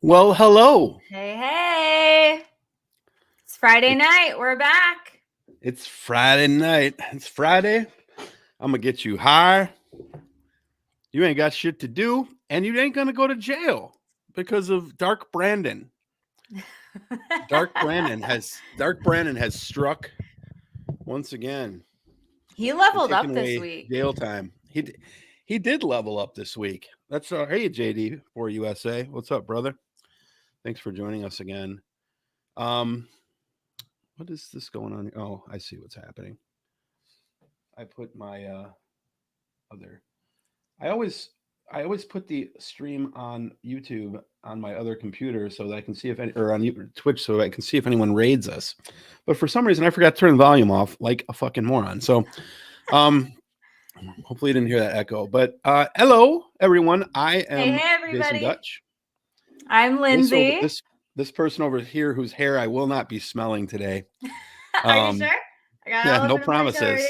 Well, hello. Hey. It's Friday night. We're back. It's Friday night. It's Friday. I'm going to get you high. You ain't got shit to do, and you ain't going to go to jail because of Dark Brandon. Dark Brandon has struck once again. He leveled Taking up this away week. jail time. He did level up this week. That's hey JD for USA. What's up, brother? Thanks for joining us again. What is this going on? Oh, I see what's happening. I put my other. I always put the stream on YouTube on my other computer so that I can see if any, or on Twitch so I can see if anyone raids us. But for some reason I forgot to turn the volume off like a fucking moron. So hopefully you didn't hear that echo. But hello everyone. I am Hey everybody. Jason Dutch. I'm Lindsay. This person over here whose hair I will not be smelling today. Are you sure? No promises.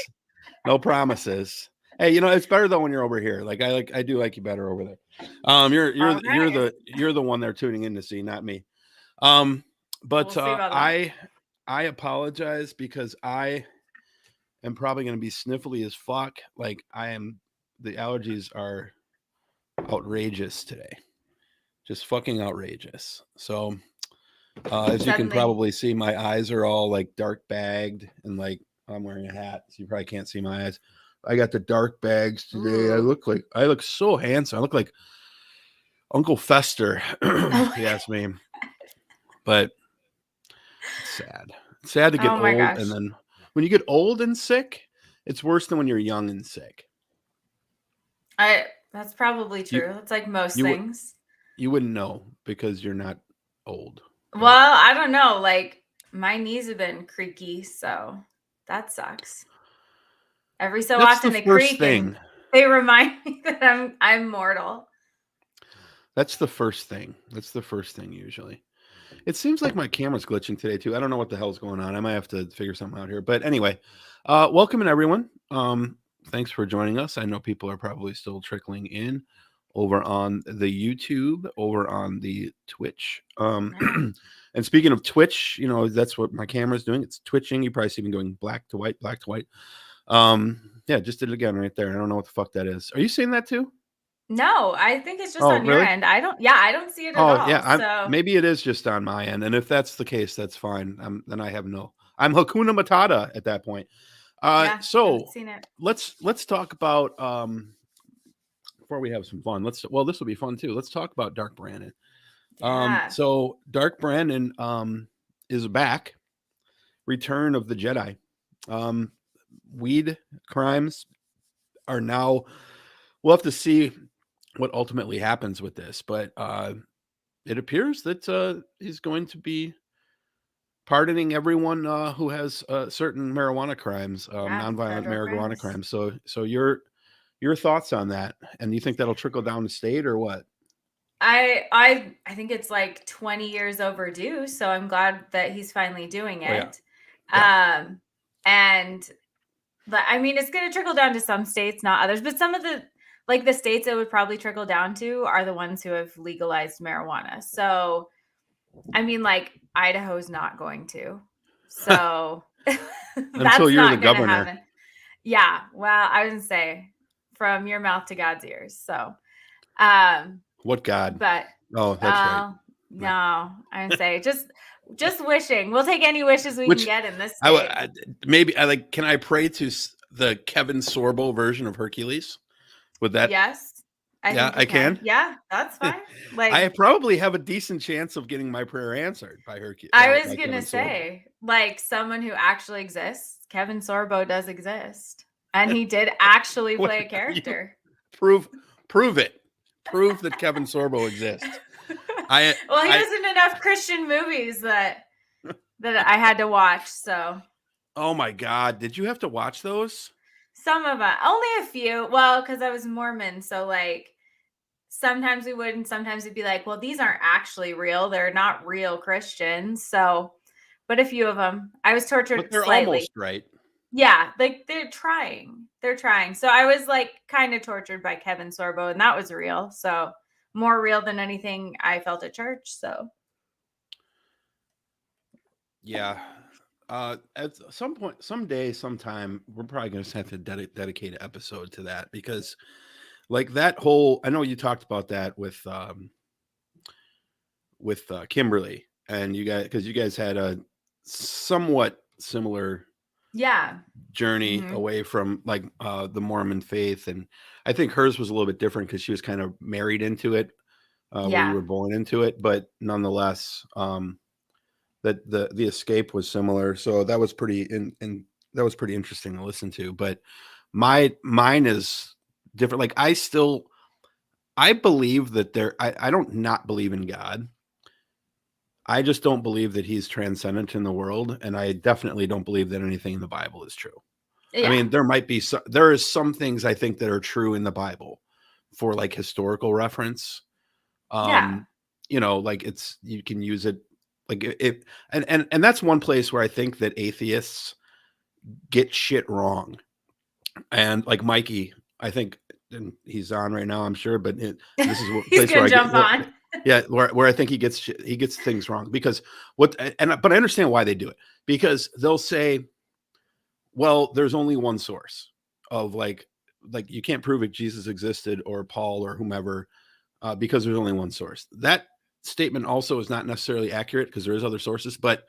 No promises. Hey, it's better though when you're over here. Like I do like you better over there. You're the one they're tuning in to see, not me. But I apologize because I am probably going to be sniffly as fuck. Like the allergies are outrageous today. Just fucking outrageous. So as you can probably see, my eyes are all like dark bagged and like I'm wearing a hat, so you probably can't see my eyes. I got the dark bags today. Ooh. I look so handsome. I look like Uncle Fester. He asked me, but it's sad. It's sad to get old, and then when you get old and sick, it's worse than when you're young and sick. That's probably true. It's like most things. You wouldn't know because you're not old. Well, I don't know. Like my knees have been creaky, so that sucks. Every so often they creak and they remind me that I'm mortal. That's the first thing. Usually. It seems like my camera's glitching today too. I don't know what the hell's going on. I might have to figure something out here. But anyway, welcome in everyone. Thanks for joining us. I know people are probably still trickling in over on the YouTube, over on the Twitch. And speaking of Twitch, that's what my camera's doing. It's twitching. You probably see me going black to white, black to white. Yeah, just did it again right there. I don't know what the fuck that is. Are you seeing that too? No, I think it's just on your end. I don't see it at all. Yeah, maybe it is just on my end. And if that's the case, that's fine. Then I have I'm Hakuna Matata at that point. So let's talk about before we have some fun. This will be fun too. Let's talk about Dark Brandon. So Dark Brandon is back. Return of the Jedi. Weed crimes are now. We'll have to see what ultimately happens with this, but it appears that he's going to be pardoning everyone who has certain marijuana crimes, nonviolent marijuana crimes. So your thoughts on that, and you think that'll trickle down the state or what? I think it's like 20 years overdue, so I'm glad that he's finally doing it. But I mean, it's going to trickle down to some states, not others, but some of the states it would probably trickle down to are the ones who have legalized marijuana. So, I mean, like Idaho's not going to. So until you're the governor. Happen. Yeah. Well, I was going to say from your mouth to God's ears. So, what God? But that's right. No, I would say just wishing. We'll take any wishes we can get in this state. Can I pray to the Kevin Sorbo version of Hercules? Would that? Yes. I can. Yeah, that's fine. I probably have a decent chance of getting my prayer answered by Hercules. I was going to say, like someone who actually exists. Kevin Sorbo does exist. And he did actually play a character. Prove it. Prove that Kevin Sorbo exists. He was in enough Christian movies that I had to watch. So. Oh my God! Did you have to watch those? Some of them, only a few. Well, because I was Mormon, so like sometimes we would, and sometimes it'd be like, well, these aren't actually real. They're not real Christians. So, but a few of them, I was tortured. But they're slightly. Almost right. Yeah, like they're trying. So I was like kind of tortured by Kevin Sorbo, and that was real. So more real than anything I felt at church. So yeah. At some point, someday, sometime, we're probably going to have to dedicate an episode to that, because like that whole, I know you talked about that with Kimberly, and you guys, because you guys had a somewhat similar journey away from like the Mormon faith, and I think hers was a little bit different because she was kind of married into it. We were born into it, but nonetheless, that the escape was similar. So that was pretty that was pretty interesting to listen to. But mine is different. Like I believe that I don't not believe in God. I just don't believe that he's transcendent in the world, and I definitely don't believe that anything in the Bible is true. I mean, there is some things I think that are true in the Bible for like historical reference. You know, like you can use it like and that's one place where I think that atheists get shit wrong. And like Mikey, I think, and he's on right now, I'm sure, but this is what he's gonna jump on. Yeah, where I think he gets things wrong, because but I understand why they do it, because they'll say, well, there's only one source of like you can't prove it Jesus existed or Paul or whomever, because there's only one source. That statement also is not necessarily accurate, because there is other sources, but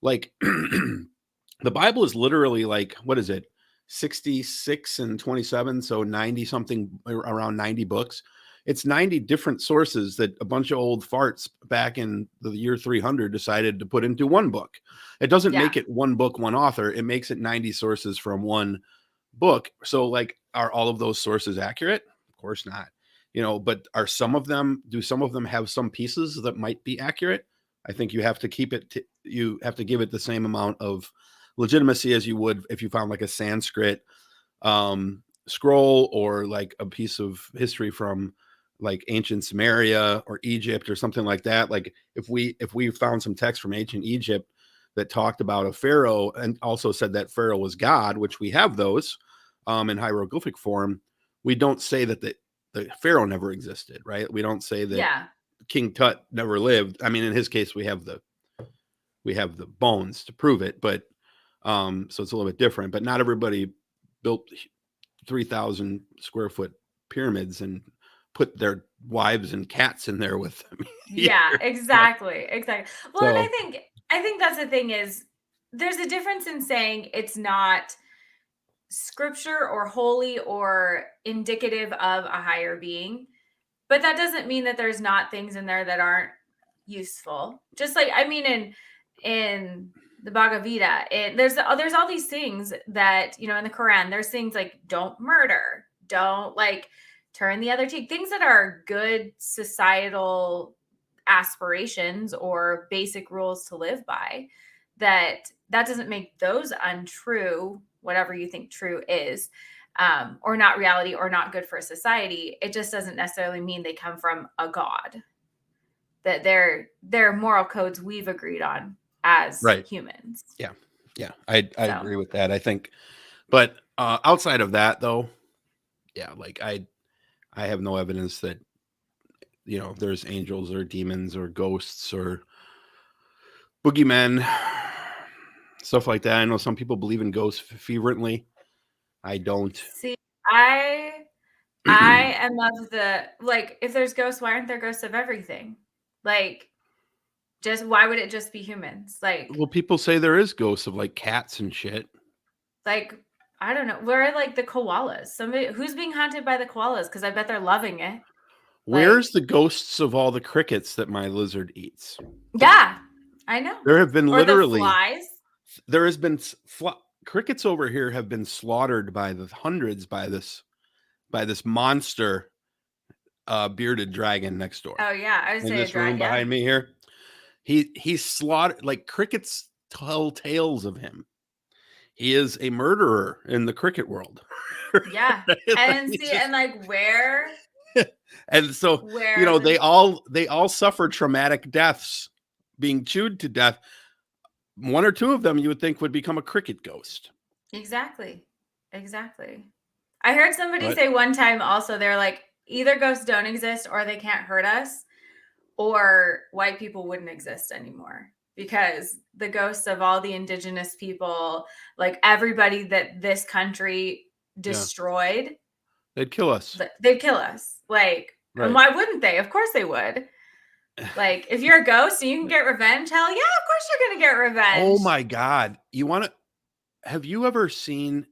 like the Bible is literally like, what is it, 66 and 27, so 90 something, around 90 books. It's 90 different sources that a bunch of old farts back in the year 300 decided to put into one book. It doesn't make it one book, one author. It makes it 90 sources from one book. So like, are all of those sources accurate? Of course not. You know, but do some of them have some pieces that might be accurate? I think you have to you have to give it the same amount of legitimacy as you would if you found like a Sanskrit scroll, or like a piece of history from like ancient Samaria or Egypt or something like that. Like if we found some text from ancient Egypt that talked about a pharaoh and also said that pharaoh was God, which we have those in hieroglyphic form, we don't say that the pharaoh never existed, right? We don't say that King Tut never lived. I mean, in his case, we have the bones to prove it, but so it's a little bit different. But not everybody built 3,000 square foot pyramids and put their wives and cats in there with them. Yeah, exactly. Well, so, and I think that's the thing, is there's a difference in saying it's not scripture or holy or indicative of a higher being, but that doesn't mean that there's not things in there that aren't useful. Just like, I mean, in the Bhagavad Gita, there's all these things that, you know, in the Quran, there's things like don't murder, don't like turn the other cheek, things that are good societal aspirations or basic rules to live by. That doesn't make those untrue, whatever you think true is, or not reality or not good for society. It just doesn't necessarily mean they come from a God. That they're moral codes we've agreed on as humans. Yeah. I agree with that. I think, but outside of that though, yeah, like I have no evidence that, you know, there's angels or demons or ghosts or boogeymen, stuff like that. I know some people believe in ghosts fervently. I don't. See, I am of the, like, if there's ghosts, why aren't there ghosts of everything? Like, just why would it just be humans? Like, well, people say there is ghosts of like cats and shit. Like, I don't know. Where are like the koalas? Who's being haunted by the koalas? Because I bet they're loving it. Where's the ghosts of all the crickets that my lizard eats? Yeah, I know. There have been literally the flies. There has been crickets over here have been slaughtered by the hundreds by this monster bearded dragon next door. Oh yeah, I was saying this room behind me here. He's slaughtered, like crickets tell tales of him. He is a murderer in the cricket world. Yeah, and see, and like where. And so, you know, they all suffer traumatic deaths, being chewed to death. One or two of them you would think would become a cricket ghost. Exactly. I heard somebody say one time also, they're like, either ghosts don't exist or they can't hurt us, or white people wouldn't exist anymore, because the ghosts of all the indigenous people, like everybody that this country destroyed, they'd kill us. They'd kill us. Like, right. And why wouldn't they? Of course they would. Like, if you're a ghost and you can get revenge, hell yeah, of course you're going to get revenge. Oh my God. Have you ever seen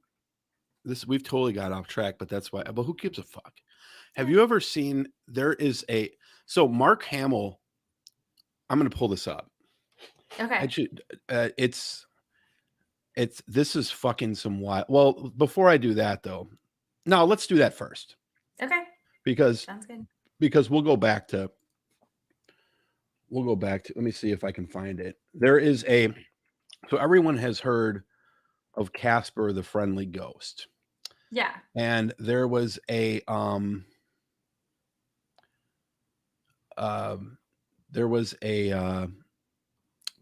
this? We've totally got off track, but that's why, but who gives a fuck? Have you ever seen, so Mark Hamill, I'm going to pull this up. Okay. This is fucking some wild. Well, before I do that though, no, let's do that first. Okay. Because sounds good. Because we'll go back to, let me see if I can find it. There is so everyone has heard of Casper the Friendly Ghost. Yeah. And there was a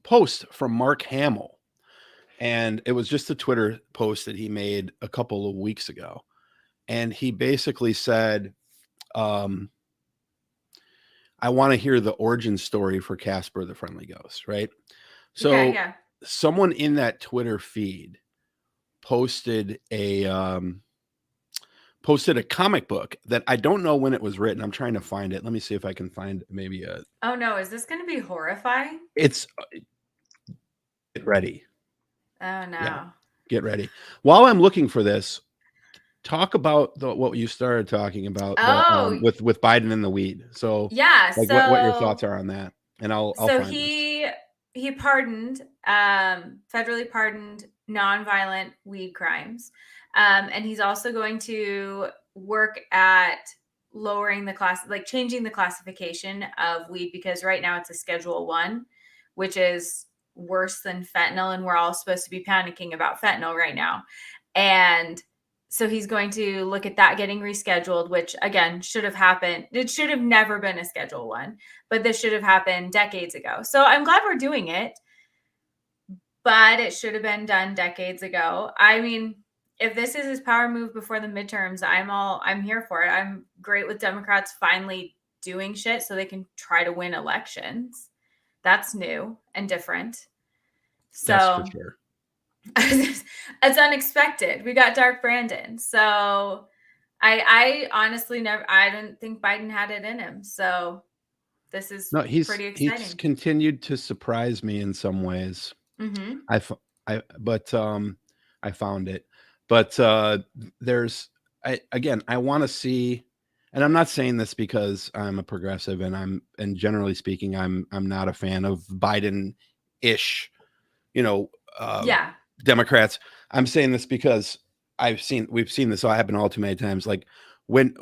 post from Mark Hamill, and it was just a Twitter post that he made a couple of weeks ago. And he basically said, I want to hear the origin story for Casper the Friendly Ghost, right? So someone in that Twitter feed posted a comic book that I don't know when it was written. I'm trying to find it. Let me see if I can find maybe a. Oh no, is this going to be horrifying? Get ready. Oh no. Yeah, get ready. While I'm looking for this, talk about what you started talking about with Biden and the weed. So yeah, like what your thoughts are on that, and I'll find he pardoned, federally pardoned nonviolent weed crimes, and he's also going to work at lowering the class, like changing the classification of weed, because right now it's a Schedule 1, which is worse than fentanyl, and we're all supposed to be panicking about fentanyl right now, and so he's going to look at that getting rescheduled, which again should have happened. It should have never been a Schedule 1, but this should have happened decades ago. So I'm glad we're doing it, but it should have been done decades ago. I mean, if this is his power move before the midterms, I'm here for it. I'm great with Democrats finally doing shit so they can try to win elections. That's new and different. So that's for sure. It's unexpected. We got Dark Brandon. So I honestly I didn't think Biden had it in him. So this is pretty exciting. He's continued to surprise me in some ways. Mm-hmm. I found it, but I want to see, and I'm not saying this because I'm a progressive and generally speaking, I'm not a fan of Biden-ish, Democrats. I'm saying this because we've seen this happen all too many times. Like when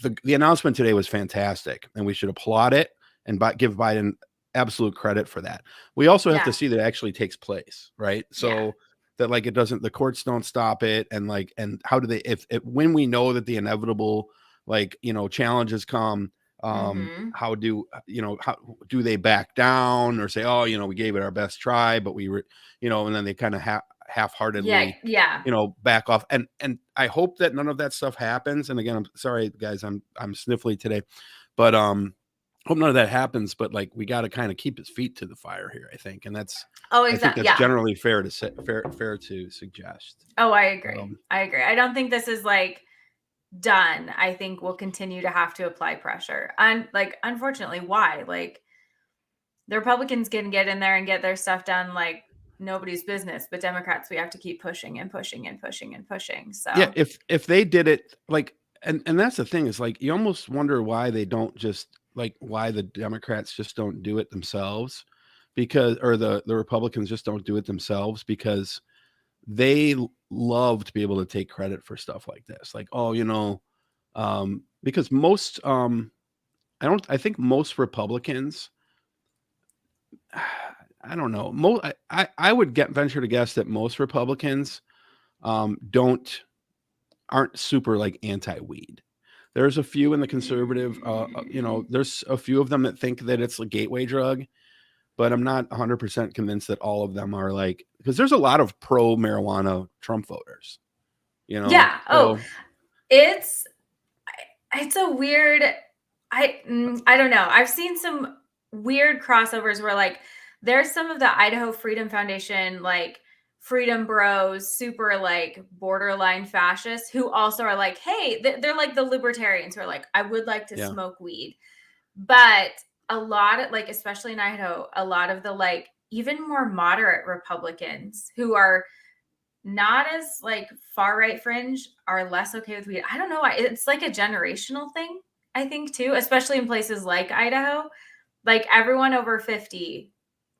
the announcement today was fantastic, and we should applaud it and give Biden absolute credit for that. We also have to see that it actually takes place, right? So that like the courts don't stop it, and how do they when we know that the inevitable challenges come, how do they back down or say, oh, we gave it our best try, but we were, and then they kind of half-heartedly back off, and I hope that none of that stuff happens. And again, I'm sorry guys, I'm sniffly today, but hope none of that happens. But we got to kind of keep his feet to the fire here, I think, and that's I think that's generally fair to suggest. Oh, I agree. I don't think this is done. I think we'll continue to have to apply pressure, and unfortunately, why? The Republicans can get in there and get their stuff done nobody's business, but Democrats, we have to keep pushing and pushing and pushing and pushing. So yeah, if they did it and that's the thing is you almost wonder why they don't just why the Democrats just don't do it themselves, or the Republicans just don't do it themselves, because they love to be able to take credit for stuff like this. Because most I think most Republicans, I don't know. I would venture to guess that most Republicans aren't super anti-weed. There's a few in the conservative, there's a few of them that think that it's a gateway drug, but I'm not 100% convinced that all of them are because there's a lot of pro marijuana Trump voters, Yeah. So, it's a weird, I don't know. I've seen some weird crossovers where like there's some of the Idaho Freedom Foundation, like Freedom Bros, super like borderline fascists who also are like, hey, they're like the libertarians who are like, I would like to smoke weed. But a lot of like, especially in Idaho, a lot of the like even more moderate Republicans who are not as like far right fringe are less okay with weed. I don't know why. It's like a generational thing, I think, too, especially in places like Idaho. Like everyone over 50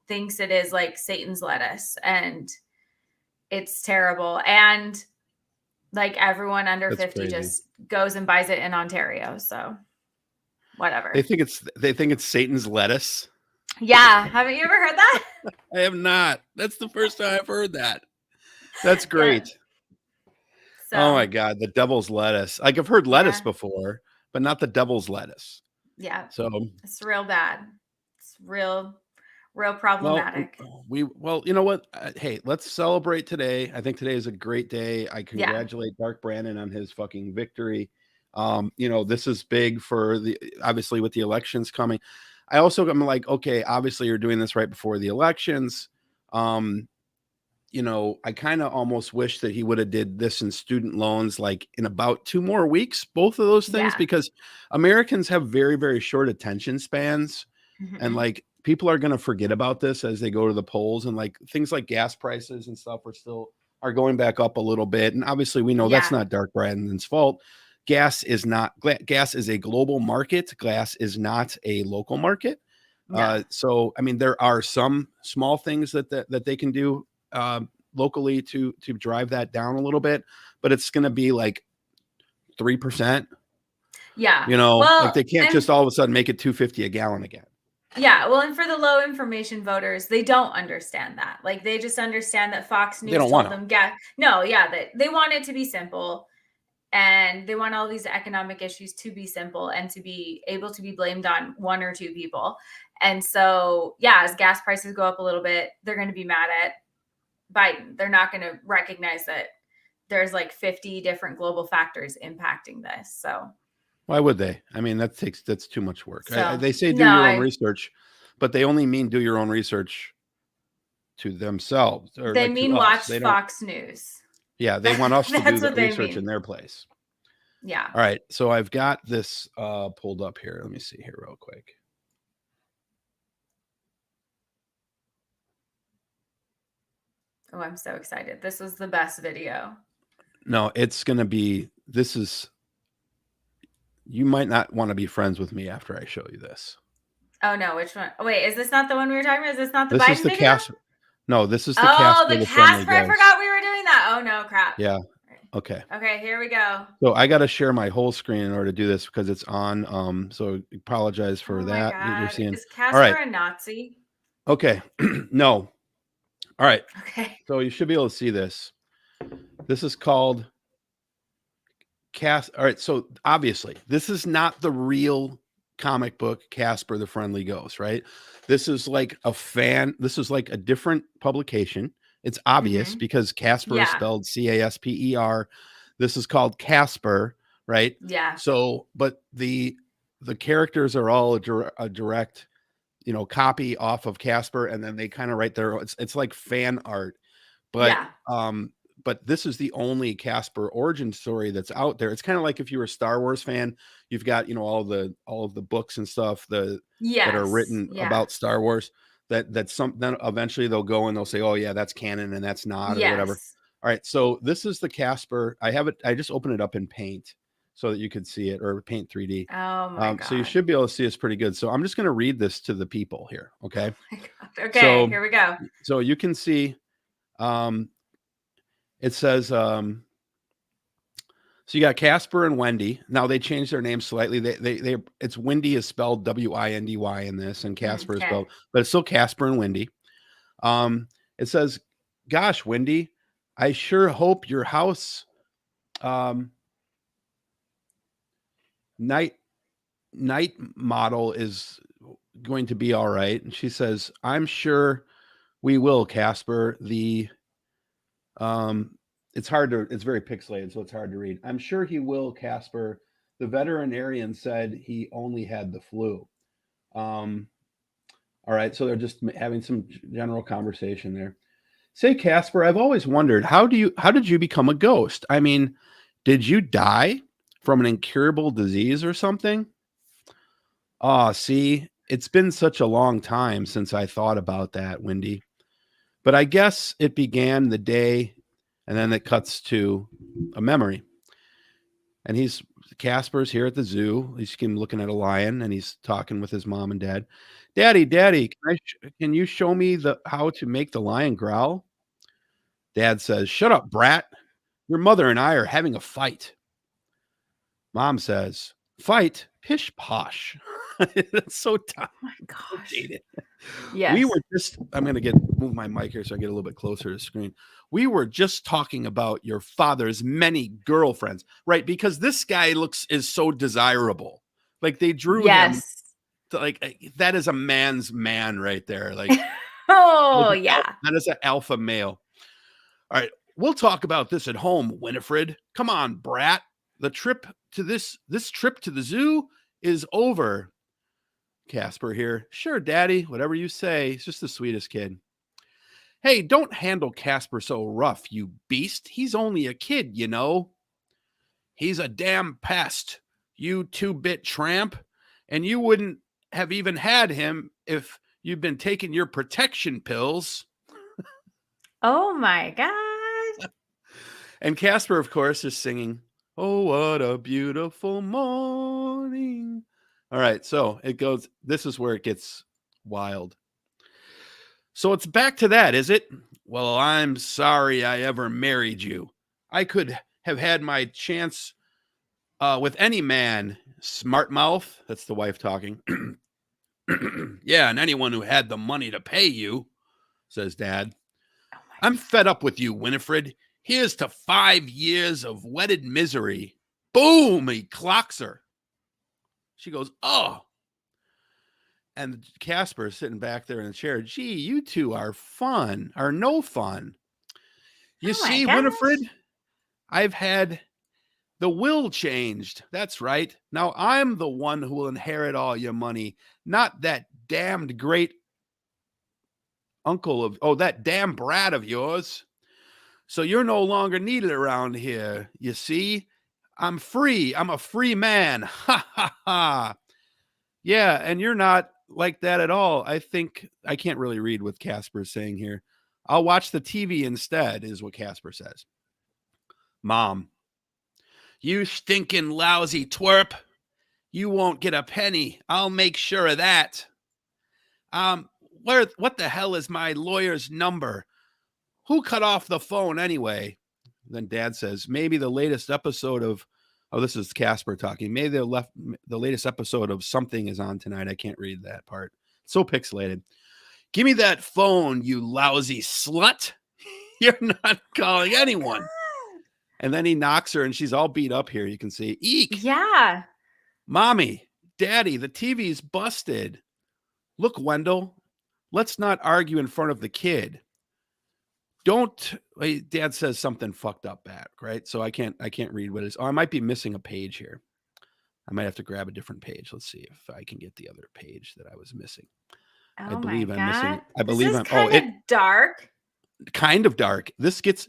thinks it is like Satan's lettuce and it's terrible. And like everyone under That's 50 crazy. just goes and buys it in Ontario. So whatever. They think it's Satan's lettuce. Yeah. Haven't you ever heard that? I have not. That's the first time I've heard that. That's great. Yeah. Oh my God, the devil's lettuce. Like I've heard lettuce before, but not the devil's lettuce. Yeah. So it's real bad. It's real problematic. Well, you know what? Hey, let's celebrate today. I think today is a great day. I congratulate Dark Brandon on his fucking victory. This is big for obviously with the elections coming. I'm like, okay, obviously you're doing this right before the elections. I kind of almost wish that he would have did this in student loans like in about 2 more weeks, both of those things, because Americans have very, very short attention spans. And like people are going to forget about this as they go to the polls, and like things like gas prices and stuff are going back up a little bit. And obviously we know that's not Dark Brandon's fault. Gas is a global market. Gas is not a local market. So, I mean, there are some small things that they can do locally to drive that down a little bit, but it's going to be like 3%. Yeah. Like they can't just all of a sudden make it $2.50 a gallon again. Yeah. Well, and for the low information voters, they don't understand that. Like they just understand that Fox News told them they want it to be simple. And they want all these economic issues to be simple and to be able to be blamed on 1 or 2 people. And so, as gas prices go up a little bit, they're going to be mad at Biden. They're not going to recognize that there's like 50 different global factors impacting this. So why would they? I mean, that's too much work. They say do your own research, but they only mean do your own research to themselves. Or they like mean watch Fox News. Yeah, they want us to do the research in their place. Yeah. All right. So I've got this pulled up here. Let me see here real quick. Oh, I'm so excited. This was the best video. No, it's going to be, you might not want to be friends with me after I show you this. Oh, no. Which one? Oh, wait, is this not the one we were talking about? Is this not the Biden video? No, this is the Casper. The Casper. I forgot we were doing that. Oh, no, crap. Yeah. Okay. Okay, here we go. So I got to share my whole screen in order to do this because it's on. So apologize for that. You're seeing. Is Casper a Nazi? Okay. No. All right. Okay. So you should be able to see this. This is called All right. So obviously, this is not the real comic book Casper the Friendly Ghost, right? This is like this is like a different publication. It's obvious because Casper is spelled Casper. This is called Casper, right? Yeah. So, but the characters are all a direct, copy off of Casper, and then they kind of write their. It's like fan art, but but this is the only Casper origin story that's out there. It's kind of like if you were a Star Wars fan, you've got all of the books and stuff that are written about Star Wars. Then eventually they'll go and they'll say, oh yeah, that's canon and that's not, or whatever. All right, so this is the Casper. I just opened it up in Paint so that you could see it, or Paint 3D. Oh my God. So you should be able to see this pretty good. So I'm just going to read this to the people here. Okay. Oh my God. Okay, here we go. So you can see, it says, so you got Casper and Wendy. Now they changed their name slightly. It's Wendy is spelled Windy in this, and Casper is spelled, but it's still Casper and Wendy. It says, gosh, Wendy, I sure hope your house, night model is going to be all right. And she says, I'm sure we will, Casper. It's very pixelated, so it's hard to read. I'm sure he will, Casper. The veterinarian said he only had the flu. All right, so they're just having some general conversation there. Say, Casper, I've always wondered how did you become a ghost? I mean, did you die from an incurable disease or something? See, it's been such a long time since I thought about that, Wendy. But I guess it began the day, and then it cuts to a memory. And Casper's here at the zoo. He's looking at a lion, and he's talking with his mom and dad. Daddy, can you show me how to make the lion growl? Dad says, "Shut up, brat. Your mother and I are having a fight." Mom says, "Fight? Pish posh." That's so tough. Oh my gosh. Yes. I'm going to move my mic here so I get a little bit closer to the screen. We were just talking about your father's many girlfriends, right? Because this guy is so desirable. Like they drew him to, like, that is a man's man right there. Like, oh yeah. That is an alpha male. All right. We'll talk about this at home, Winifred. Come on, brat. The trip to this trip to the zoo is over. Casper here. Sure, Daddy, whatever you say. He's just the sweetest kid. Hey, don't handle Casper so rough, you beast. He's only a kid, you know. He's a damn pest, you 2-bit tramp. And you wouldn't have even had him if you'd been taking your protection pills. Oh my God. And Casper, of course, is singing, "Oh, what a beautiful morning." All right, so it goes, this is where it gets wild. So it's back to that, is it? Well, I'm sorry I ever married you. I could have had my chance with any man. Smart mouth, that's the wife talking. Yeah, and anyone who had the money to pay you, says Dad. Oh, I'm fed up with you, Winifred. Here's to 5 years of wedded misery. Boom, he clocks her. She goes, oh. And Casper is sitting back there in the chair. Gee, you two are no fun. You see, Winifred, I've had the will changed. That's right. Now I'm the one who will inherit all your money, not that damned great uncle that damn brat of yours. So you're no longer needed around here. You see, I'm free. I'm a free man. Ha ha ha. Yeah, and you're not like that at all. I think I can't really read what Casper's saying here. I'll watch the TV instead, is what Casper says. Mom, you stinking lousy twerp. You won't get a penny. I'll make sure of that. What the hell is my lawyer's number? Who cut off the phone anyway? Then Dad says, maybe the latest episode of, this is Casper talking. Maybe the latest episode of something is on tonight. I can't read that part. It's so pixelated. Give me that phone, you lousy slut. You're not calling anyone. And then he knocks her and she's all beat up here. You can see. Eek. Yeah. Mommy, Daddy, the TV's busted. Look, Wendell, let's not argue in front of the kid. Dad says something fucked up back, right? So I can't read what it is. Oh, I might be missing a page here. I might have to grab a different page. Let's see if I can get the other page that I was missing. Oh, I believe I'm missing it. I this believe is I'm kind of dark. Kind of dark. This gets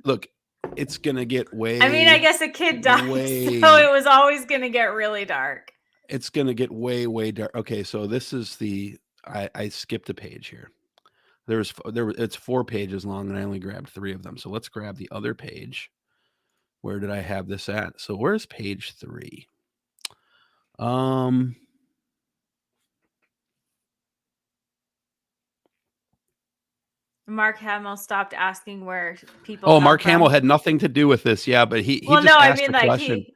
look, it's gonna get way. I mean, I guess a kid dies, so it was always gonna get really dark. It's gonna get way dark. Okay, so this is I skipped a page here. It's 4 pages long and I only grabbed 3 of them. So let's grab the other page. Where did I have this at? So where's page 3? Mark Hamill stopped asking where people. Oh, Mark Hamill had nothing to do with this. Yeah, but he just asked a question.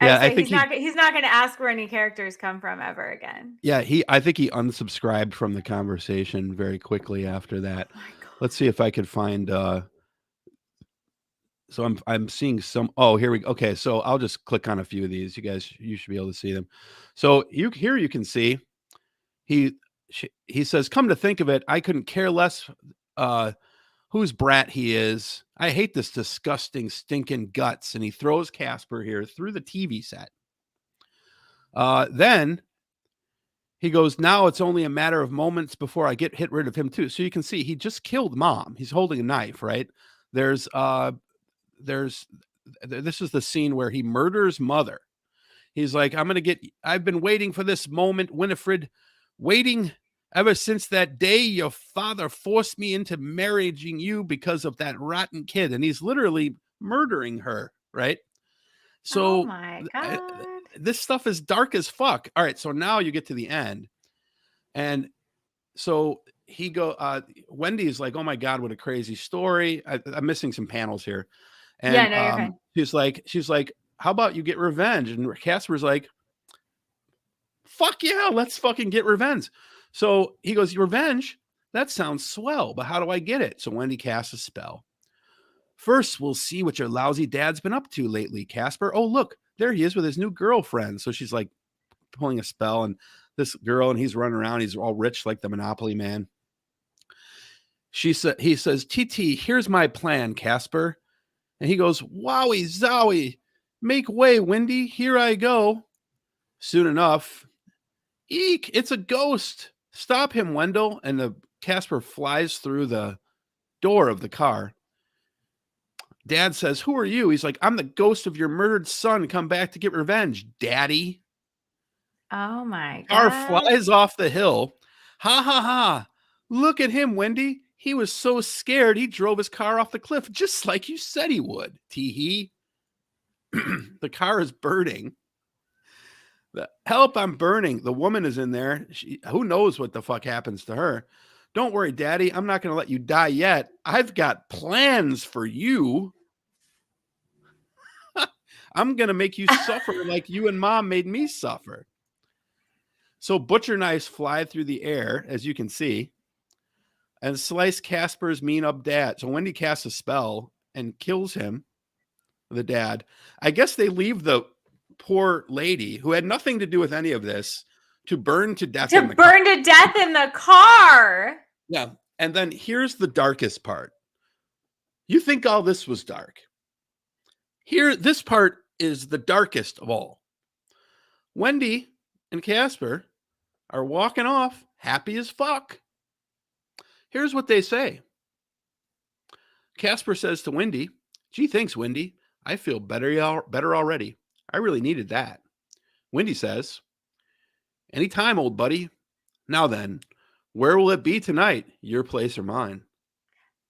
I think he's not going to ask where any characters come from ever again. Yeah, I think he unsubscribed from the conversation very quickly after that. Oh, let's see if I could find. So I'm seeing some. Oh, here we go. Okay, so I'll just click on a few of these. You guys, you should be able to see them. So you can see he says, "Come to think of it, I couldn't care less whose brat he is. I hate this disgusting, stinking guts." And he throws Casper here through the TV set. Then he goes, now it's only a matter of moments before I get rid of him too. So you can see he just killed mom. He's holding a knife, right? This is the scene where he murders mother. He's like, I've been waiting for this moment, Winifred, waiting ever since that day your father forced me into marrying you because of that rotten kid. And he's literally murdering her, right? So oh my God. This stuff is dark as fuck. All right, so now you get to the end. And so Wendy's like, oh my God, what a crazy story. I'm missing some panels here. And yeah, no, you're fine. she's like, how about you get revenge? And Casper's like, fuck yeah, let's fucking get revenge. So he goes, revenge? That sounds swell, but how do I get it? So Wendy casts a spell. First, we'll see what your lousy dad's been up to lately, Casper. Oh, look, there he is with his new girlfriend. So she's like pulling a spell, and this girl, and he's running around. He's all rich like the Monopoly man. He says, TT, here's my plan, Casper. And he goes, wowie zowie, make way, Wendy. Here I go. Soon enough, eek, it's a ghost. Stop him, Wendell. And the Casper flies through the door of the car. Dad says, who are you? He's like, I'm the ghost of your murdered son. Come back to get revenge, Daddy. Oh my God. Car flies off the hill. Ha ha ha. Look at him, Wendy. He was so scared he drove his car off the cliff just like you said he would. Tee-hee. The car is burning. Help, I'm burning. The woman is in there. Who knows what the fuck happens to her. Don't worry, Daddy. I'm not going to let you die yet. I've got plans for you. I'm going to make you suffer like you and Mom made me suffer. So butcher knives fly through the air, as you can see, and slice Casper's mean up dad. So Wendy casts a spell and kills him, the dad. I guess they leave the poor lady who had nothing to do with any of this to burn to death in the car. To death in the car. Yeah. And then here's the darkest part. You think all this was dark. Here, this part is the darkest of all. Wendy and Casper are walking off happy as fuck. Here's what they say. Casper says to Wendy, gee, thanks, Wendy. I feel better already. I really needed that. Wendy says, anytime, old buddy. Now then, where will it be tonight? Your place or mine?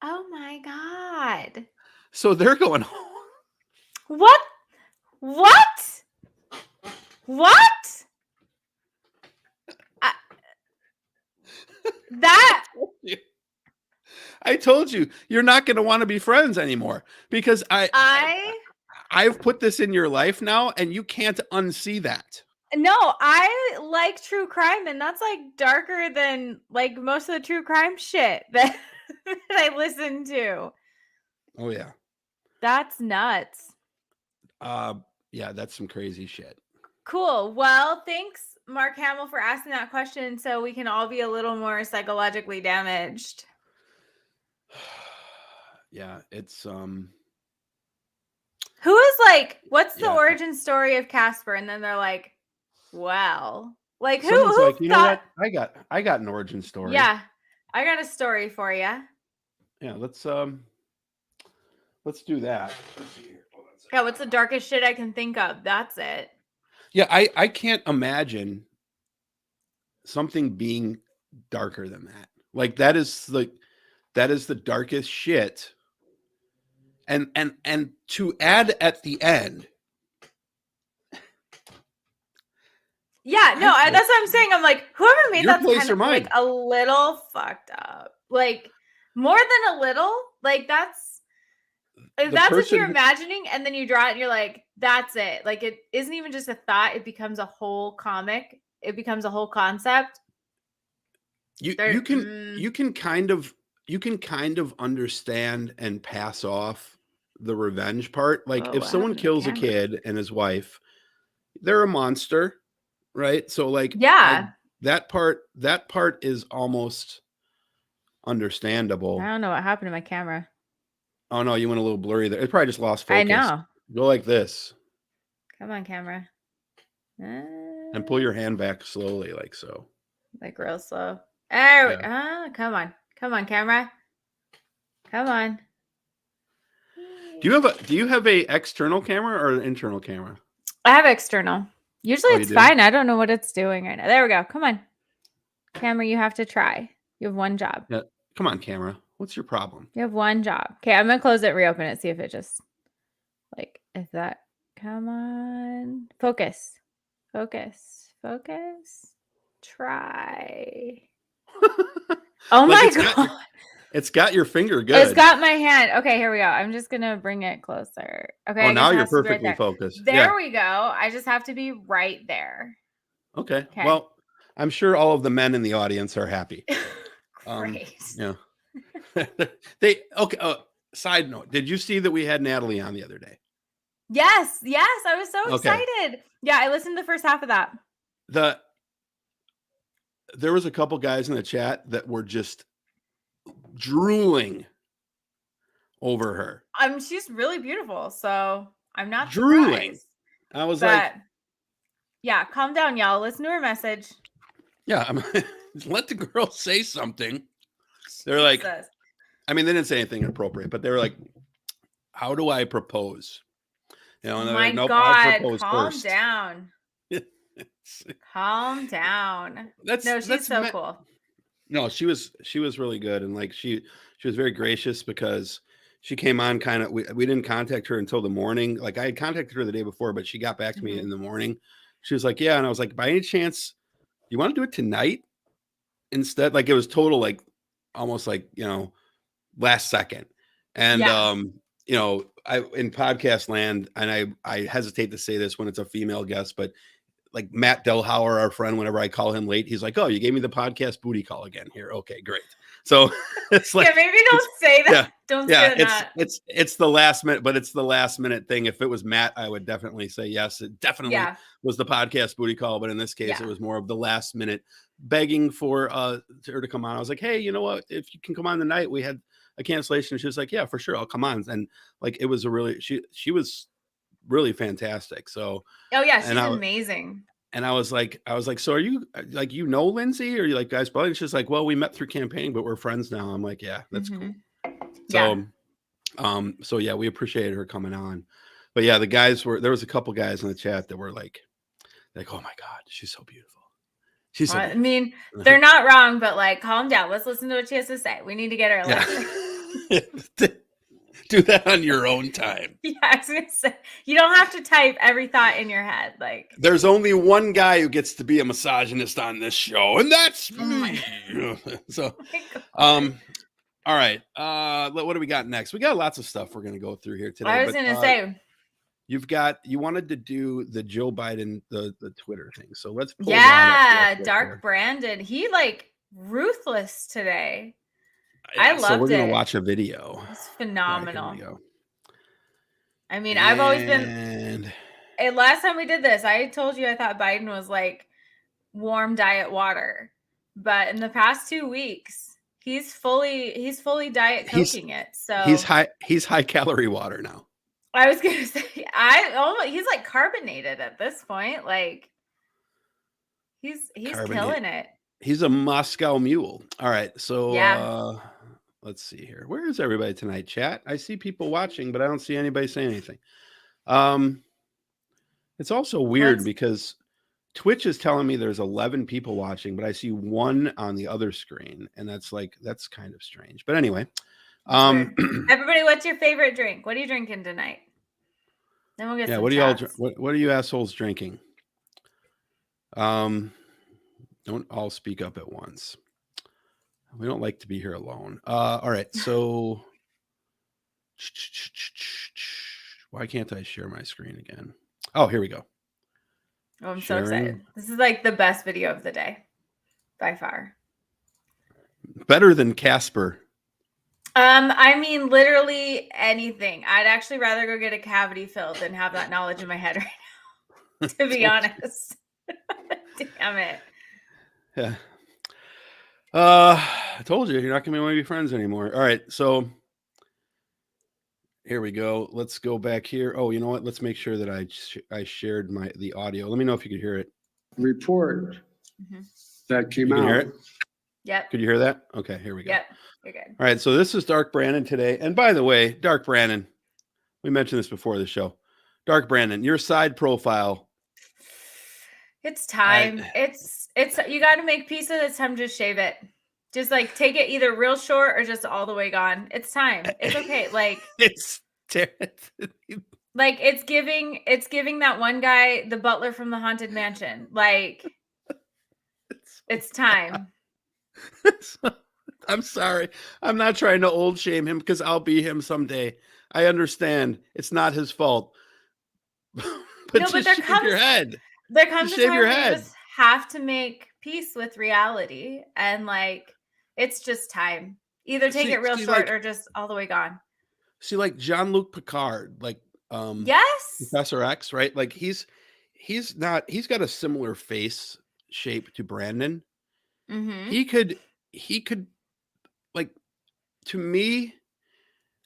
Oh my God. So they're going home. What? That I told you, you're not going to want to be friends anymore because I've put this in your life now and you can't unsee that. No, I like true crime, and that's like darker than like most of the true crime shit that I listen to. Oh yeah. That's nuts. Yeah, that's some crazy shit. Cool. Well, thanks, Mark Hamill, for asking that question so we can all be a little more psychologically damaged. Yeah, it's who is like, what's the origin story of Casper? And then they're like, well, like who's like, you know what? I got an origin story. Yeah, I got a story for you. Yeah, let's do that. Yeah, what's the darkest shit I can think of? That's it. Yeah, I can't imagine something being darker than that. Like that is the darkest shit. And to add at the end. Yeah, no, that's what I'm saying. I'm like, whoever made that's kind of like a little fucked up. Like more than a little. Like that's what you're imagining, and then you draw it and you're like, that's it. Like it isn't even just a thought, it becomes a whole comic. It becomes a whole concept. You can kind of understand and pass off the revenge part. Like if someone kills a kid and his wife, they're a monster, right? So like that part is almost understandable. I don't know what happened to my camera. Oh no, you went a little blurry there. It probably just lost focus. I know. Go like this. Come on, camera. And pull your hand back slowly, like so. Like real slow. Come on. Come on, camera. Come on. Do you have a external camera or an internal camera? I have external. Usually it's fine. I don't know what it's doing right now. There we go. Come on. Camera, you have to try. You have one job. Yeah. Come on, camera. What's your problem? You have one job. Okay, I'm going to close it, reopen it, see if it just, like, if that, come on. Focus. Focus. Focus. Try. Oh my God. It's got your finger good. It's got my hand. Okay, here we go. I'm just going to bring it closer. Okay. Oh, now you're perfectly focused. There we go. I just have to be right there. Okay. Well, I'm sure all of the men in the audience are happy. Great. Yeah. Side note, did you see that we had Natalie on the other day? Yes. I was so excited. Yeah, I listened to the first half of that. There was a couple guys in the chat that were just drooling over her. She's really beautiful, so I'm not drooling. Surprised. I was like, yeah, calm down, y'all. Listen to her message. Yeah, let the girl say something. They're like, I mean, they didn't say anything inappropriate, but they were like, "How do I propose?" You know, and oh my like, nope, God, calm down. Calm down. She's so cool. No, she was really good, and like she was very gracious because she came on kind of. We didn't contact her until the morning. Like I had contacted her the day before, but she got back to me in the morning. She was like, "Yeah," and I was like, "By any chance, you want to do it tonight instead?" Like it was total, like almost like last second, and I in podcast land, and I hesitate to say this when it's a female guest, but like Matt Delhauer, our friend, whenever I call him late, he's like, "Oh, you gave me the podcast booty call again here. Okay, great." So it's like, maybe don't say that. Yeah, don't say that. It's the last minute, but it's the last minute thing. If it was Matt, I would definitely say yes. It definitely was the podcast booty call, but in this case, it was more of the last minute begging for her to come on. I was like, "Hey, you know what? If you can come on tonight, we had a cancellation." She was like, "Yeah, for sure, I'll come on." And like it was a really she was really fantastic. So she's amazing. And I was like, "So are you like Lindsay, or you like guys?" But she's like, "Well, we met through campaigning, but we're friends now." I'm like, "Yeah, that's cool." So so yeah, we appreciated her coming on. But yeah, there was a couple guys in the chat that were like, "Oh my God, she's so beautiful." She's so beautiful. I mean, they're not wrong, but like, calm down. Let's listen to what she has to say. We need to get her. Do that on your own time. Yeah, I was gonna say, you don't have to type every thought in your head. Like, there's only one guy who gets to be a misogynist on this show, and that's me. So, all right. What do we got next? We got lots of stuff we're gonna go through here today. I was gonna say, you wanted to do the Joe Biden the Twitter thing, so let's pull Dark Brandon. He like ruthless today. I loved it. So we're gonna watch a video. It's phenomenal. Right, I mean, I've always been. Last time we did this, I told you I thought Biden was like warm diet water, but in the past 2 weeks, he's fully diet coking it. So he's high calorie water now. I was gonna say he's like carbonated at this point. Like he's killing it. He's a Moscow mule. All right, so let's see here. Where is everybody tonight, chat? I see people watching, but I don't see anybody saying anything. It's also weird because Twitch is telling me there's 11 people watching, but I see one on the other screen, and that's kind of strange. But anyway, everybody, what's your favorite drink? What are you drinking tonight? Then we'll get some chats. What are you assholes drinking? Don't all speak up at once. We don't like to be here alone. All right, so why can't I share my screen again? Oh, here we go. Oh, I'm so excited. This is like the best video of the day by far. Better than Casper. I mean, literally anything. I'd actually rather go get a cavity filled than have that knowledge in my head right now, to be honest. Damn it. Yeah. I told you, you're not going to want to be friends anymore. All right. So here we go. Let's go back here. Oh, you know what? Let's make sure that I shared the audio. Let me know if you could hear it. report that came You can out. hear it? Yep. Could you hear that? Okay, here we go. Yep. You're good. All right, so this is Dark Brandon today. And by the way, Dark Brandon, we mentioned this before the show. Dark Brandon, your side profile. It's time. It's you got to make peace with it. It's time to just shave it. Just like take it either real short or just all the way gone. It's time. It's okay. Like it's like it's giving that one guy, the butler from the Haunted Mansion. Like it's time. I'm sorry. I'm not trying to old shame him because I'll be him someday. I understand. It's not his fault. But no, but just shave your head. There comes just a shave time your where head. you just have to make peace with reality. And like, it's just time. Either take it real short or just all the way gone. See, like Jean-Luc Picard, like yes, Professor X, right? Like he's got a similar face shape to Brandon. Mm-hmm. He could like, to me,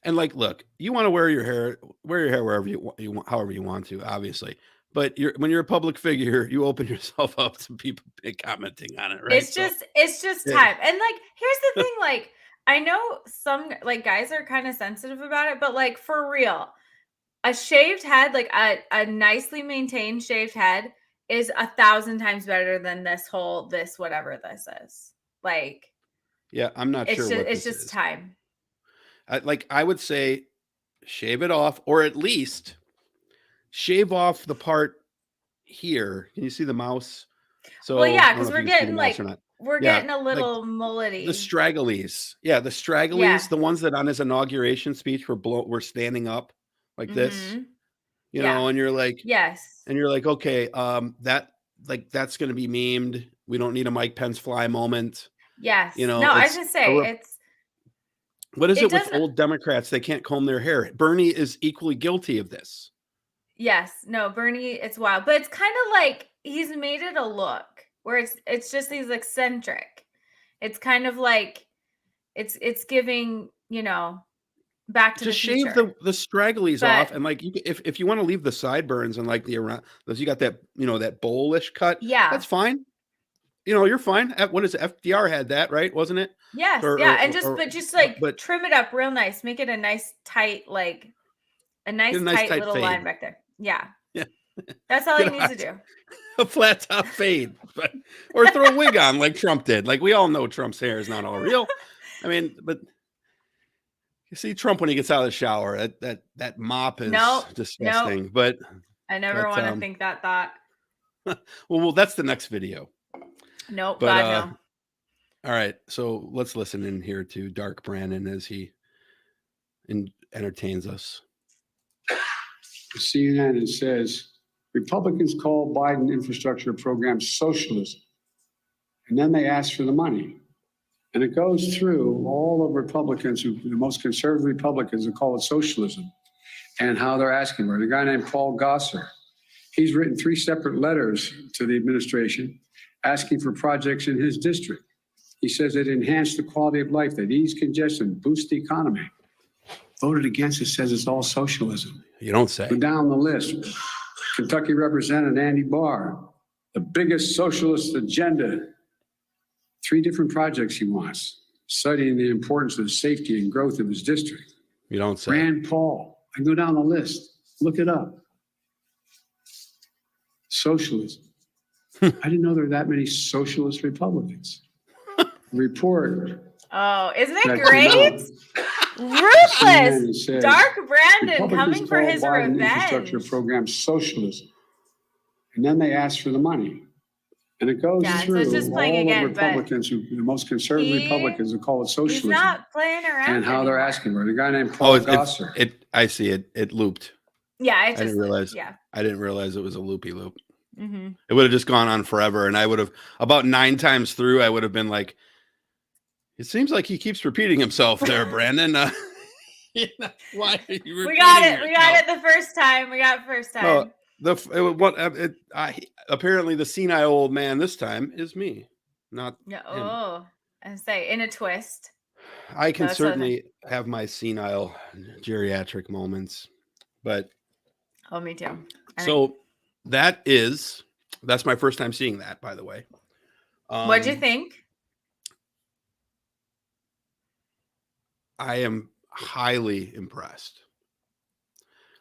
and like, look, you want to wear your hair wherever you want, however you want to, obviously. But when you're a public figure, you open yourself up to people commenting on it, right? It's just time. And like, here's the thing, like, I know some like guys are kind of sensitive about it, but like for real, a shaved head, like a nicely maintained shaved head is 1,000 times better than this whatever this is. Like, yeah, I'm not sure. It's just time. I would say shave it off, or at least shave off the part here. Can you see the mouse? So well, yeah, because we're getting getting a little like mullety. The stragglies. Yeah, the stragglies, the ones that on his inauguration speech were standing up like this. You know, and you're like, yes. And you're like, okay, that's gonna be memed. We don't need a Mike Pence fly moment. Yes. You know, no, I was gonna say what is it with old Democrats? They can't comb their hair. Bernie is equally guilty of this. Yes. No, Bernie, it's wild. But it's kind of like he's made it a look where it's just these eccentric. It's kind of like it's giving, you know, back to just the future. Shave the stragglies off, and like if you want to leave the sideburns and like the around, you got that, you know, that bowlish cut. Yeah, that's fine. You know, you're fine. What is it? FDR had that, right? Wasn't it? Yes. But trim it up real nice. Make it a nice tight, like a nice tight little fade. Line back there. Yeah. Yeah. That's all he needs to do. A flat top fade, or throw a wig on like Trump did. Like we all know Trump's hair is not all real. I mean, but you see Trump when he gets out of the shower, that mop is disgusting. Nope. But I never want to think that thought. well, that's the next video. Nope. But, God, no. All right, so let's listen in here to Dark Brandon as he entertains us. CNN says Republicans call Biden infrastructure program socialism, and then they ask for the money. And it goes through all of Republicans, the most conservative Republicans, who call it socialism, and how they're asking for it. A guy named Paul Gosar, he's written 3 separate letters to the administration asking for projects in his district. He says it enhanced the quality of life, that ease congestion, boost the economy. Voted against it, says it's all socialism. You don't say. Go down the list. Kentucky Representative Andy Barr, the biggest socialist agenda. 3 different projects he wants, studying the importance of the safety and growth of his district. You don't say. Rand Paul, I go down the list. Look it up. Socialism. I didn't know there were that many socialist Republicans. Report. Oh, isn't it great? Ruthless. Dark Brandon coming for his revenge. Infrastructure program socialism. And then they ask for the money. And it goes through so just all again, the Republicans, the most conservative Republicans, who call it socialism. He's not playing around. And how they're asking for it. A guy named Paul Gosar. I see it. It looped. Yeah, I didn't realize. Yeah, I didn't realize it was a loopy loop. Mm-hmm. It would have just gone on forever, and I would have about 9 times through. I would have been like, "It seems like he keeps repeating himself there, Brandon." Why are you we got it. We got it the first time. We got it first time. Apparently the senile old man this time is me, not him. Oh, I say in a twist. I can certainly have my senile geriatric moments, but me too. So that is That's my first time seeing that, by the way. What'd you think? I am highly impressed.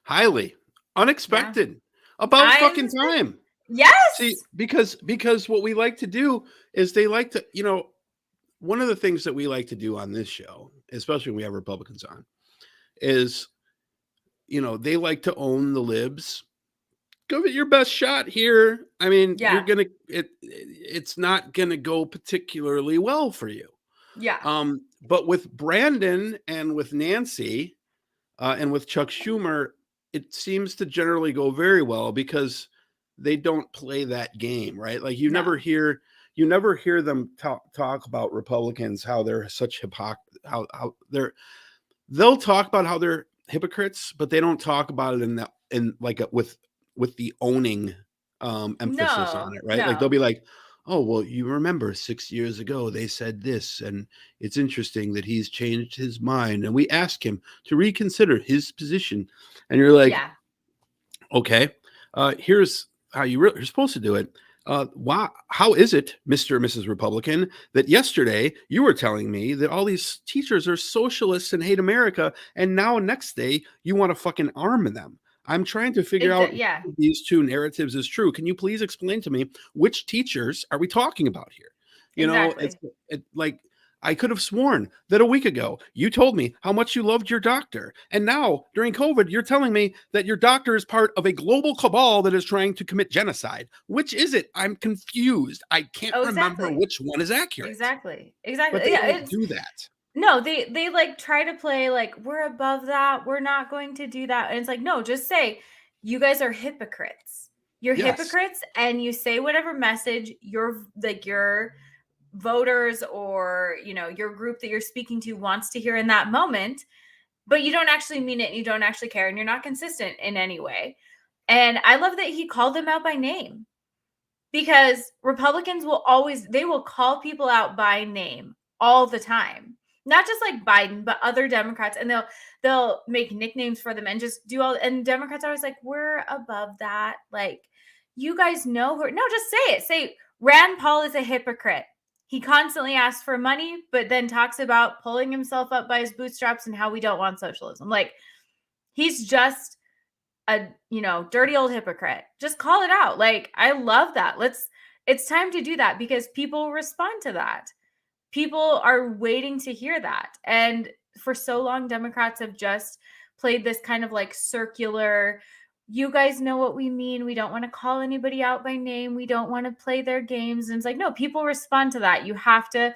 Highly unexpected. About fucking time. Yes. See, because what we like to do is they like to, one of the things that we like to do on this show, especially when we have Republicans on, is, they like to own the libs. Give it your best shot here. I mean, it's not gonna go particularly well for you. Yeah. But with Brandon and with Nancy, and with Chuck Schumer, it seems to generally go very well because they don't play that game, right? Like you never hear them talk about Republicans, how they're such how they'll talk about how they're hypocrites, but they don't talk about it with the owning emphasis on it, right? No. Like they'll be like, oh, well, you remember 6 years ago they said this, and it's interesting that he's changed his mind, and we asked him to reconsider his position. And you're like, okay, here's how you're supposed to do it. How is it, Mr. and Mrs. Republican, that yesterday you were telling me that all these teachers are socialists and hate America, and now next day you want to fucking arm them? I'm trying to figure out if these two narratives is true. Can you please explain to me which teachers are we talking about here? It's like I could have sworn that a week ago you told me how much you loved your doctor. And now during COVID, you're telling me that your doctor is part of a global cabal that is trying to commit genocide. Which is it? I'm confused. I can't remember which one is accurate. Exactly. But they don't do that. No, they like try to play like we're above that. We're not going to do that. And it's like, no, just say you guys are hypocrites. You're hypocrites, and you say whatever message your voters or your group that you're speaking to wants to hear in that moment, but you don't actually mean it and you don't actually care and you're not consistent in any way. And I love that he called them out by name, because Republicans will call people out by name all the time. Not just like Biden, but other Democrats, and they'll make nicknames for them and just do all. And Democrats are always like, "We're above that." Like, you guys know who? No, just say it. Say Rand Paul is a hypocrite. He constantly asks for money, but then talks about pulling himself up by his bootstraps and how we don't want socialism. Like, he's just a dirty old hypocrite. Just call it out. Like, I love that. It's time to do that because people respond to that. People are waiting to hear that. And for so long, Democrats have just played this kind of like circular, you guys know what we mean. We don't want to call anybody out by name. We don't want to play their games. And it's like, no, people respond to that. You have to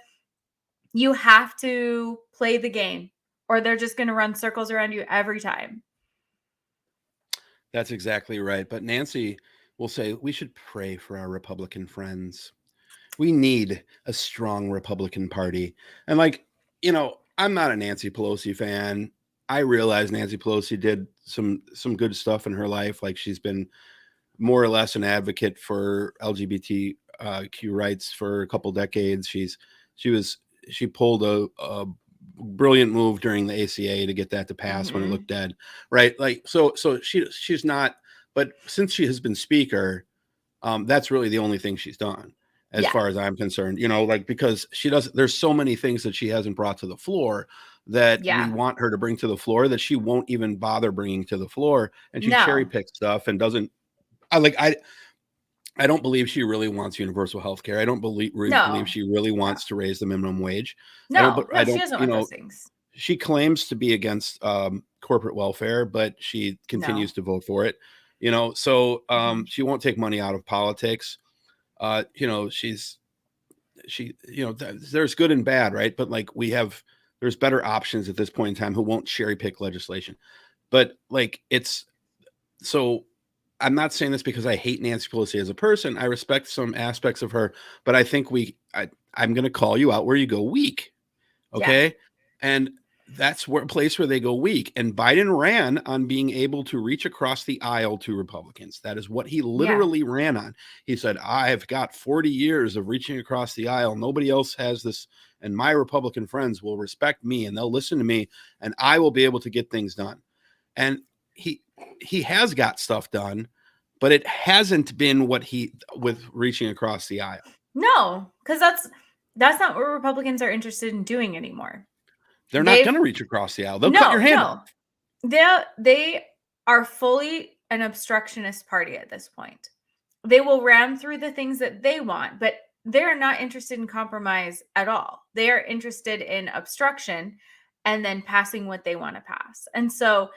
play the game, or they're just going to run circles around you every time. That's exactly right. But Nancy will say, we should pray for our Republican friends. We need a strong Republican Party. And like, I'm not a Nancy Pelosi fan. I realize Nancy Pelosi did some good stuff in her life. Like, she's been more or less an advocate for LGBTQ rights for a couple decades. She pulled a brilliant move during the ACA to get that to pass when it looked dead. Right. Like, so she's not, but since she has been speaker, that's really the only thing she's done. As far as I'm concerned, because there's so many things that she hasn't brought to the floor that we want her to bring to the floor that she won't even bother bringing to the floor. And she cherry picks stuff and doesn't, I don't believe she really wants universal health care. I don't believe she really wants to raise the minimum wage. She doesn't want those things. She claims to be against corporate welfare, but she continues to vote for it, so she won't take money out of politics. There's good and bad, right? But like there's better options at this point in time who won't cherry pick legislation. But like, I'm not saying this because I hate Nancy Pelosi as a person. I respect some aspects of her, but I think I'm going to call you out where you go weak. Okay. Yeah. And that's a place where they go weak. And Biden ran on being able to reach across the aisle to Republicans. That is what he literally ran on. He said, I've got 40 years of reaching across the aisle. Nobody else has this. And my Republican friends will respect me and they'll listen to me and I will be able to get things done. And he has got stuff done, but it hasn't been what with reaching across the aisle. No, because that's not what Republicans are interested in doing anymore. They're not going to reach across the aisle. They'll cut your hand off. They are fully an obstructionist party at this point. They will ram through the things that they want, but they're not interested in compromise at all. They are interested in obstruction and then passing what they want to pass. And so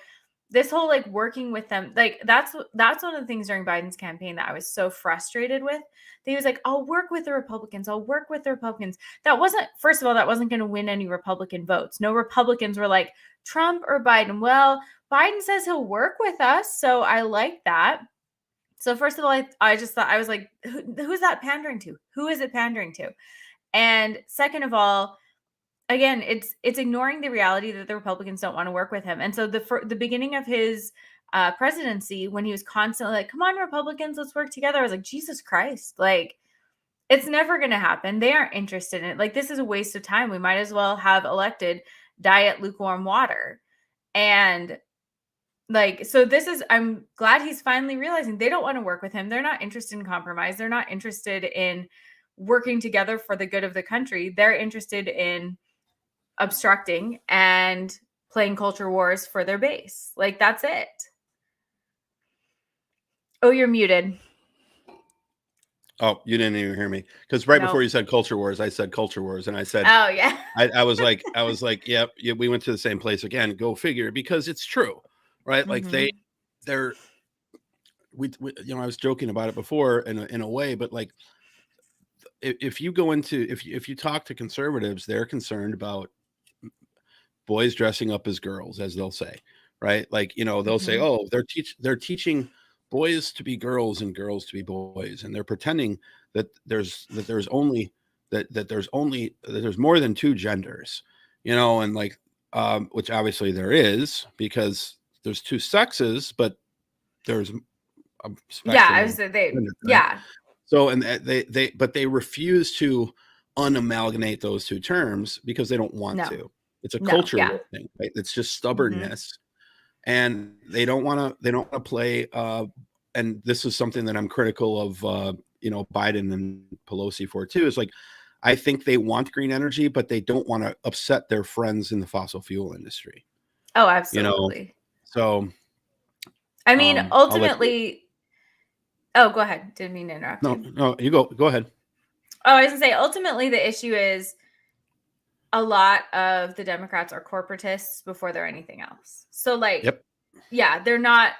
this whole like working with them, like that's one of the things during Biden's campaign that I was so frustrated with. He was like, I'll work with the Republicans. I'll work with the Republicans. That wasn't going to win any Republican votes. No Republicans were like Trump or Biden. Well, Biden says he'll work with us. So I like that. So first of all, I just thought, I was like, who's that pandering to? Who is it pandering to? And second of all, again, it's ignoring the reality that the Republicans don't want to work with him. And so the beginning of his presidency, when he was constantly like, come on, Republicans, let's work together. I was like, Jesus Christ, like, it's never going to happen. They aren't interested in it. Like, this is a waste of time. We might as well have elected diet lukewarm water. And like, so I'm glad he's finally realizing they don't want to work with him. They're not interested in compromise. They're not interested in working together for the good of the country. They're interested in obstructing and playing culture wars for their base. Like, that's it. Oh, you're muted. Oh, you didn't even hear me. Because before you said culture wars, I said culture wars. And I said, oh yeah. I was like, yep, we went to the same place again. Go figure, because it's true. Right. Like they're we I was joking about it before in a way, but like, if you go into, if you talk to conservatives, they're concerned about boys dressing up as girls, as they'll say, right? Like, they'll say, oh, they're teaching boys to be girls and girls to be boys. And they're pretending that there's more than two genders, and like, which obviously there is, because there's two sexes, but there's a spectrum. So, and they refuse to unamalgamate those two terms because they don't want to. It's a cultural thing, right? It's just stubbornness, and they don't want to play. And this is something that I'm critical of, Biden and Pelosi for too. Is like, I think they want green energy, but they don't want to upset their friends in the fossil fuel industry. Oh, absolutely. So, I mean, ultimately. Oh, go ahead. Didn't mean to interrupt. No, you go ahead. Oh, I was gonna say, ultimately, the issue is a lot of the Democrats are corporatists before they're anything else. So, like, they're not.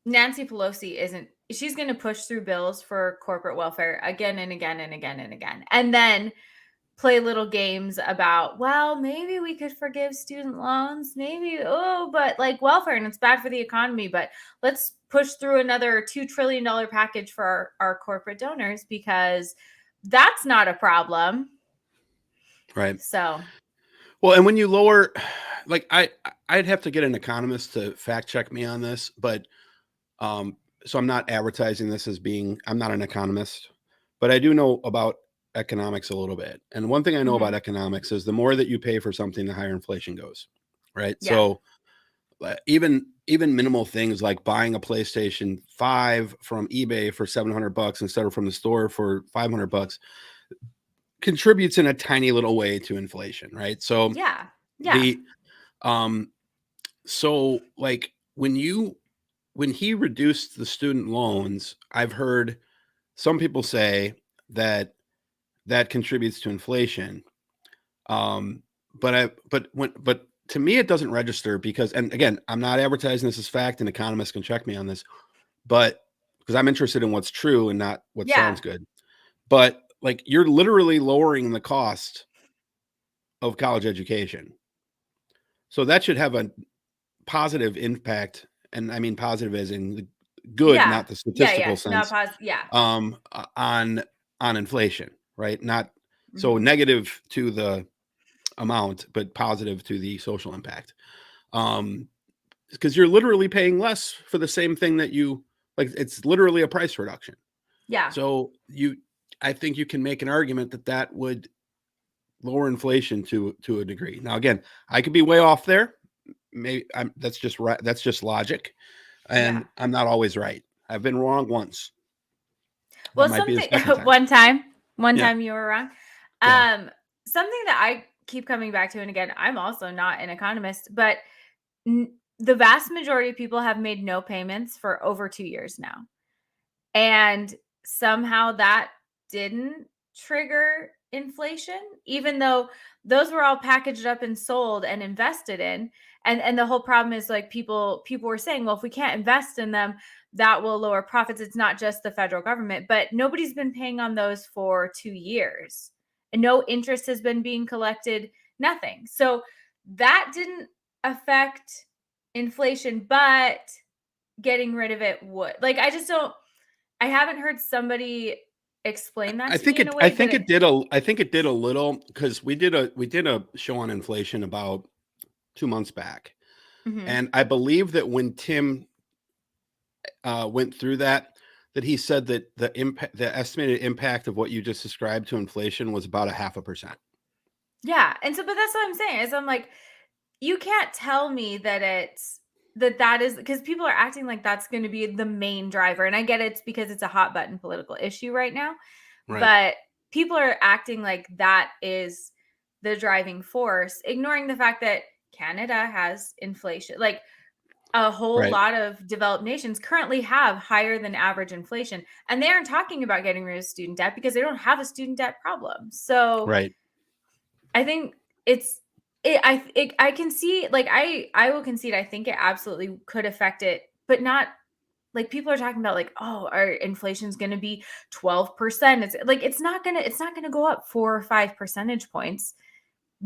Nancy Pelosi isn't. She's going to push through bills for corporate welfare again and again and again and again, and then play little games about, well, maybe we could forgive student loans, but like welfare, and it's bad for the economy, but let's push through another $2 trillion package for our corporate donors, because that's not a problem. Right. So, well, and when you lower, like, I'd have to get an economist to fact check me on this, but so I'm not advertising this as being, I'm not an economist, but I do know about economics a little bit. And one thing I know about economics is the more that you pay for something, the higher inflation goes. Right. Yeah. So even minimal things like buying a PlayStation 5 from eBay for $700 instead of from the store for $500 contributes in a tiny little way to inflation. Right. So so like when he reduced the student loans, I've heard some people say that contributes to inflation. But to me, it doesn't register because, and again, I'm not advertising this as fact, and economists can check me on this, but because I'm interested in what's true and not what sounds good. But like, you're literally lowering the cost of college education. So that should have a positive impact. And I mean, positive as in the good, not the statistical sense, on inflation, right? Not so negative to the amount, but positive to the social impact. Because you're literally paying less for the same thing that you like. It's literally a price reduction. Yeah. So I think you can make an argument that would lower inflation to a degree. Now, again, I could be way off there. Maybe that's just logic, and I'm not always right. I've been wrong once. Well, one time you were wrong. Something that I keep coming back to, and again, I'm also not an economist, but the vast majority of people have made no payments for over 2 years now. And somehow that didn't trigger inflation, even though those were all packaged up and sold and invested in. And the whole problem is like people were saying, well, if we can't invest in them, that will lower profits. It's not just the federal government, but nobody's been paying on those for 2 years and no interest has been being collected, nothing. So that didn't affect inflation, but getting rid of it would. Like, I haven't heard somebody explain that. I think it did a little, because we did a show on inflation about 2 months back. Mm-hmm. And I believe that when Tim went through that he said that the estimated impact of what you just described to inflation was about 0.5%. Yeah. And so, but that's what I'm saying is I'm like, you can't tell me that that is, because people are acting like that's going to be the main driver. And I get it's because it's a hot button political issue right now, right. But people are acting like that is the driving force, ignoring the fact that Canada has inflation. Like a whole lot of developed nations currently have higher than average inflation, and they aren't talking about getting rid of student debt because they don't have a student debt problem. So I think I can see, like, I will concede, I think it absolutely could affect it, but not like people are talking about like, oh, our inflation's going to be 12%. It's like, it's not going to go up 4 or 5 percentage points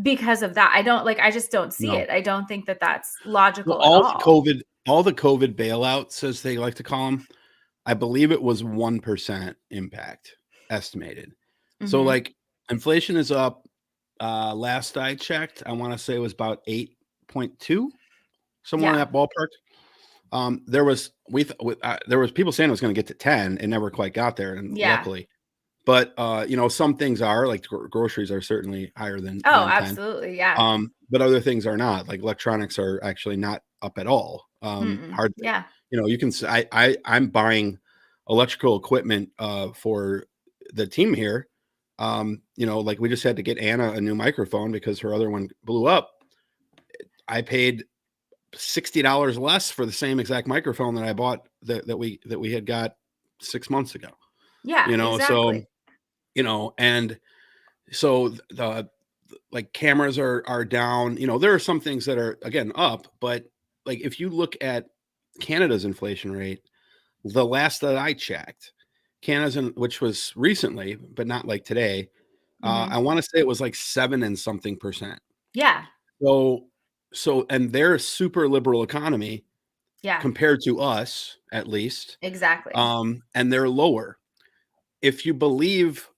because of that. I just don't see it. I don't think that that's logical at all. All the COVID bailouts, as they like to call them, I believe it was 1% impact estimated. Mm-hmm. So like inflation is up. Last I checked, I want to say it was about 8.2, somewhere in that ballpark. There was people saying it was going to get to 10. It never quite got there, and luckily. But some things are, like groceries are certainly higher than 10. Absolutely, yeah. But other things are not. Like electronics are actually not up at all. Hardly. Yeah. You can say I'm buying electrical equipment for the team here. Like we just had to get Anna a new microphone because her other one blew up. I paid $60 less for the same exact microphone that I bought that we had got 6 months ago. Yeah, exactly. And so the like cameras are down. There are some things that are again up, but like if you look at Canada's inflation rate, the last that I checked, Canada's, which was recently, but not like today. I want to say it was like 7 and something percent. Yeah. So, and they're a super liberal economy. Yeah. Compared to us, at least. Exactly. And they're lower. If you believe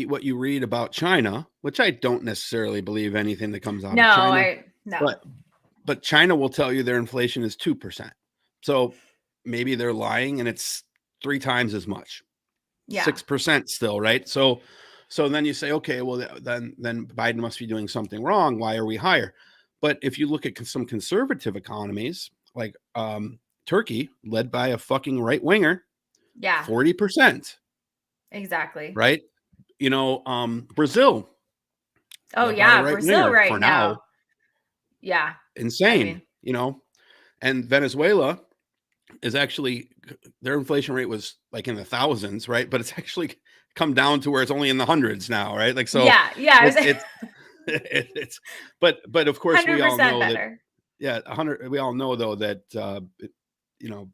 what you read about China, which I don't necessarily believe anything that comes out of China. No. But China will tell you their inflation is 2%. So maybe they're lying and it's 3 times as much. Yeah. 6% still, right? So then you say, okay, well then Biden must be doing something wrong. Why are we higher? But if you look at some conservative economies, like Turkey, led by a fucking right winger, 40%. Exactly. Right? Brazil. Oh yeah, Brazil right now. Yeah. Insane. And Venezuela is actually, their inflation rate was like in the thousands, right? But it's actually come down to where it's only in the hundreds now, right? Like, so it's but of course we all know better. That 100. We all know though that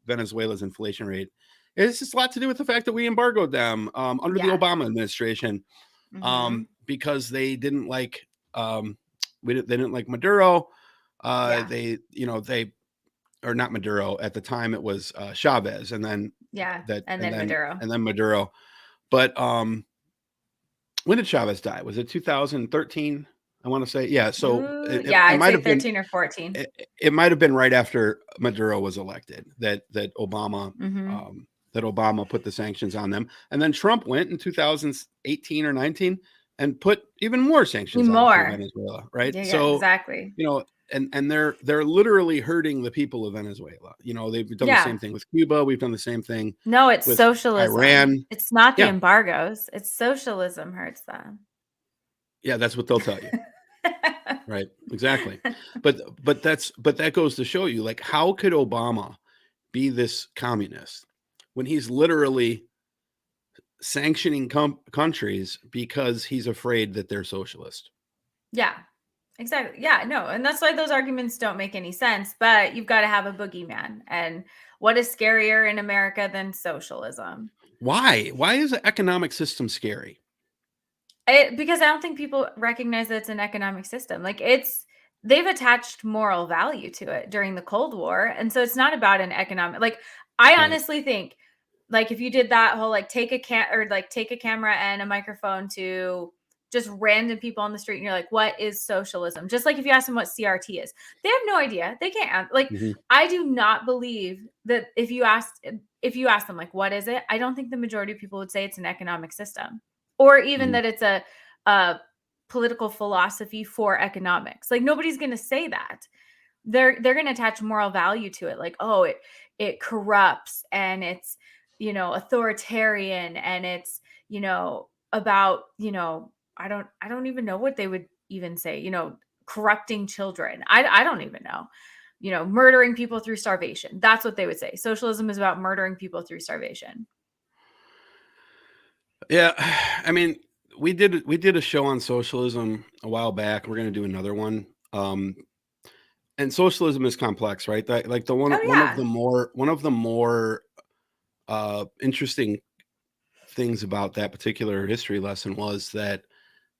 Venezuela's inflation rate, it's just a lot to do with the fact that we embargoed them under the Obama administration, because they didn't like they didn't like Maduro. They or not Maduro at the time, it was Chavez, and then Maduro. But when did Chavez die? Was it 2013? I want to say, yeah. So it might have been 13 or 14. It might have been right after Maduro was elected that Obama that Obama put the sanctions on them, and then Trump went in 2018 or 19 and put even more sanctions on Venezuela, right? Yeah, so exactly. and they're literally hurting the people of Venezuela. You know, they've done the same thing with Cuba. We've done the same thing. No, it's with socialism. Iran. It's not the embargoes. It's socialism hurts them. Yeah, that's what they'll tell you. Right. Exactly. But that goes to show you, like, how could Obama be this communist when he's literally sanctioning countries because he's afraid that they're socialist? Yeah, exactly. Yeah, no. And that's why those arguments don't make any sense, but you've got to have a boogeyman. And what is scarier in America than socialism? Why is the economic system scary? Because I don't think people recognize that it's an economic system. Like, they've attached moral value to it during the Cold War. And so it's not about an economic, like, I honestly think, like, if you did that whole, like, take a camera and a microphone to just random people on the street, and you're like, what is socialism? Just like if you ask them what CRT is, they have no idea. They can't, like, I do not believe that if you ask them, like, what is it? I don't think the majority of people would say it's an economic system, or even that it's a political philosophy for economics. Like, nobody's going to say that. They're going to attach moral value to it. Like, oh, it corrupts, and it's, you know, authoritarian, and it's, you know, about, you know, I don't even know what they would even say, you know, corrupting children. I don't even know, you know, murdering people through starvation. That's what they would say. Socialism is about murdering people through starvation. Yeah. I mean, we did a show on socialism a while back. We're going to do another one. And socialism is complex, right? Like one of the more interesting things about that particular history lesson was that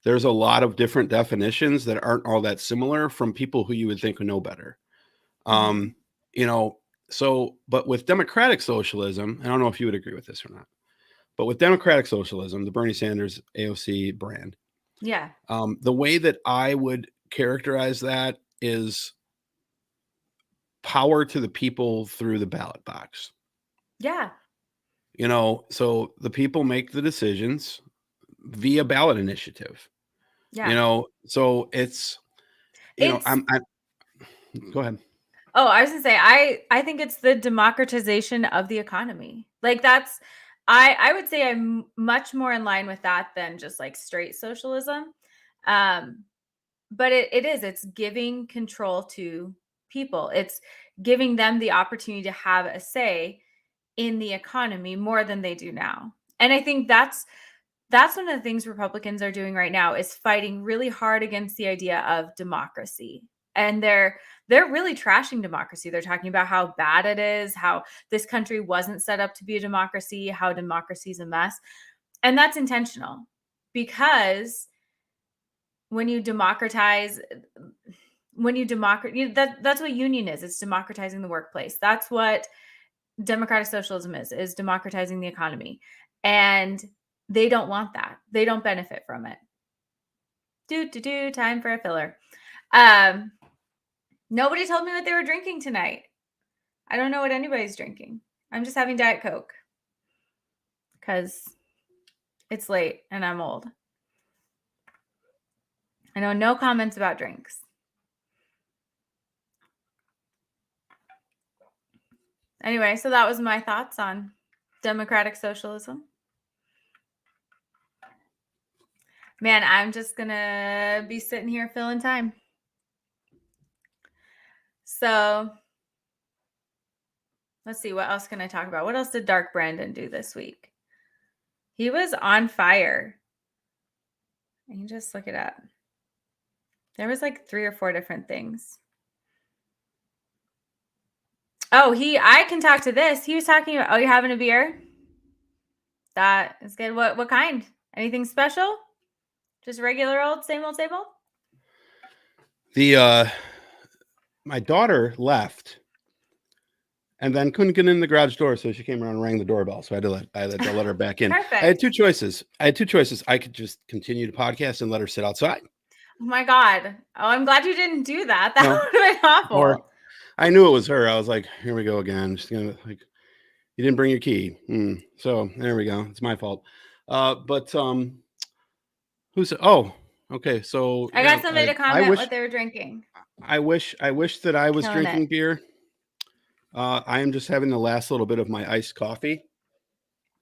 there's a lot of different definitions that aren't all that similar from people who you would think would know better. You know, but with democratic socialism, I don't know if you would agree with this or not, but with democratic socialism, the Bernie Sanders AOC brand, the way that I would characterize that is power to the people through the ballot box. Yeah. You know, so the people make the decisions via ballot initiative. Yeah. You know, so it's know, I'm go ahead. Oh, I was gonna say, I think it's the democratization of the economy. Like, that's, I would say I'm much more in line with that than just like straight socialism. But it's giving control to people. It's giving them the opportunity to have a say in the economy more than they do now. And I think that's one of the things Republicans are doing right now, is fighting really hard against the idea of democracy. And they're really trashing democracy. They're talking about how bad it is, how this country wasn't set up to be a democracy, how democracy is a mess. And that's intentional, because when you democratize, that's what union is. It's democratizing the workplace. That's what democratic socialism is democratizing the economy. And they don't want that. They don't benefit from it. Time for a filler. Nobody told me what they were drinking tonight. I don't know what anybody's drinking. I'm just having Diet Coke because it's late and I'm old. I know no comments about drinks. Anyway, so that was my thoughts on democratic socialism. Man, I'm just going to be sitting here filling time. So let's see, what else can I talk about? What else did Dark Brandon do this week? He was on fire. You can just look it up. There was like 3 or 4 different things. Oh, I can talk to this. He was talking about, you're having a beer? That is good. What kind? Anything special? Just regular old, same old, same old? My daughter left and then couldn't get in the garage door, so she came around and rang the doorbell. So I had to let her back in. Perfect. I had two choices. I could just continue to podcast and let her sit outside. Oh my God. Oh, I'm glad you didn't do that. That would have been awful. Or I knew it was her. I was like, here we go again. She's gonna, like, you didn't bring your key. So there we go. It's my fault. But who said, Okay, so I got somebody to comment what they were drinking. I wish that I was drinking beer. I am just having the last little bit of my iced coffee.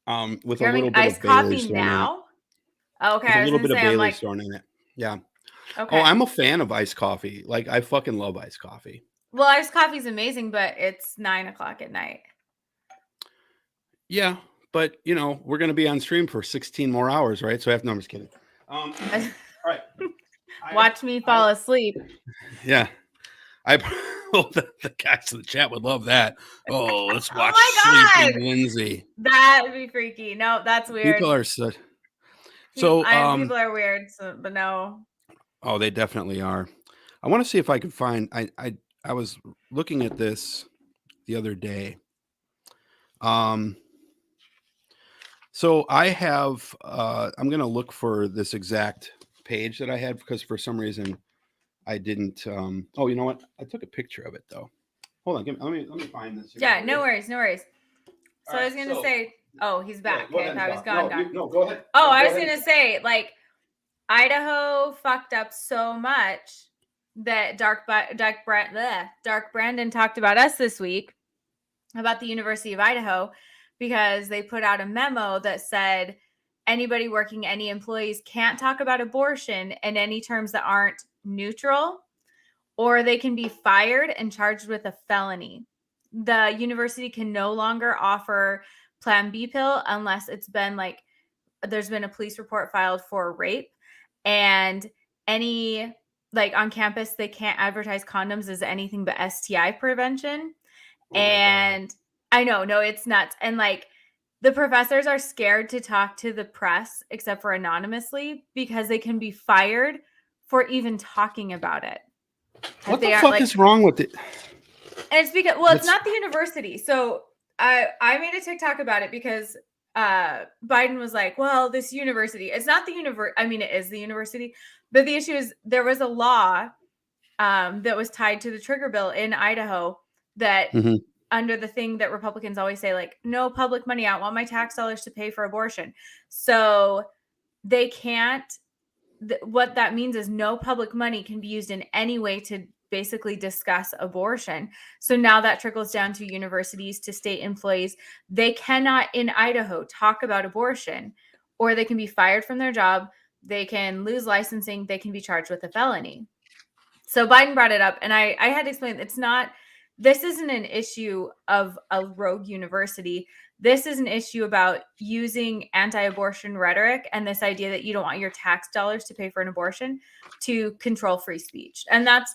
With a little bit of Bailey's now. Okay, with a little bit of Bailey's thrown in it. Yeah. Okay. Oh, I'm a fan of iced coffee. Like, I fucking love iced coffee. Well, iced coffee is amazing, but it's 9:00 at night. Yeah, but we're gonna be on stream for 16 more hours, right? So I'm just kidding. All right. Watch me fall asleep. Yeah. The guys in the chat would love that. Oh, let's watch Sleeping Lindsay. That'd be freaky. No, that's weird. People are so people are weird, but no. Oh, they definitely are. I want to see if I can find. I was looking at this the other day. So I have. I'm gonna look for this exact page that I had because for some reason I didn't. Oh, you know what? I took a picture of it though. Hold on. Let me find this. Yeah, no worries. So I was gonna say. Oh, he's back. Yeah, okay, I was gone. No, go ahead. Oh, I was gonna say Idaho fucked up so much that Dark Brandon talked about us this week about the University of Idaho because they put out a memo that said anybody working, any employees can't talk about abortion in any terms that aren't neutral, or they can be fired and charged with a felony. The university can no longer offer Plan B pill unless it's been there's been a police report filed for rape. And on campus, they can't advertise condoms as anything but STI prevention. And I know, no, it's nuts. And the professors are scared to talk to the press, except for anonymously, because they can be fired for even talking about it. What the fuck is wrong with it? And it's because, it's not the university. So I made a TikTok about it because Biden was like, well, this university, it's not the university. I mean, it is the university, but the issue is there was a law that was tied to the trigger bill in Idaho that under the thing that Republicans always say, no public money. I want my tax dollars to pay for abortion. So they can't, what that means is no public money can be used in any way to basically discuss abortion. So now that trickles down to universities, to state employees. They cannot in Idaho talk about abortion, or they can be fired from their job. They can lose licensing. They can be charged with a felony. So Biden brought it up, and I had to explain this isn't an issue of a rogue university. This is an issue about using anti-abortion rhetoric and this idea that you don't want your tax dollars to pay for an abortion to control free speech. And that's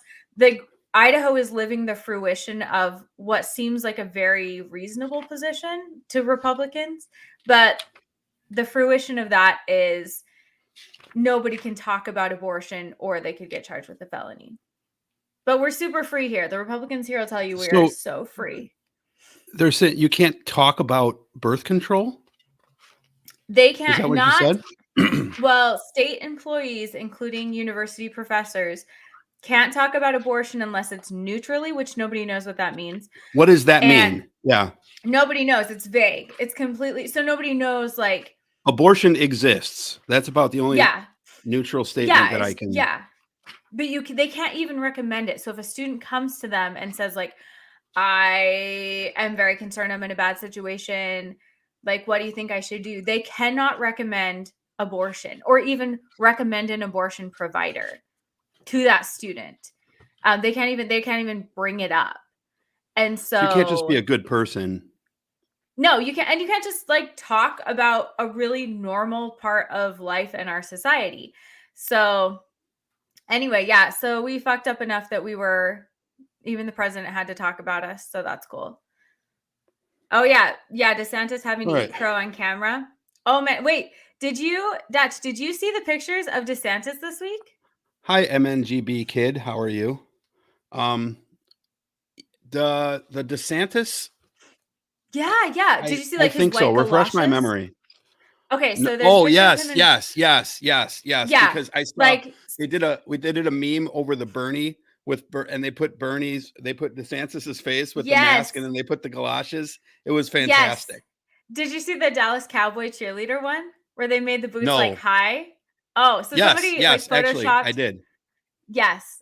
Idaho is living the fruition of what seems like a very reasonable position to Republicans, but the fruition of that is nobody can talk about abortion or they could get charged with a felony. But we're super free here. The Republicans here will tell you we are so free. They're saying you can't talk about birth control? They can't. Is that what you said? Well, state employees, including university professors, can't talk about abortion unless it's neutrally, which nobody knows what that means. What does that mean? Yeah. Nobody knows. It's vague. It's completely, so nobody knows abortion exists. That's about the only neutral statement that I can. Yeah. But they can't even recommend it. So if a student comes to them and says I am very concerned, I'm in a bad situation, what do you think I should do? They cannot recommend abortion or even recommend an abortion provider to that student. They can't even bring it up. And so you can't just be a good person. No, you can't. And you can't just talk about a really normal part of life in our society. So anyway, yeah. So we fucked up enough that even the president had to talk about us. So that's cool. Oh yeah. Yeah. DeSantis having to eat crow on camera. Oh man. Wait, did you see the pictures of DeSantis this week? Hi, MNGB kid. How are you? The DeSantis. Yeah. Did you see I think so. Refresh my memory. Okay, so there's yes. Yeah. Because I saw we did a meme over the Bernie and they put DeSantis's face with the mask, and then they put the galoshes. It was fantastic. Yes. Did you see the Dallas Cowboy cheerleader one where they made the boots high? Oh, so somebody yes, like actually, photoshopped. I did. Yes.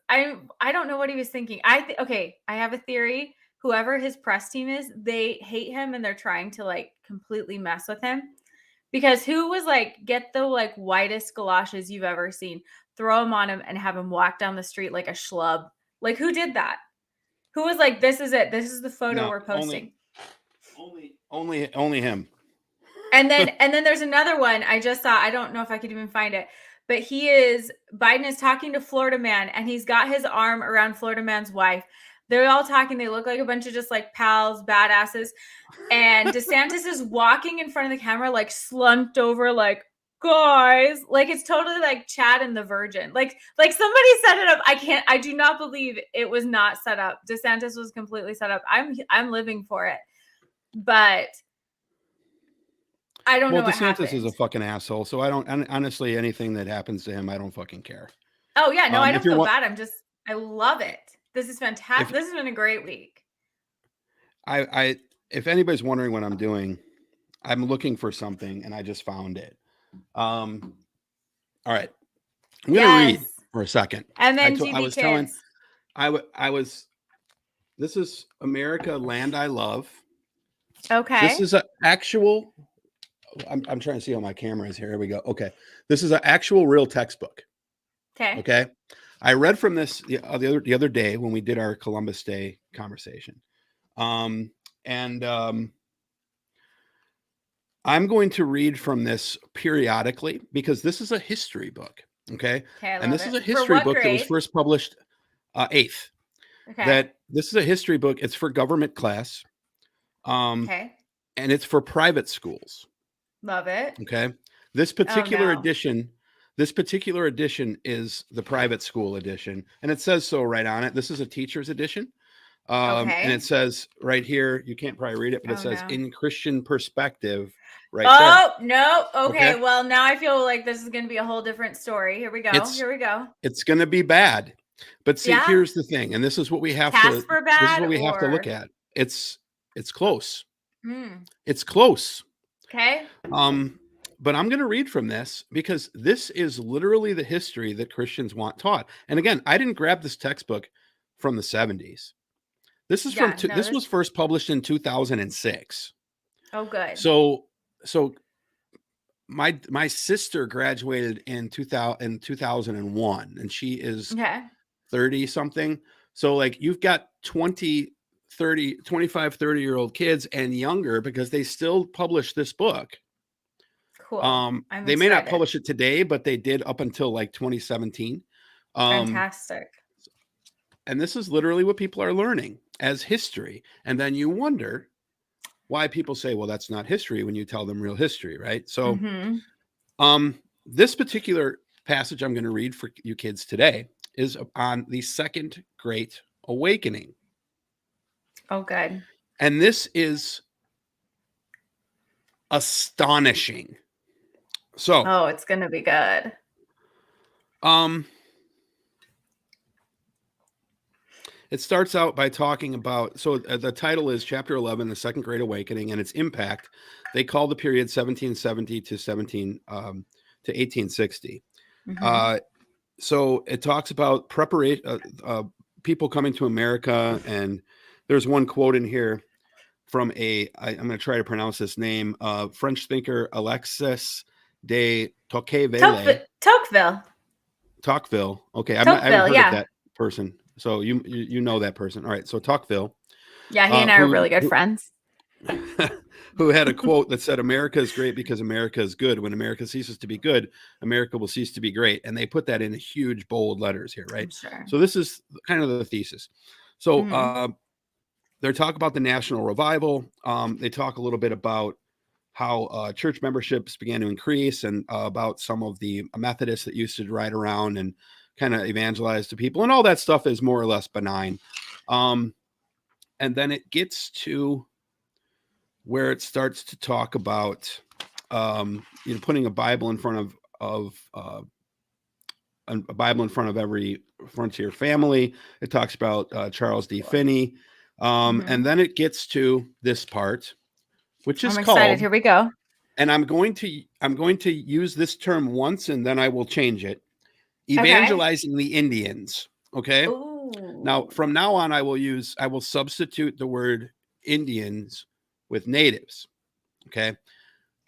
I don't know what he was thinking. Okay, I have a theory. Whoever his press team is, they hate him and they're trying to like completely mess with him. Because who was like, get the like whitest galoshes you've ever seen, throw them on him and have him walk down the street like a schlub? Like, who did that? Who was like, this is it. This is the photo we're posting. Only him. And then there's another one I just saw. I don't know if I could even find it, but Biden is talking to Florida man and he's got his arm around Florida man's wife. They're all talking. They look like a bunch of just like pals, badasses. And DeSantis is walking in front of the camera, like slumped over, like, guys, like it's totally like Chad and the Virgin. Like somebody set it up. I do not believe it was not set up. DeSantis was completely set up. I'm living for it. But I don't know what DeSantis happened. is a fucking asshole. So I don't, honestly, anything that happens to him, I don't fucking care. Oh yeah, no, I don't feel bad. I love it. This is fantastic. This has been a great week. If anybody's wondering what I'm doing, I'm looking for something and I just found it. All right. I'm going to read for a second. And then this is America, Land I Love. Okay. This is an actual, I'm trying to see how my camera is here. Here we go. Okay. This is an actual real textbook. Okay. Okay. I read from this the other day when we did our Columbus Day conversation. I'm going to read from this periodically because this is a history book. Okay. And this is a history book that was first published 8th. Okay. This is a history book. It's for government class. And it's for private schools. Love it. Okay. This particular edition is the private school edition, and it says so right on it. This is a teacher's edition. And it says right here, you can't probably read it, but it says in Christian perspective right there. Oh, no. Okay. Well, now I feel like this is going to be a whole different story. Here we go. It's going to be bad. But see, here's the thing. And this is what we have to look at. It's close. It's close. Okay. But I'm going to read from this because this is literally the history that Christians want taught. And again, I didn't grab this textbook from the 70s. This is this was first published in 2006. Oh, good. So my sister graduated in 2001 and she is 30 something. So like you've got 25, 30-year-old kids and younger because they still publish this book. Cool. They may not publish it today, but they did up until like 2017. Fantastic. And this is literally what people are learning as history. And then you wonder why people say, well, that's not history when you tell them real history, right? So this particular passage I'm going to read for you kids today is on the Second Great Awakening. Oh, good. And this is astonishing. So, it's going to be good. It starts out by talking about, the title is Chapter 11, The Second Great Awakening and its impact. They call the period 1770 to 1860. So it talks about preparation, people coming to America. And there's one quote in here from I'm going to try to pronounce this name, French thinker Alexis de Tocqueville. Tocqueville. Okay. I haven't heard of that person. So you know that person. All right. So Tocqueville. Yeah. He and I are really good friends. Who had a quote that said, America is great because America is good. When America ceases to be good, America will cease to be great. And they put that in huge, bold letters here. Right. Sure. So this is kind of the thesis. So they talk about the national revival. They talk a little bit about how church memberships began to increase and about some of the Methodists that used to ride around and kind of evangelize to people, and all that stuff is more or less benign. And then it gets to where it starts to talk about, putting a Bible in front of every frontier family. It talks about Charles D. Finney. And then it gets to this part, which is I'm excited. Here we go. And I'm going to use this term once and then I will change it. Evangelizing the Indians. Okay. Ooh. Now, from now on, I will substitute the word Indians with natives. Okay.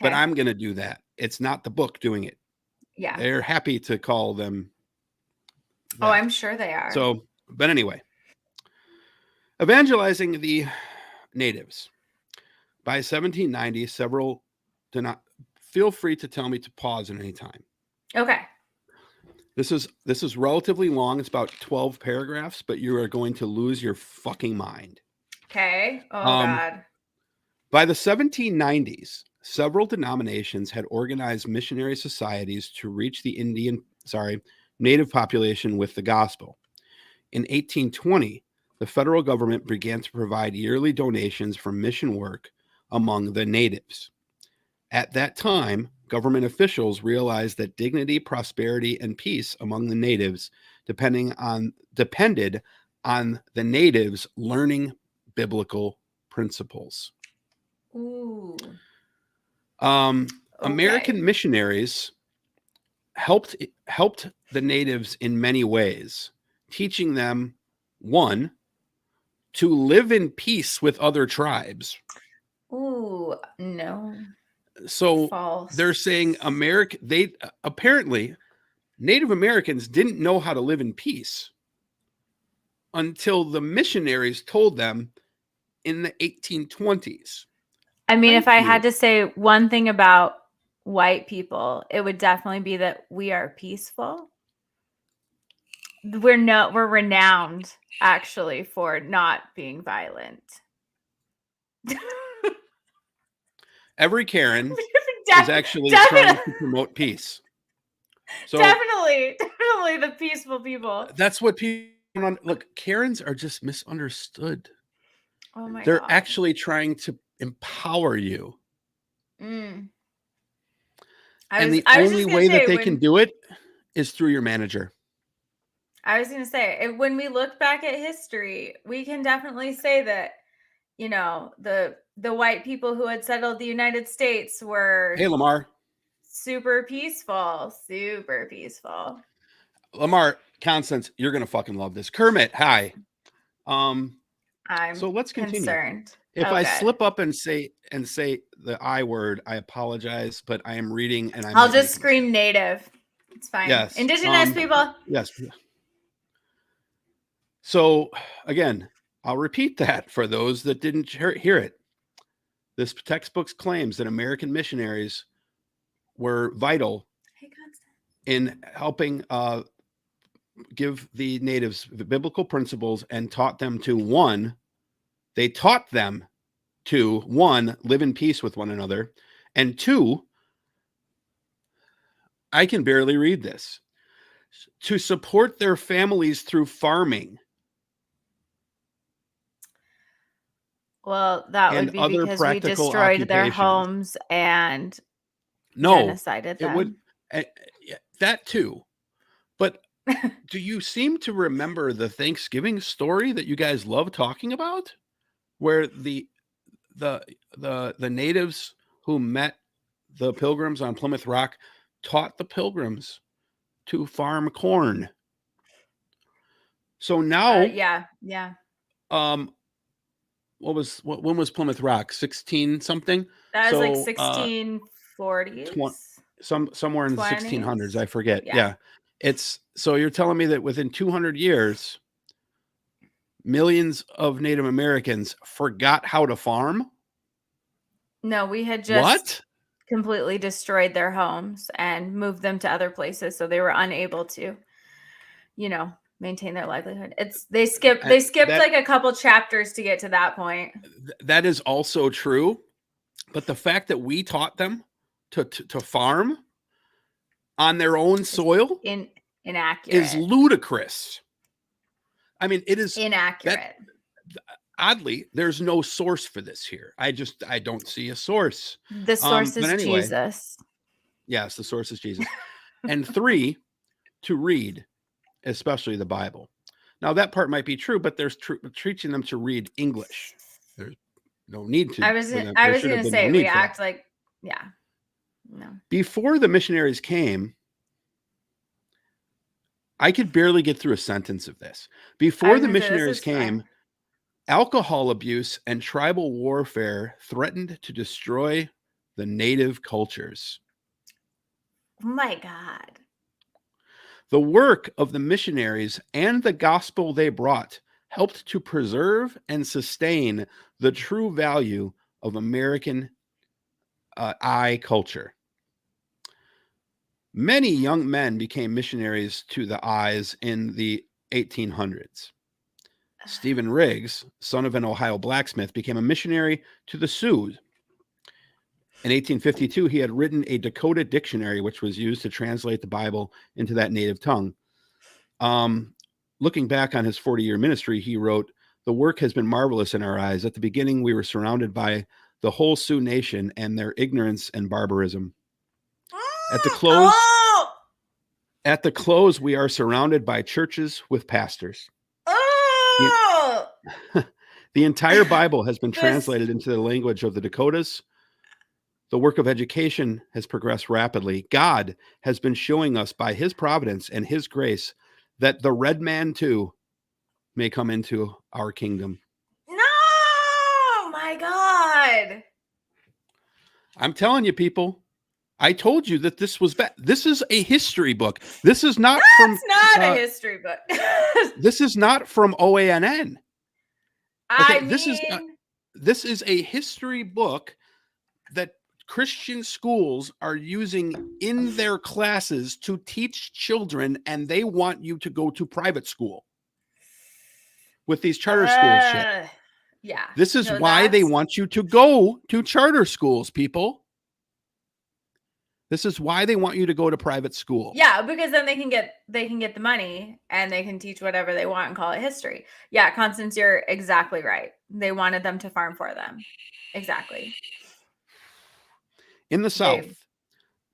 But I'm going to do that. It's not the book doing it. Yeah. They're happy to call them that. Oh, I'm sure they are. So, but anyway, evangelizing the natives. By 1790, several feel free to tell me to pause at any time. Okay. This is relatively long. It's about 12 paragraphs, but you are going to lose your fucking mind. Okay. Oh, God. By the 1790s, several denominations had organized missionary societies to reach the native population with the gospel. In 1820, the federal government began to provide yearly donations for mission work among the natives. At that time, government officials realized that dignity, prosperity, and peace among the natives depended on the natives learning biblical principles. Ooh. American missionaries helped the natives in many ways, teaching them, one, to live in peace with other tribes. Ooh, no. So false. They're saying apparently Native Americans didn't know how to live in peace until the missionaries told them in the 1820s. I mean, if I had to say one thing about white people, it would definitely be that we are peaceful. We're renowned actually for not being violent. Every Karen is actually trying to promote peace. So definitely the peaceful people. That's what people look. Karens are just misunderstood. Oh my They're God. actually trying to empower you. Mm. The only way that they can do it is through your manager. I was going to say, when we look back at history, we can definitely say that, you know, the white people who had settled the United States were Lamar, super peaceful. Lamar, Constance, you're gonna fucking love this. Kermit, hi. I'm so let's continue. Concerned. If I slip up and say the I word, I apologize, but I am reading and I'll just scream native. It's fine. Yes. Indigenous people. Yes. So again, I'll repeat that for those that didn't hear it. This textbook claims that American missionaries were vital in helping give the natives the biblical principles and taught them to live in peace with one another, and two, I can barely read this, to support their families through farming. Well, that would be because we destroyed their homes and genocided them. It would that too. But do you seem to remember the Thanksgiving story that you guys love talking about, where the natives who met the Pilgrims on Plymouth Rock taught the Pilgrims to farm corn? So now, yeah. When was Plymouth Rock? 16 something? That was like 1640s. Somewhere in the 1600s, I forget. Yeah. So you're telling me that within 200 years, millions of Native Americans forgot how to farm? No, we had just completely destroyed their homes and moved them to other places, so they were unable to, maintain their livelihood. They skipped like a couple chapters to get to that point. That is also true, but the fact that we taught them to farm on their own soil inaccurate is ludicrous. I mean, it is inaccurate. Oddly, there's no source for this here. I don't see a source. The source is Jesus. Yes, the source is Jesus. And 3, to read, especially the Bible. Now that part might be true, but there's teaching them to read English. There's no need to. I was going to say we act like No. Before the missionaries came, I could barely get through a sentence of this. Before the missionaries came, alcohol abuse and tribal warfare threatened to destroy the native cultures. Oh my God. The work of the missionaries and the gospel they brought helped to preserve and sustain the true value of American I culture. Many young men became missionaries to the I's in the 1800s. Stephen Riggs, son of an Ohio blacksmith, became a missionary to the Sioux. In 1852, he had written a Dakota dictionary, which was used to translate the Bible into that native tongue. Looking back on his 40-year ministry, he wrote, "The work has been marvelous in our eyes. At the beginning, we were surrounded by the whole Sioux nation and their ignorance and barbarism. At the close, we are surrounded by churches with pastors. The entire Bible has been translated into the language of the Dakotas. The work of education has progressed rapidly. God has been showing us by his providence and his grace that the red man too may come into our kingdom." No, my God. I'm telling you, people, I told you that this was bad. This is a history book. This is not That's not a history book. This is not from OANN. Okay, this is a history book that Christian schools are using in their classes to teach children, and they want you to go to private school with these charter school shit. Yeah. This is why they want you to go to charter schools, people. This is why they want you to go to private school. Yeah, because then they can get the money and they can teach whatever they want and call it history. Yeah, Constance, you're exactly right. They wanted them to farm for them. Exactly. In the South,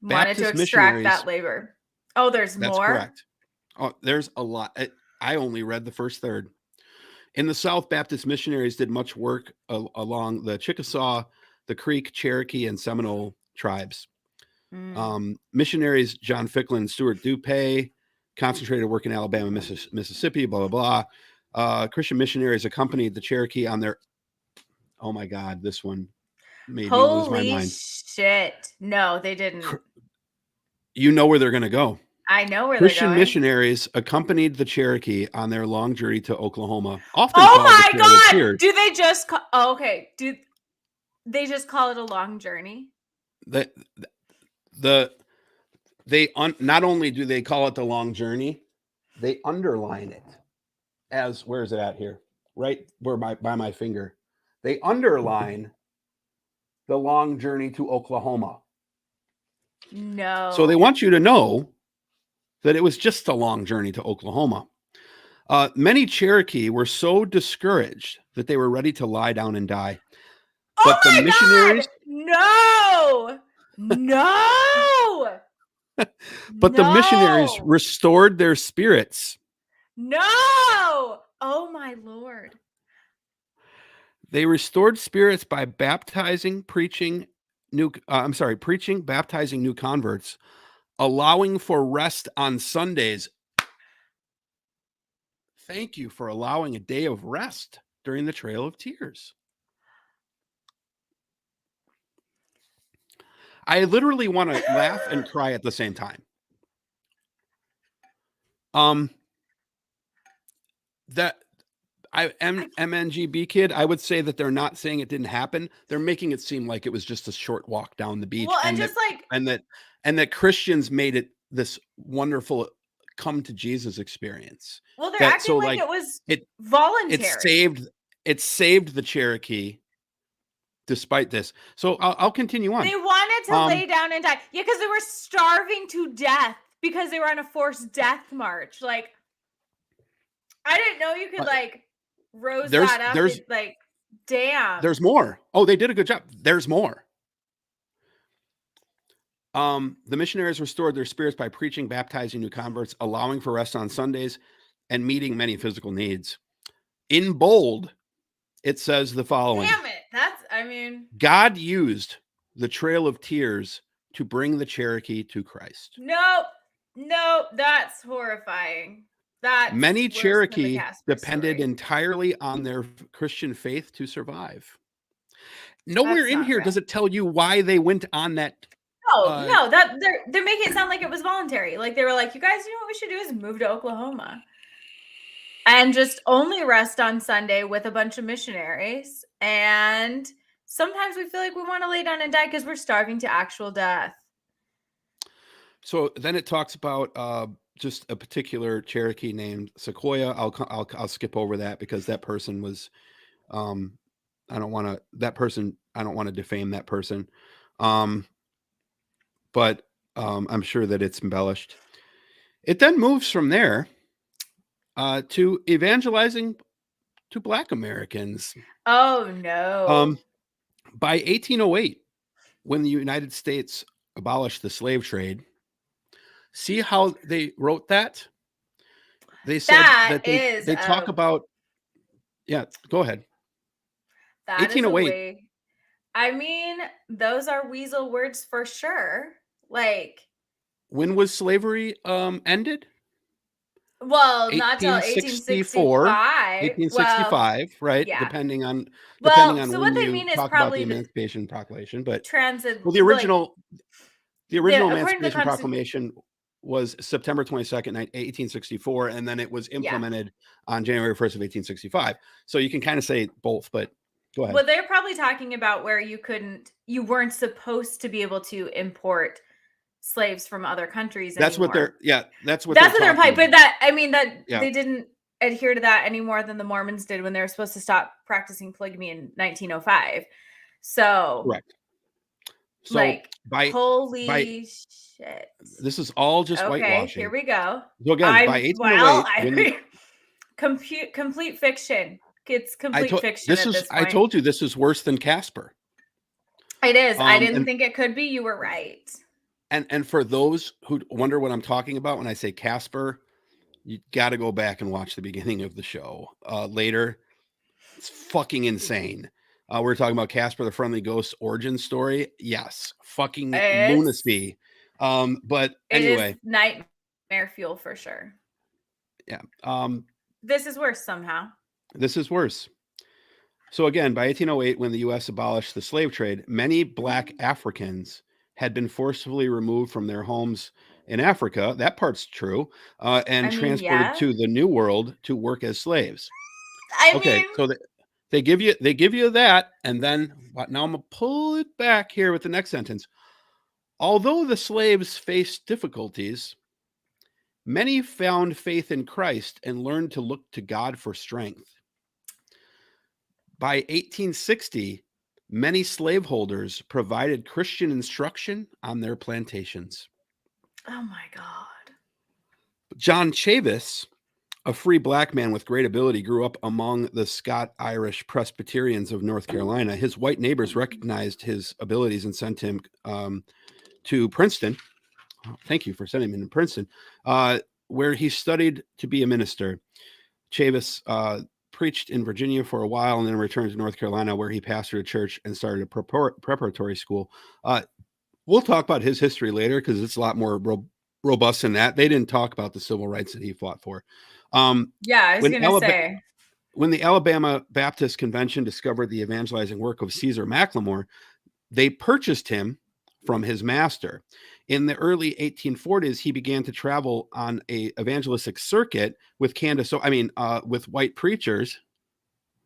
wanted to extract that labor. Oh, there's more? That's correct. Oh, there's a lot. I only read the first third. In the South, Baptist missionaries did much work along the Chickasaw, the Creek, Cherokee, and Seminole tribes. Missionaries John Ficklin and Stuart Dupay concentrated work in Alabama, Mississippi, blah, blah, blah. Christian missionaries accompanied the Cherokee on their... Oh my God, this one made me lose my mind. Holy shit. No, they didn't. You know where they're going to go. I know where Christian they're going. Missionaries accompanied the Cherokee on their long journey to Oklahoma. Often oh my God! Do they just call... Oh, okay. Do they just call it a long journey? Not only do they call it the long journey, they underline it as... Where is it at here? Right where by my finger. They underline the long journey to Oklahoma. No. So they want you to know that it was just a long journey to Oklahoma. Many Cherokee were so discouraged that they were ready to lie down and die. But the missionaries... God! No! But the missionaries restored their spirits. No! Oh my Lord. They restored spirits by baptizing, baptizing new converts, allowing for rest on Sundays. Thank you for allowing a day of rest during the Trail of Tears. I literally want to laugh and cry at the same time. That MNGB kid, I would say that they're not saying it didn't happen. They're making it seem like it was just a short walk down the beach. Well, and that Christians made it this wonderful come to Jesus experience. Well, they're acting like it was voluntary. It saved the Cherokee despite this. So I'll continue on. They wanted to lay down and die. Yeah, because they were starving to death because they were on a forced death march. Like, I didn't know you could rose that up. Damn. There's more. Oh, they did a good job. There's more. The missionaries restored their spirits by preaching, baptizing new converts, allowing for rest on Sundays, and meeting many physical needs. In bold, it says the following. Damn it. God used the Trail of Tears to bring the Cherokee to Christ. Nope, that's horrifying. That's many worse than the Cherokee Casper depended story. entirely on their Christian faith to survive. Nowhere That's in not here right. does it tell you why they went on that. No, that they're making it sound like it was voluntary. Like they were like, you guys, you know what we should do is move to Oklahoma and just only rest on Sunday with a bunch of missionaries. And sometimes we feel like we want to lay down and die because we're starving to actual death. So then it talks about just a particular Cherokee named Sequoia. I'll skip over that because that person was, I don't want to defame that person. But I'm sure that it's embellished. It then moves from there to evangelizing to Black Americans. Oh no. By 1808, when the United States abolished the slave trade, see how they wrote that? They said that they talk about, yeah, go ahead. That 1808. Is a way, I mean, those are weasel words for sure. Like, when was slavery ended? Well, not till 1865. 1865, right? Yeah. Depending on so when what they you mean is talk probably about the Emancipation Proclamation, but the original Emancipation Proclamation was September 22nd, 1864, and then it was implemented on January 1st of 1865. So you can kind of say both, but go ahead. Well, they're probably talking about where you weren't supposed to be able to import slaves from other countries that's anymore. What they're that's what they're implying. But they didn't adhere to that any more than the Mormons did when they were supposed to stop practicing polygamy in 1905. So correct. So holy shit. This is all just whitewashing. Here we go. So again, by 1808, complete fiction. It's complete fiction. I told you this is worse than Casper. It is. I didn't think it could be. You were right. And for those who wonder what I'm talking about when I say Casper, you got to go back and watch the beginning of the show later. It's fucking insane. We're talking about Casper the Friendly Ghost origin story. Yes, fucking lunacy. But anyway, it is nightmare fuel for sure. Yeah. This is worse somehow. This is worse. So again, by 1808, when the U.S. abolished the slave trade, many Black Africans had been forcibly removed from their homes in Africa. That part's true. And transported to the New World to work as slaves. So they give you that, and then now I'm gonna pull it back here with the next sentence. Although the slaves faced difficulties, many found faith in Christ and learned to look to God for strength. By 1860, many slaveholders provided Christian instruction on their plantations. Oh my God. John Chavis, a free Black man with great ability, grew up among the Scot-Irish Presbyterians of North Carolina. His white neighbors recognized his abilities and sent him to Princeton. Thank you for sending him to Princeton, where he studied to be a minister. Chavis preached in Virginia for a while and then returned to North Carolina, where he pastored a church and started a preparatory school. We'll talk about his history later because it's a lot more robust than that. They didn't talk about the civil rights that he fought for. I was going to say. When the Alabama Baptist Convention discovered the evangelizing work of Caesar McLemore, they purchased him from his master. In the early 1840s, he began to travel on a evangelistic circuit with with white preachers,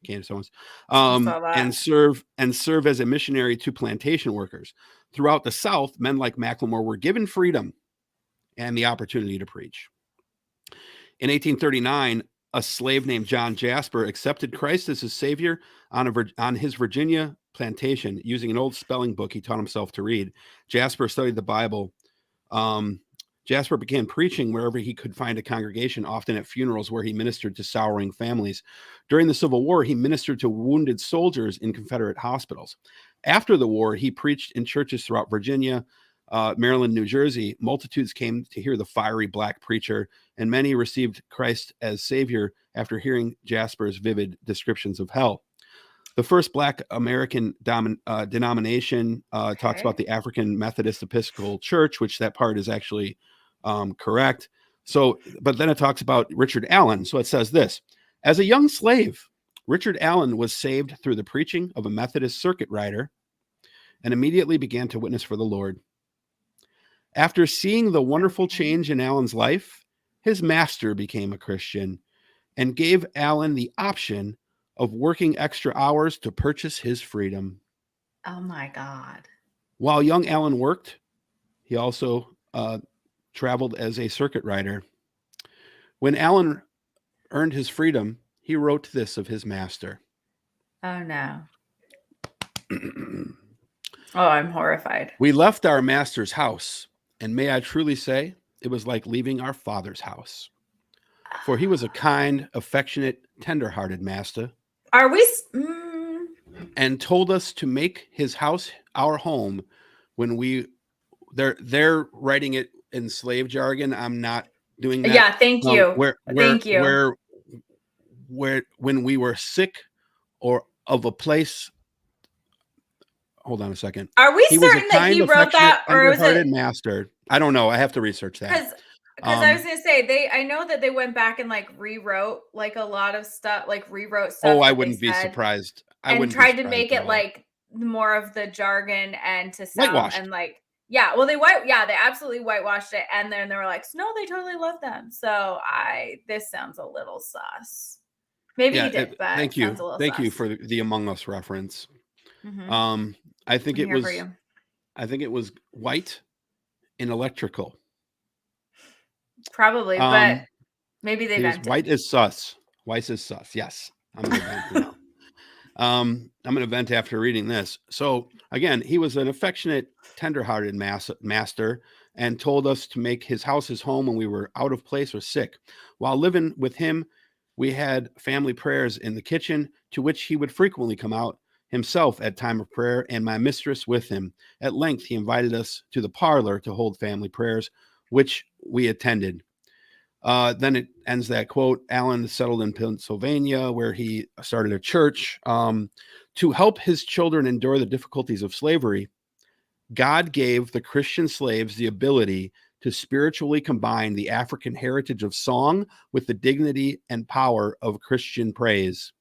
Candace Owens, and serve as a missionary to plantation workers. Throughout the South, men like McLemore were given freedom and the opportunity to preach. In 1839, a slave named John Jasper accepted Christ as his savior on his Virginia plantation using an old spelling book he taught himself to read. Jasper studied the Bible. Jasper began preaching wherever he could find a congregation, often at funerals where he ministered to sorrowing families. During the Civil War, he ministered to wounded soldiers in Confederate hospitals. After the war, he preached in churches throughout Virginia, Maryland, New Jersey. Multitudes came to hear the fiery Black preacher, and many received Christ as Savior after hearing Jasper's vivid descriptions of hell. The first Black American denomination talks about the African Methodist Episcopal Church, which that part is actually correct. So, but then it talks about Richard Allen. So it says this: as a young slave, Richard Allen was saved through the preaching of a Methodist circuit rider and immediately began to witness for the Lord. After seeing the wonderful change in Allen's life, his master became a Christian and gave Allen the option of working extra hours to purchase his freedom. Oh my God. While young Allen worked, he also traveled as a circuit rider. When Allen earned his freedom, he wrote this of his master. Oh no. Oh, I'm horrified. We left our master's house, and may I truly say, it was like leaving our father's house. For he was a kind, affectionate, tender-hearted master. Are we? And told us to make his house our home when they're writing it in slave jargon. I'm not doing that. Yeah, thank you. Thank you. Where when we were sick or of a place. Hold on a second. Are we certain that he wrote that, or was it master? I don't know. I have to research that. Because I was gonna say I know that they went back and like rewrote like a lot of stuff, like rewrote stuff. Oh, I wouldn't be surprised. And tried to make it like more of the jargon and to sound whitewashed. And like they absolutely whitewashed it, and then they were like, no, they totally love them. So this sounds a little sus. Maybe he did, but thank you for the Among Us reference. Mm-hmm. I think it was white and electrical. Probably, but maybe they vented. White is sus. White is sus. Yes. I'm going to vent now. I'm going to vent after reading this. So again, he was an affectionate, tender-hearted master and told us to make his house his home when we were out of place or sick. While living with him, we had family prayers in the kitchen, to which he would frequently come out himself at time of prayer, and my mistress with him. At length, he invited us to the parlor to hold family prayers, which we attended. Then it ends that quote. Allen settled in Pennsylvania, where he started a church to help his children endure the difficulties of slavery. God gave the Christian slaves the ability to spiritually combine the African heritage of song with the dignity and power of Christian praise.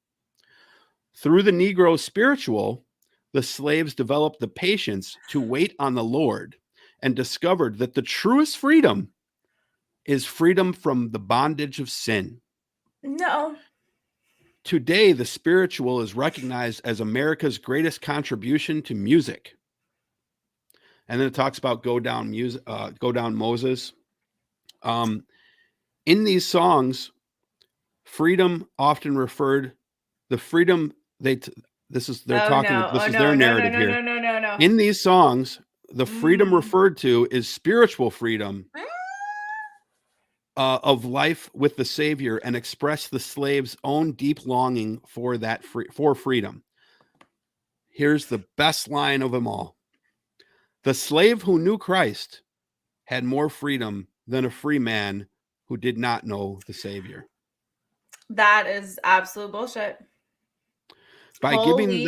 Through the Negro spiritual, the slaves developed the patience to wait on the Lord and discovered that the truest freedom is freedom from the bondage of sin. No. Today, the spiritual is recognized as America's greatest contribution to music. And then it talks about Go Down Moses. In these songs, freedom often referred the freedom this is their narrative here. No. In these songs, the freedom referred to is spiritual freedom of life with the Savior, and express the slave's own deep longing for for freedom. Here's the best line of them all. The slave who knew Christ had more freedom than a free man who did not know the Savior. That is absolute bullshit. By giving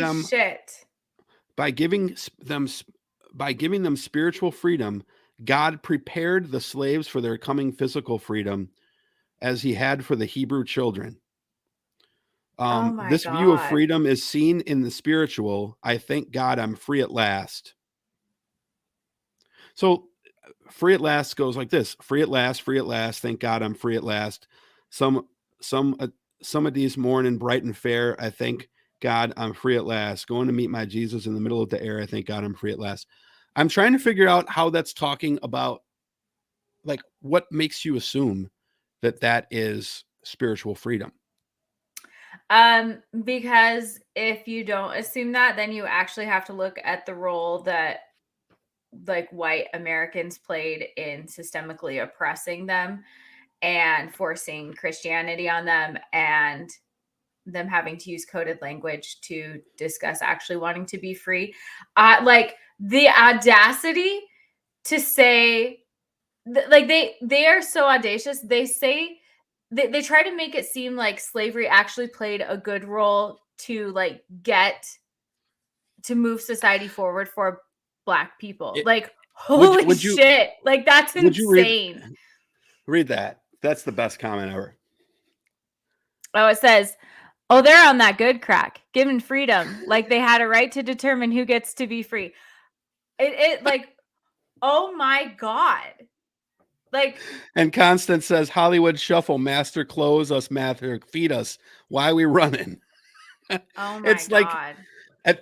them spiritual freedom, God prepared the slaves for their coming physical freedom, as he had for the Hebrew children. This view of freedom is seen in the spiritual. I thank God I'm free at last. So free at last goes like this: free at last, thank God I'm free at last. Some of these morning bright and fair, I thank God I'm free at last. Going to meet my Jesus in the middle of the air, I thank God I'm free at last. I'm trying to figure out how that's talking about, like, what makes you assume that is spiritual freedom? Because if you don't assume that, then you actually have to look at the role that like white Americans played in systemically oppressing them and forcing Christianity on them, and them having to use coded language to discuss actually wanting to be free. Like the audacity to say, like they are so audacious. They say they try to make it seem like slavery actually played a good role to like get to move society forward for Black people. Like, holy shit. Like, that's insane. Read that. That's the best comment ever. Oh, it says, oh, they're on that good crack, given freedom, like they had a right to determine who gets to be free. It like, oh my God. Like, and Constance says, Hollywood shuffle, master clothes us, master feed us. Why are we running? Oh my God. Like,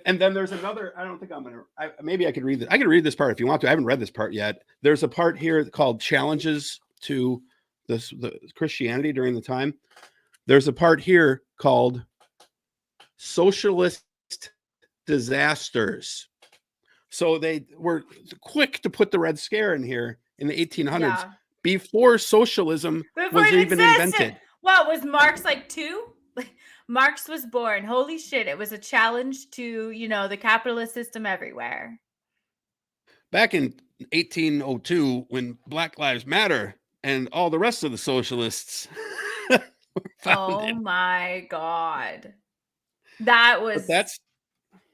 and then there's another, I don't think I'm going to, maybe I could read this. I can read this part if you want to. I haven't read this part yet. There's a part here called challenges to the Christianity during the time. There's a part here called socialist disasters. So they were quick to put the Red Scare in here in the 1800s before socialism was even invented. What was Marx like 2? Like, Marx was born. Holy shit. It was a challenge to, you know, the capitalist system everywhere. Back in 1802, when Black Lives Matter and all the rest of the socialists were founded. Oh my God. That's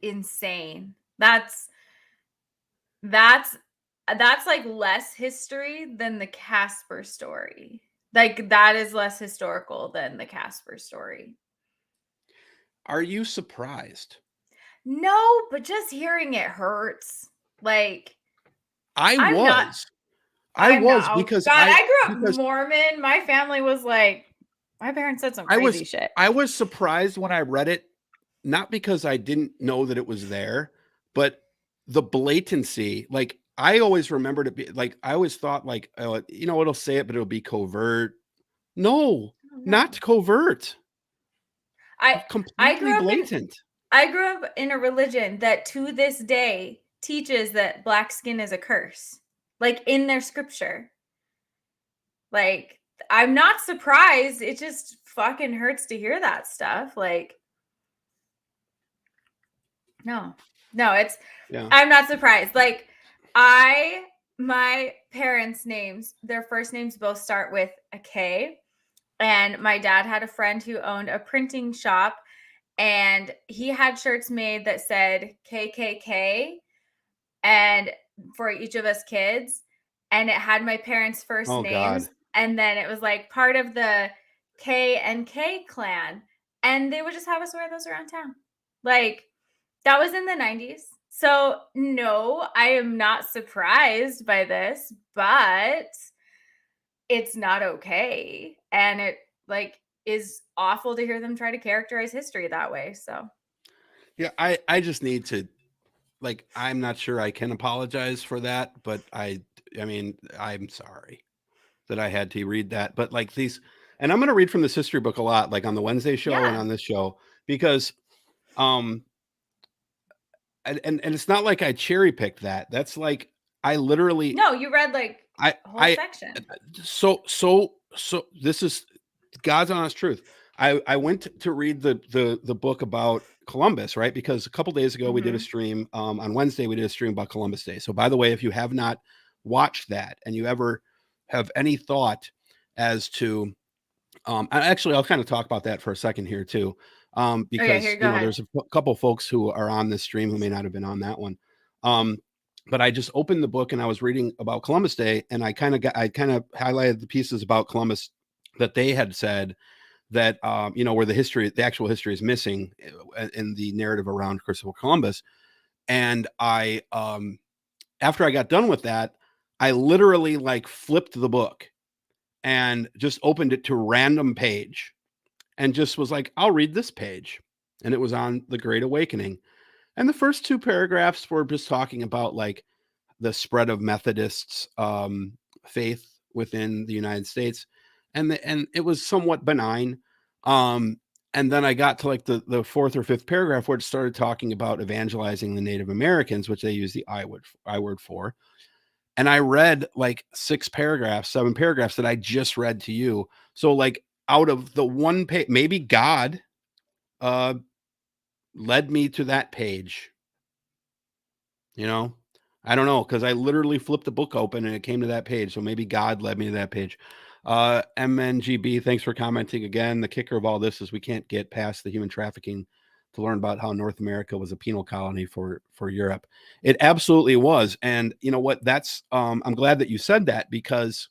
insane. That's like less history than the Casper story. Like, that is less historical than the Casper story. Are you surprised? No, but just hearing it hurts. Like, I was because God, I grew up Mormon. My family was like, my parents said some crazy shit. I was surprised when I read it, not because I didn't know that it was there, but the blatancy. Like, I always remembered it be like, I always thought like, you know, it'll say it, but it'll be covert. No, not covert. Completely blatant. I grew up in a religion that to this day teaches that Black skin is a curse, like in their scripture. Like, I'm not surprised. It just fucking hurts to hear that stuff. Like, no, it's, I'm not surprised. Like, my parents' names, their first names both start with a K. And my dad had a friend who owned a printing shop, and he had shirts made that said KKK and for each of us kids. And it had my parents' first names. God. And then it was like part of the K and K clan. And they would just have us wear those around town. Like, that was in the 90s. So no, I am not surprised by this, but it's not okay. And it like is awful to hear them try to characterize history that way. So yeah, I just need to, like, I'm not sure I can apologize for that, but I mean, I'm sorry that I had to read that. But like these, and I'm going to read from this history book a lot, like on the Wednesday show and on this show, because and it's not like I cherry picked that. That's like, I literally, no, you read like a whole section. So this is God's honest truth. I went to read the book about Columbus, right? Because a couple days ago we did a stream on Wednesday. We did a stream about Columbus Day. So by the way, if you have not watched that and you ever have any thought as to, actually, I'll kind of talk about that for a second here too, because you know there's a couple folks who are on this stream who may not have been on that one. But I just opened the book and I was reading about Columbus Day, and I kind of highlighted the pieces about Columbus that they had said that, you know, where the actual history is missing in the narrative around Christopher Columbus. And I, after I got done with that, I literally like flipped the book and just opened it to a random page and just was like, I'll read this page. And it was on the Great Awakening. And the first 2 paragraphs were just talking about like the spread of Methodists' faith within the United States. And it was somewhat benign. And then I got to like the 4th or 5th paragraph where it started talking about evangelizing the Native Americans, which they use the I word for. And I read like 7 paragraphs that I just read to you. So like out of the one page, maybe God led me to that page. You know, I don't know, because I literally flipped the book open and it came to that page. So maybe God led me to that page. MNGB, thanks for commenting again. The kicker of all this is we can't get past the human trafficking to learn about how North America was a penal colony for Europe. It absolutely was. And you know what? That's I'm glad that you said that, because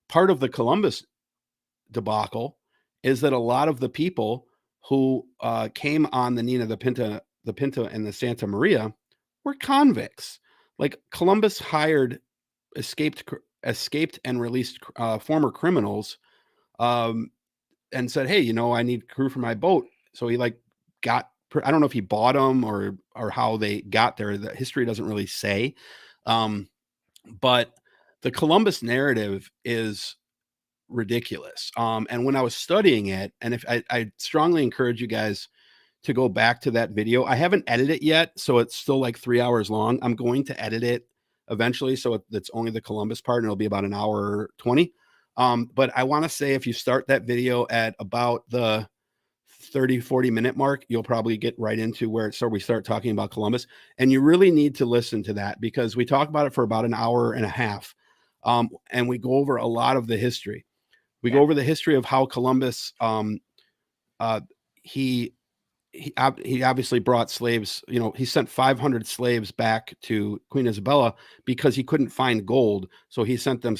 part of the Columbus debacle is that a lot of the people who came on the Nina, the Pinta, and the Santa Maria were convicts. Like Columbus hired escaped and released former criminals, and said, "Hey, I need crew for my boat." So he got. I don't know if he bought them or how they got there. The history doesn't really say, but the Columbus narrative is ridiculous. And when I was studying it, and if I strongly encourage you guys to go back to that video. I haven't edited it yet, so it's still like 3 hours long. I'm going to edit it eventually, so it's only the Columbus part, and it'll be about an hour 20. But I want to say, if you start that video at about the 30-40 minute mark, you'll probably get right into where we start talking about Columbus. And you really need to listen to that, because we talk about it for about an hour and a half. And we go over a lot of the history. We go over the history of how Columbus, he obviously brought slaves. He sent 500 slaves back to Queen Isabella because he couldn't find gold. So he sent them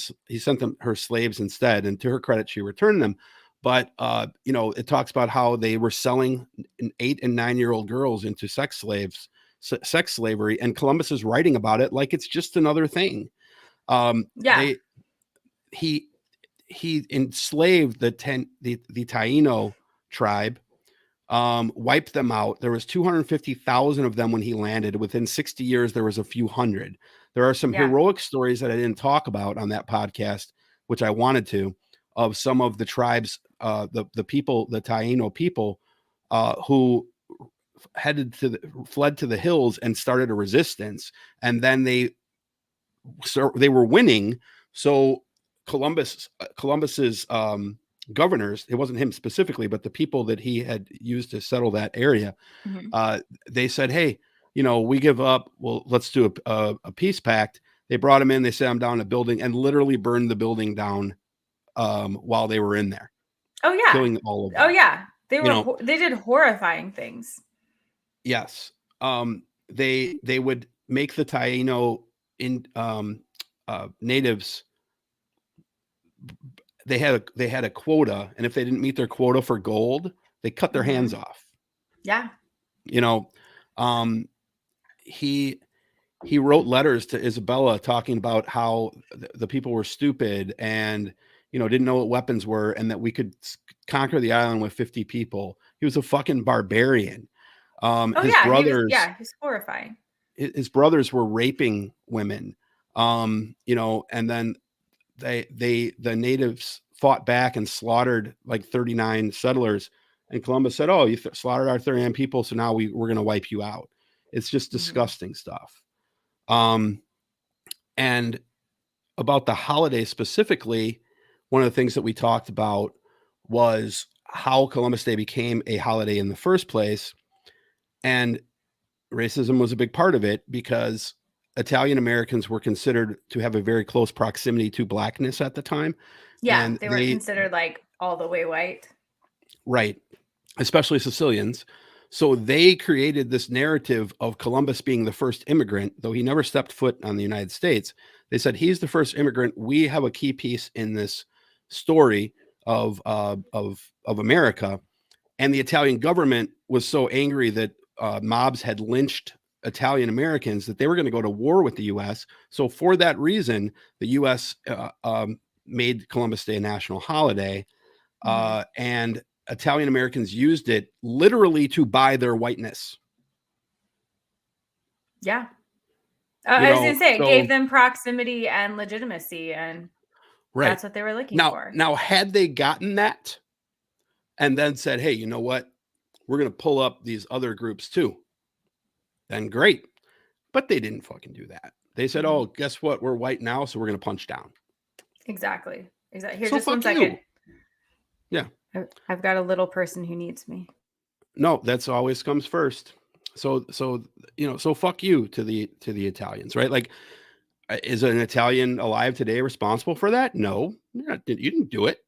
her slaves instead. And to her credit, she returned them. But, it talks about how they were selling 8 and 9-year-old girls into sex slavery. And Columbus is writing about it like it's just another thing. He enslaved the Taino tribe, wiped them out. There was 250,000 of them when he landed. Within 60 years, there was a few hundred. There are some heroic stories that I didn't talk about on that podcast, which I wanted to, of some of the tribes, the people, the Taino people, who fled to the hills and started a resistance. And then they were winning. So Columbus's governors, it wasn't him specifically, but the people that he had used to settle that area, they said, "Hey, we give up. Well, let's do a peace pact." They brought him in. They sat him down in a building and literally burned the building down while they were in there. Oh yeah, killing all of them. Oh yeah, they did horrifying things. Yes, they would make the Taino natives. They had a quota, and if they didn't meet their quota for gold, they cut their hands off. Yeah. He wrote letters to Isabella talking about how the people were stupid and didn't know what weapons were, and that we could conquer the island with 50 people. He was a fucking barbarian. Brothers, he's horrifying. His brothers were raping women. And then the natives fought back and slaughtered like 39 settlers, and Columbus said, "Oh, you slaughtered our 39 people, so now we're going to wipe you out." It's just disgusting stuff. And about the holiday specifically, one of the things that we talked about was how Columbus Day became a holiday in the first place. And racism was a big part of it, because Italian Americans were considered to have a very close proximity to blackness at the time. Yeah, and they were considered like all the way white. Right. Especially Sicilians. So they created this narrative of Columbus being the first immigrant, though he never stepped foot on the United States. They said, he's the first immigrant. We have a key piece in this story of America. And the Italian government was so angry that mobs had lynched Italian Americans that they were going to go to war with the U.S. So for that reason, the U.S. Made Columbus Day a national holiday, and Italian Americans used it literally to buy their whiteness. Yeah. I was going to say, it gave them proximity and legitimacy, and that's what they were looking for. Now, had they gotten that and then said, "Hey, you know what? We're going to pull up these other groups too," then great. But they didn't fucking do that. They said, "Oh, guess what? We're white now, so we're going to punch down." Exactly. Here, so just 1 second. Yeah. I've got a little person who needs me. No, that's always comes first. So fuck you to the Italians, right? Like, is an Italian alive today responsible for that? No, you didn't do it,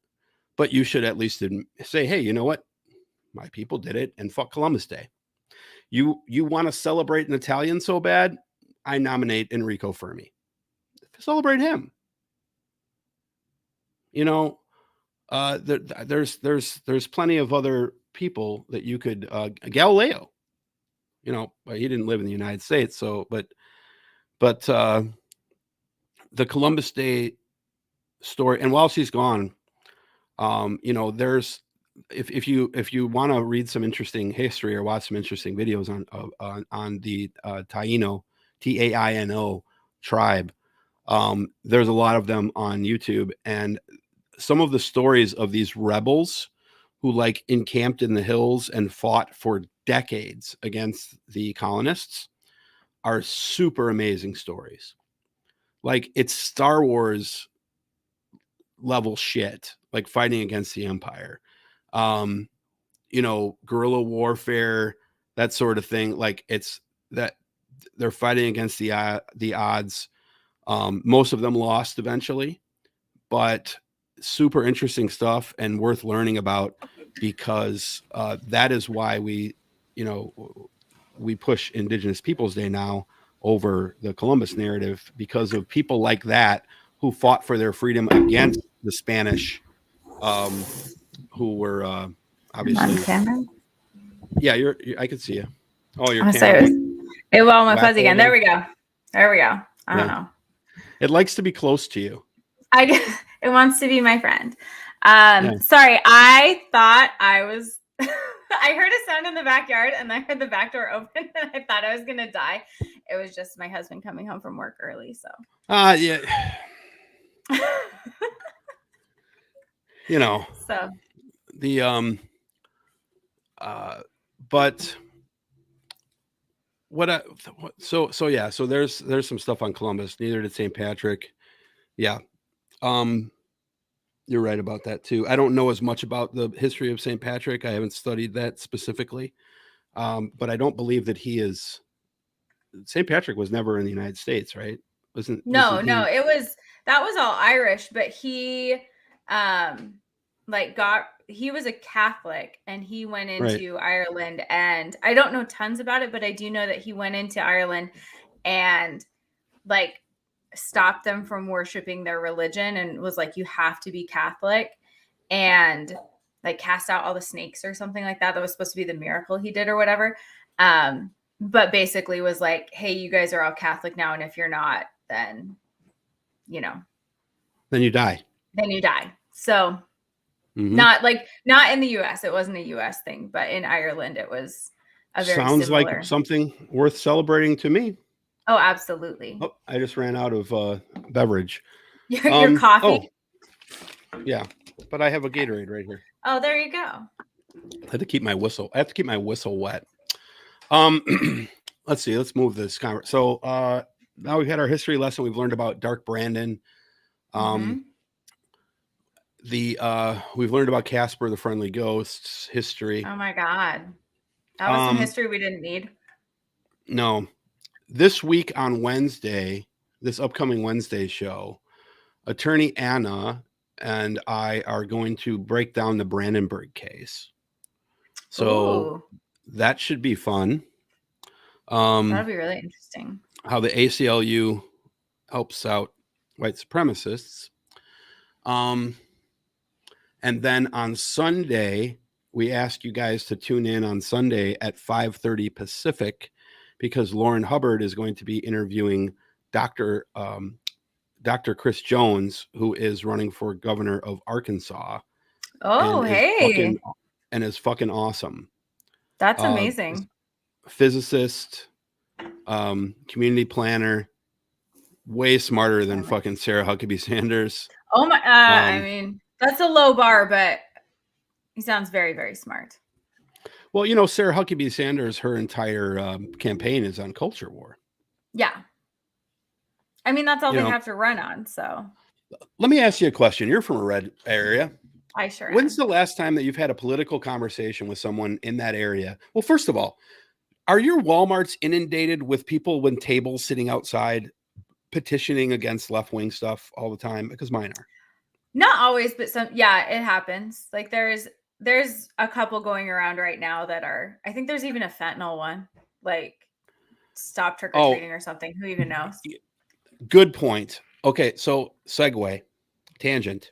but you should at least say, "Hey, you know what? My people did it, and fuck Columbus Day." You want to celebrate an Italian so bad? I nominate Enrico Fermi. Celebrate him. You know, there's plenty of other people that you could. Galileo. You know, he didn't live in the United States, so but the Columbus Day story, and while she's gone, you know, there's if you want to read some interesting history or watch some interesting videos on the Taino, Taino tribe, there's a lot of them on YouTube, and some of the stories of these rebels who like encamped in the hills and fought for decades against the colonists are super amazing stories. Like, it's Star Wars level shit, like fighting against the Empire. You know, guerrilla warfare, that sort of thing. Like, it's that they're fighting against the odds. Most of them lost eventually, but super interesting stuff and worth learning about, because that is why we push Indigenous Peoples Day now over the Columbus narrative, because of people like that who fought for their freedom against the Spanish, who were obviously. On camera? Yeah, I can see you. Oh, your camera. It well, my fuzzy again. There we go. I don't know. It likes to be close to you. It wants to be my friend. Sorry, I thought I was. I heard a sound in the backyard, and I heard the back door open, and I thought I was gonna die. It was just my husband coming home from work early. So. Yeah. You know. So. The but so there's some stuff on Columbus. Neither did St. Patrick. Yeah. You're right about that too. I don't know as much about the history of St. Patrick. I haven't studied that specifically. But I don't believe that St. Patrick was never in the United States, right? No, that was all Irish, but he he was a Catholic, and he went into Ireland, and I don't know tons about it, but I do know that he went into Ireland and like stopped them from worshiping their religion, and was like, you have to be Catholic, and like cast out all the snakes or something like that. That was supposed to be the miracle he did or whatever. But basically was like, hey, you guys are all Catholic now, and if you're not, then then you die. So not in the US. It wasn't a US thing, but in Ireland it was a very sounds similar. Like something worth celebrating to me. Oh, absolutely. Oh, I just ran out of beverage. Your coffee? Oh, yeah, but I have a Gatorade right here. Oh, there you go. I have to keep my whistle wet. Let's see. Let's move this. So now we've had our history lesson. We've learned about Dark Brandon. We've learned about Casper the Friendly Ghost's history. Oh my God. That was some history we didn't need. No. This week on Wednesday, this upcoming Wednesday show, attorney Anna and I are going to break down the Brandenburg case. So that should be fun. That'll be really interesting. How the ACLU helps out white supremacists. And then on Sunday, we ask you guys to tune in on Sunday at 5:30 Pacific, because Lauren Hubbard is going to be interviewing Dr. Chris Jones, who is running for governor of Arkansas. Oh, hey. And is fucking awesome. That's amazing. Physicist, community planner, way smarter than fucking Sarah Huckabee Sanders. Oh my, I mean, that's a low bar, but he sounds very, very smart. Well, Sarah Huckabee Sanders, her entire campaign is on culture war. Yeah. I mean, that's all they have to run on. So let me ask you a question. You're from a red area. I sure am. When's the last time that you've had a political conversation with someone in that area? Well, first of all, are your Walmarts inundated with people with tables sitting outside petitioning against left-wing stuff all the time? Because mine are. Not always, but some, yeah, it happens. Like there's there's a couple going around right now that are, I think there's even a fentanyl one, like stop trick-or-treating or something. Who even knows? Good point. Okay, so segue, tangent.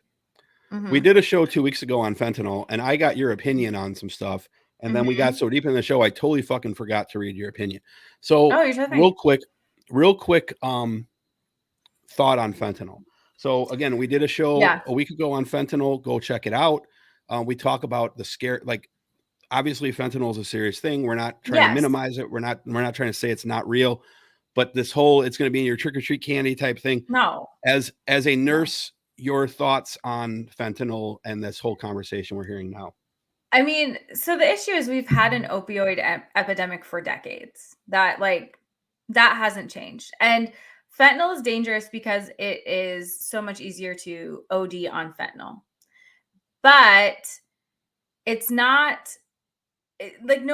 We did a show 2 weeks ago on fentanyl, and I got your opinion on some stuff. And then we got so deep in the show, I totally fucking forgot to read your opinion. So real quick, thought on fentanyl. So again, we did a show a week ago on fentanyl. Go check it out. We talk about the scare, like obviously fentanyl is a serious thing. We're not trying to minimize it. We're not trying to say it's not real, but this whole, it's going to be in your trick-or-treat candy type thing. No. As a nurse, your thoughts on fentanyl and this whole conversation we're hearing now. I mean, so the issue is we've had an opioid epidemic for decades. That hasn't changed. And fentanyl is dangerous because it is so much easier to OD on fentanyl. But it's not like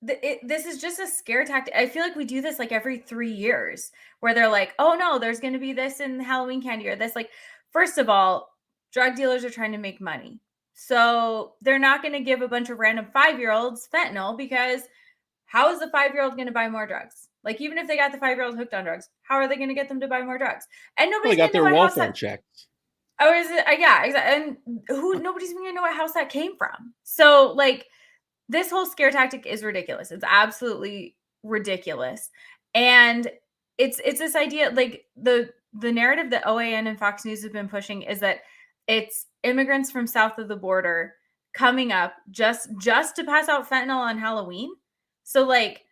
this is just a scare tactic. I feel like we do this like every 3 years where they're like, oh no, there's going to be this in Halloween candy or this. Like, first of all, drug dealers are trying to make money. So they're not going to give a bunch of random 5-year-olds fentanyl, because how is the 5-year-old going to buy more drugs? Like, even if they got the 5-year-old hooked on drugs, how are they going to get them to buy more drugs? And nobody's got their welfare checks. Oh, is it? Yeah, exactly. And nobody's even going to know what house that came from. So like, this whole scare tactic is ridiculous. It's absolutely ridiculous. And it's this idea, like the narrative that OAN and Fox News have been pushing is that it's immigrants from south of the border coming up just to pass out fentanyl on Halloween. So like,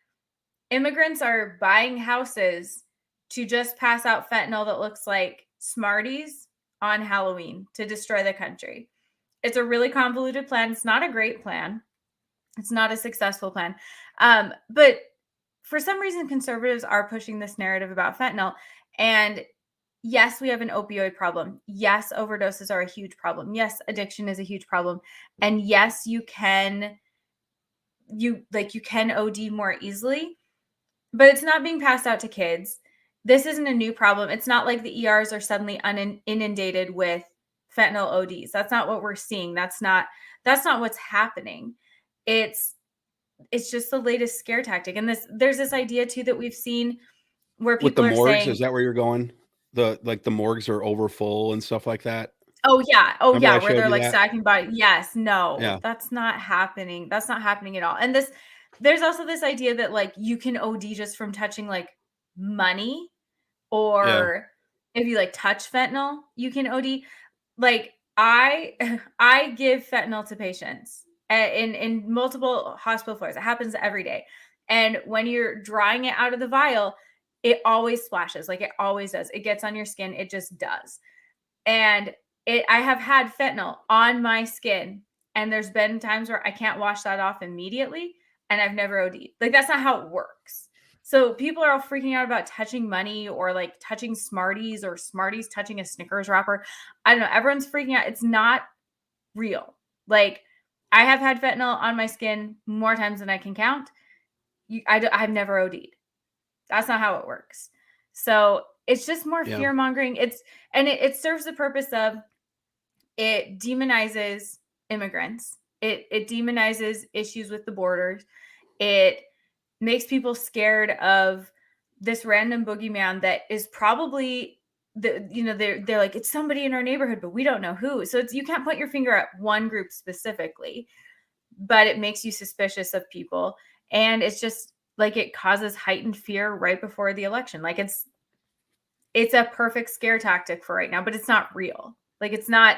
immigrants are buying houses to just pass out fentanyl that looks like Smarties on Halloween to destroy the country. It's a really convoluted plan. It's not a great plan. It's not a successful plan. But for some reason, conservatives are pushing this narrative about fentanyl. And yes, we have an opioid problem. Yes, overdoses are a huge problem. Yes, addiction is a huge problem. And yes, you can OD more easily, but it's not being passed out to kids. This isn't a new problem. It's not like the ERs are suddenly inundated with fentanyl ODs. That's not what we're seeing. That's not what's happening. It's just the latest scare tactic. And there's this idea too that we've seen where people with the morgues, saying, is that where you're going? The morgues are over full and stuff like that. Oh yeah. Remember where they're like stacking bodies. Yes, no, that's not happening. That's not happening at all. And there's also this idea that like you can OD just from touching like money, or if you like touch fentanyl, you can OD. Like I give fentanyl to patients in multiple hospital floors. It happens every day. And when you're drawing it out of the vial, it always splashes. Like it always does. It gets on your skin. It just does. And I have had fentanyl on my skin, and there's been times where I can't wash that off immediately, and I've never OD'd. Like that's not how it works. So people are all freaking out about touching money or like touching Smarties or Smarties touching a Snickers wrapper. I don't know. Everyone's freaking out. It's not real. Like I have had fentanyl on my skin more times than I can count. I've never OD'd. That's not how it works. So it's just more fear mongering. It serves the purpose of, it demonizes immigrants. It demonizes issues with the borders. It makes people scared of this random boogeyman that is probably they're like, it's somebody in our neighborhood, but we don't know who. So you can't point your finger at one group specifically, but it makes you suspicious of people. And it's just like, it causes heightened fear right before the election. Like it's a perfect scare tactic for right now, but it's not real. Like it's not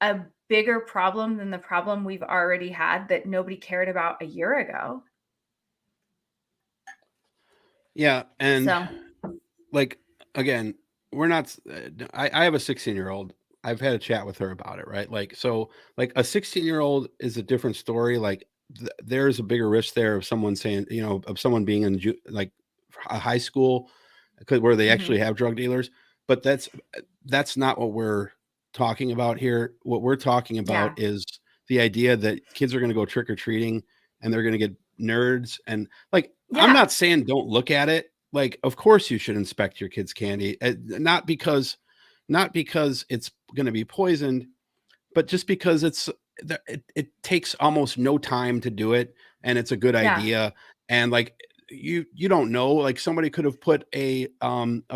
a bigger problem than the problem we've already had that nobody cared about a year ago. Yeah. And like, again, we're not, I have a 16-year-old. I've had a chat with her about it. Right. Like, so like a 16-year-old is a different story. Like there's a bigger risk there of someone saying, of someone being in like a high school where they actually have drug dealers, but that's not what we're talking about here. What we're talking about is the idea that kids are going to go trick-or-treating and they're going to get nerds. And like, I'm not saying don't look at it. Like, of course you should inspect your kids' candy, not because it's going to be poisoned, but just because it takes almost no time to do it, and it's a good idea, and like you don't know, like somebody could have put a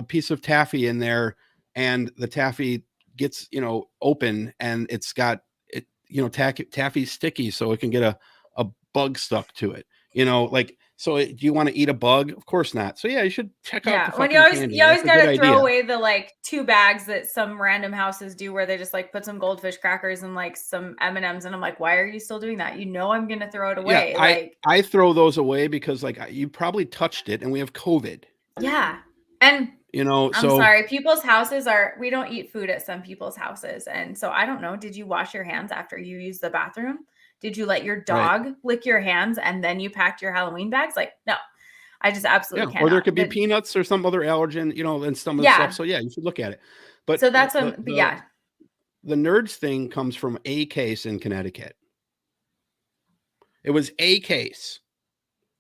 piece of taffy in there, and the taffy gets open, and it's got it, taffy's sticky, so it can get a bug stuck to it, like. So do you want to eat a bug? Of course not. So yeah, you should check out the fucking candy. You always gotta throw away the like 2 bags that some random houses do, where they just like put some goldfish crackers and like some M&Ms, and I'm like, why are you still doing that? I'm gonna throw it away. Yeah, I throw those away because like you probably touched it, and we have COVID. Yeah, and I'm sorry, people's houses we don't eat food at some people's houses, and so I don't know. Did you wash your hands after you used the bathroom? Did you let your dog lick your hands and then you packed your Halloween bags? Like, no, I just absolutely can't. Or there could be peanuts or some other allergen, and some of the stuff. So yeah, you should look at it. But so that's the nerds thing comes from a case in Connecticut. It was a case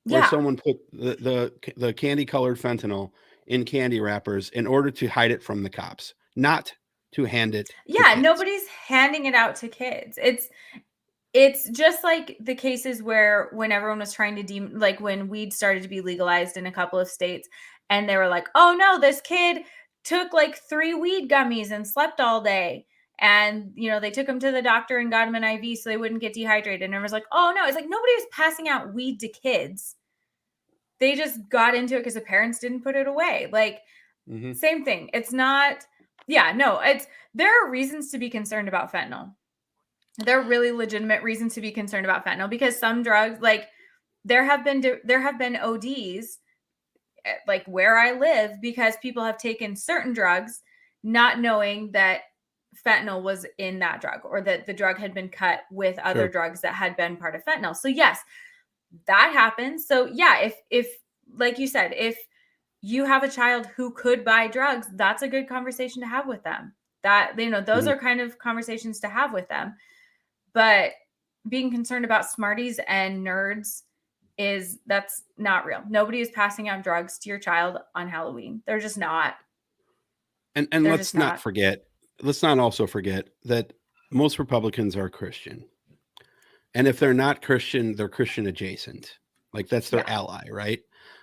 where someone put the candy colored fentanyl in candy wrappers in order to hide it from the cops, not to hand it. Yeah, nobody's handing it out to kids. It's just like the cases where when everyone was trying to like when weed started to be legalized in a couple of states, and they were like, oh no, this kid took like 3 weed gummies and slept all day. And, they took him to the doctor and got him an IV so they wouldn't get dehydrated. And everyone's like, oh no, it's like nobody was passing out weed to kids. They just got into it because the parents didn't put it away. Like, same thing. It's not, there are reasons to be concerned about fentanyl. There are really legitimate reasons to be concerned about fentanyl, because some drugs, like there have been ODs like where I live, because people have taken certain drugs not knowing that fentanyl was in that drug, or that the drug had been cut with other drugs that had been part of fentanyl. So yes, that happens. So yeah, if like you said, if you have a child who could buy drugs, that's a good conversation to have with them. That, those are kind of conversations to have with them. But being concerned about smarties and nerds that's not real. Nobody is passing out drugs to your child on Halloween. They're just not. And let's not also forget that most Republicans are Christian. And if they're not Christian, they're Christian adjacent. Like that's their ally, right?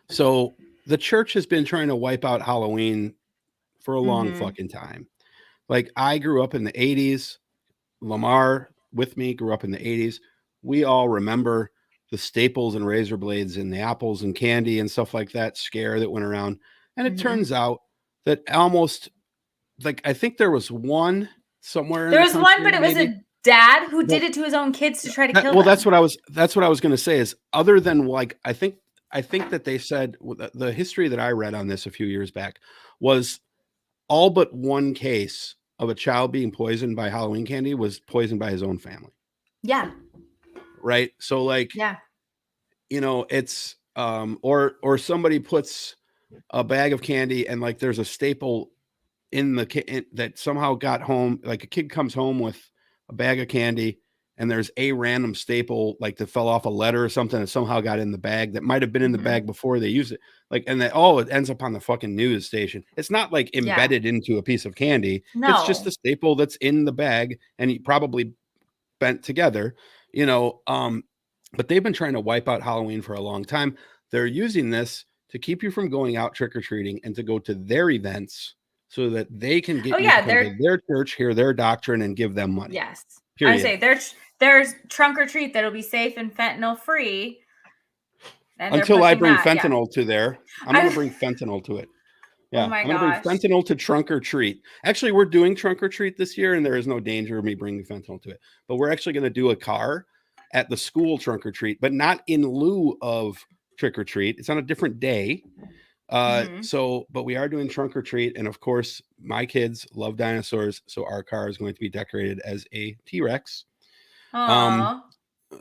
So the church has been trying to wipe out Halloween for a long fucking time. Like I grew up in the 80s. Lamar with me grew up in the 80s. We all remember the staples and razor blades and the apples and candy and stuff like that scare that went around. And it turns out that almost, like, I think there was one somewhere. There was one, but it was a dad who did it to his own kids to try to kill them. Well, that's what I was going to say is, other than like, I think that they said the history that I read on this a few years back was all but one case of a child being poisoned by Halloween candy was poisoned by his own family. Yeah. Right. So like, it's, or somebody puts a bag of candy and like, there's a staple in that somehow got home. Like a kid comes home with a bag of candy and there's a random staple, like that fell off a letter or something that somehow got in the bag that might've been in the bag before they used it. Like, and it ends up on the fucking news station. It's not like embedded into a piece of candy. No. It's just a staple that's in the bag and he probably bent together, but they've been trying to wipe out Halloween for a long time. They're using this to keep you from going out trick-or-treating and to go to their events so that they can get you to come to their church, hear their doctrine, and give them money. Yes. Period. I say there's trunk or treat that'll be safe and fentanyl free. Until I bring fentanyl to there. I'm going to bring fentanyl to it. Yeah. Oh my I'm going to bring fentanyl to trunk or treat. Actually, we're doing trunk or treat this year, and there is no danger of me bringing fentanyl to it. But we're actually going to do a car at the school trunk or treat, but not in lieu of trick or treat. It's on a different day. But we are doing trunk or treat. And of course, my kids love dinosaurs. So our car is going to be decorated as a T-Rex.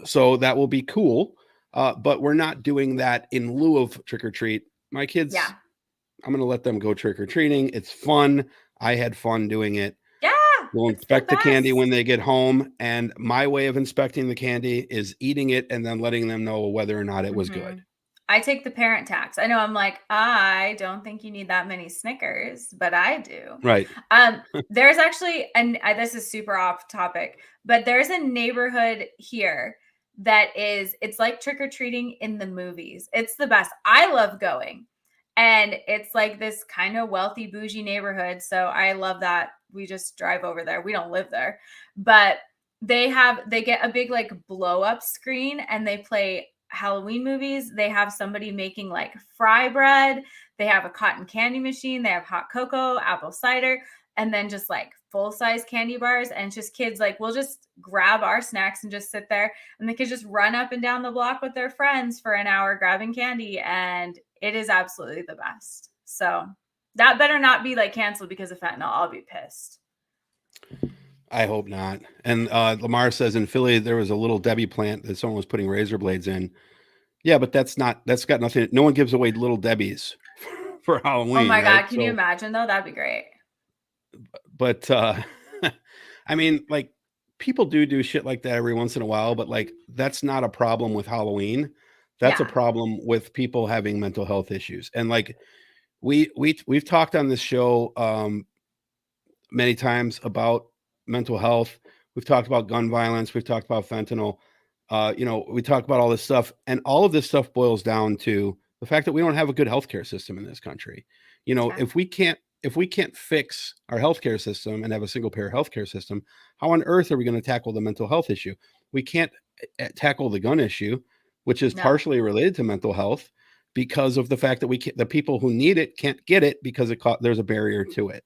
So that will be cool. But we're not doing that in lieu of trick or treat. My kids, I'm going to let them go trick or treating. It's fun. I had fun doing it. Yeah. We'll inspect the candy when they get home. And my way of inspecting the candy is eating it and then letting them know whether or not it was good. I take the parent tax. I know I'm like, I don't think you need that many Snickers, but I do. Right. There's actually, and this is super off topic, but there's a neighborhood here that it's like trick-or-treating in the movies. It's the best. I love going. And it's like this kind of wealthy, bougie neighborhood. So I love that. We just drive over there. We don't live there. But they get a big like blow up screen and they play Halloween movies. They have somebody making like fry bread. They have a cotton candy machine. They have hot cocoa, apple cider, and then just like full size candy bars. And it's just kids like, we'll just grab our snacks and just sit there. And the kids just run up and down the block with their friends for an hour grabbing candy. And it is absolutely the best. So that better not be like canceled because of fentanyl. I'll be pissed. I hope not. And Lamar says in Philly, there was a little Debbie plant that someone was putting razor blades in. Yeah, but that's got nothing. No one gives away little Debbies for Halloween. Oh my right? God. Can you imagine though? That'd be great. But I mean, like people do shit like that every once in a while, but like, that's not a problem with Halloween. That's a problem with people having mental health issues. And like, we've talked on this show many times about mental health. We've talked about gun violence. We've talked about fentanyl. We talk about all this stuff, and all of this stuff boils down to the fact that we don't have a good healthcare system in this country. If we can't fix our healthcare system and have a single payer healthcare system, how on earth are we going to tackle the mental health issue? We can't tackle the gun issue, which is partially related to mental health, because of the fact that the people who need it can't get it because there's a barrier to it.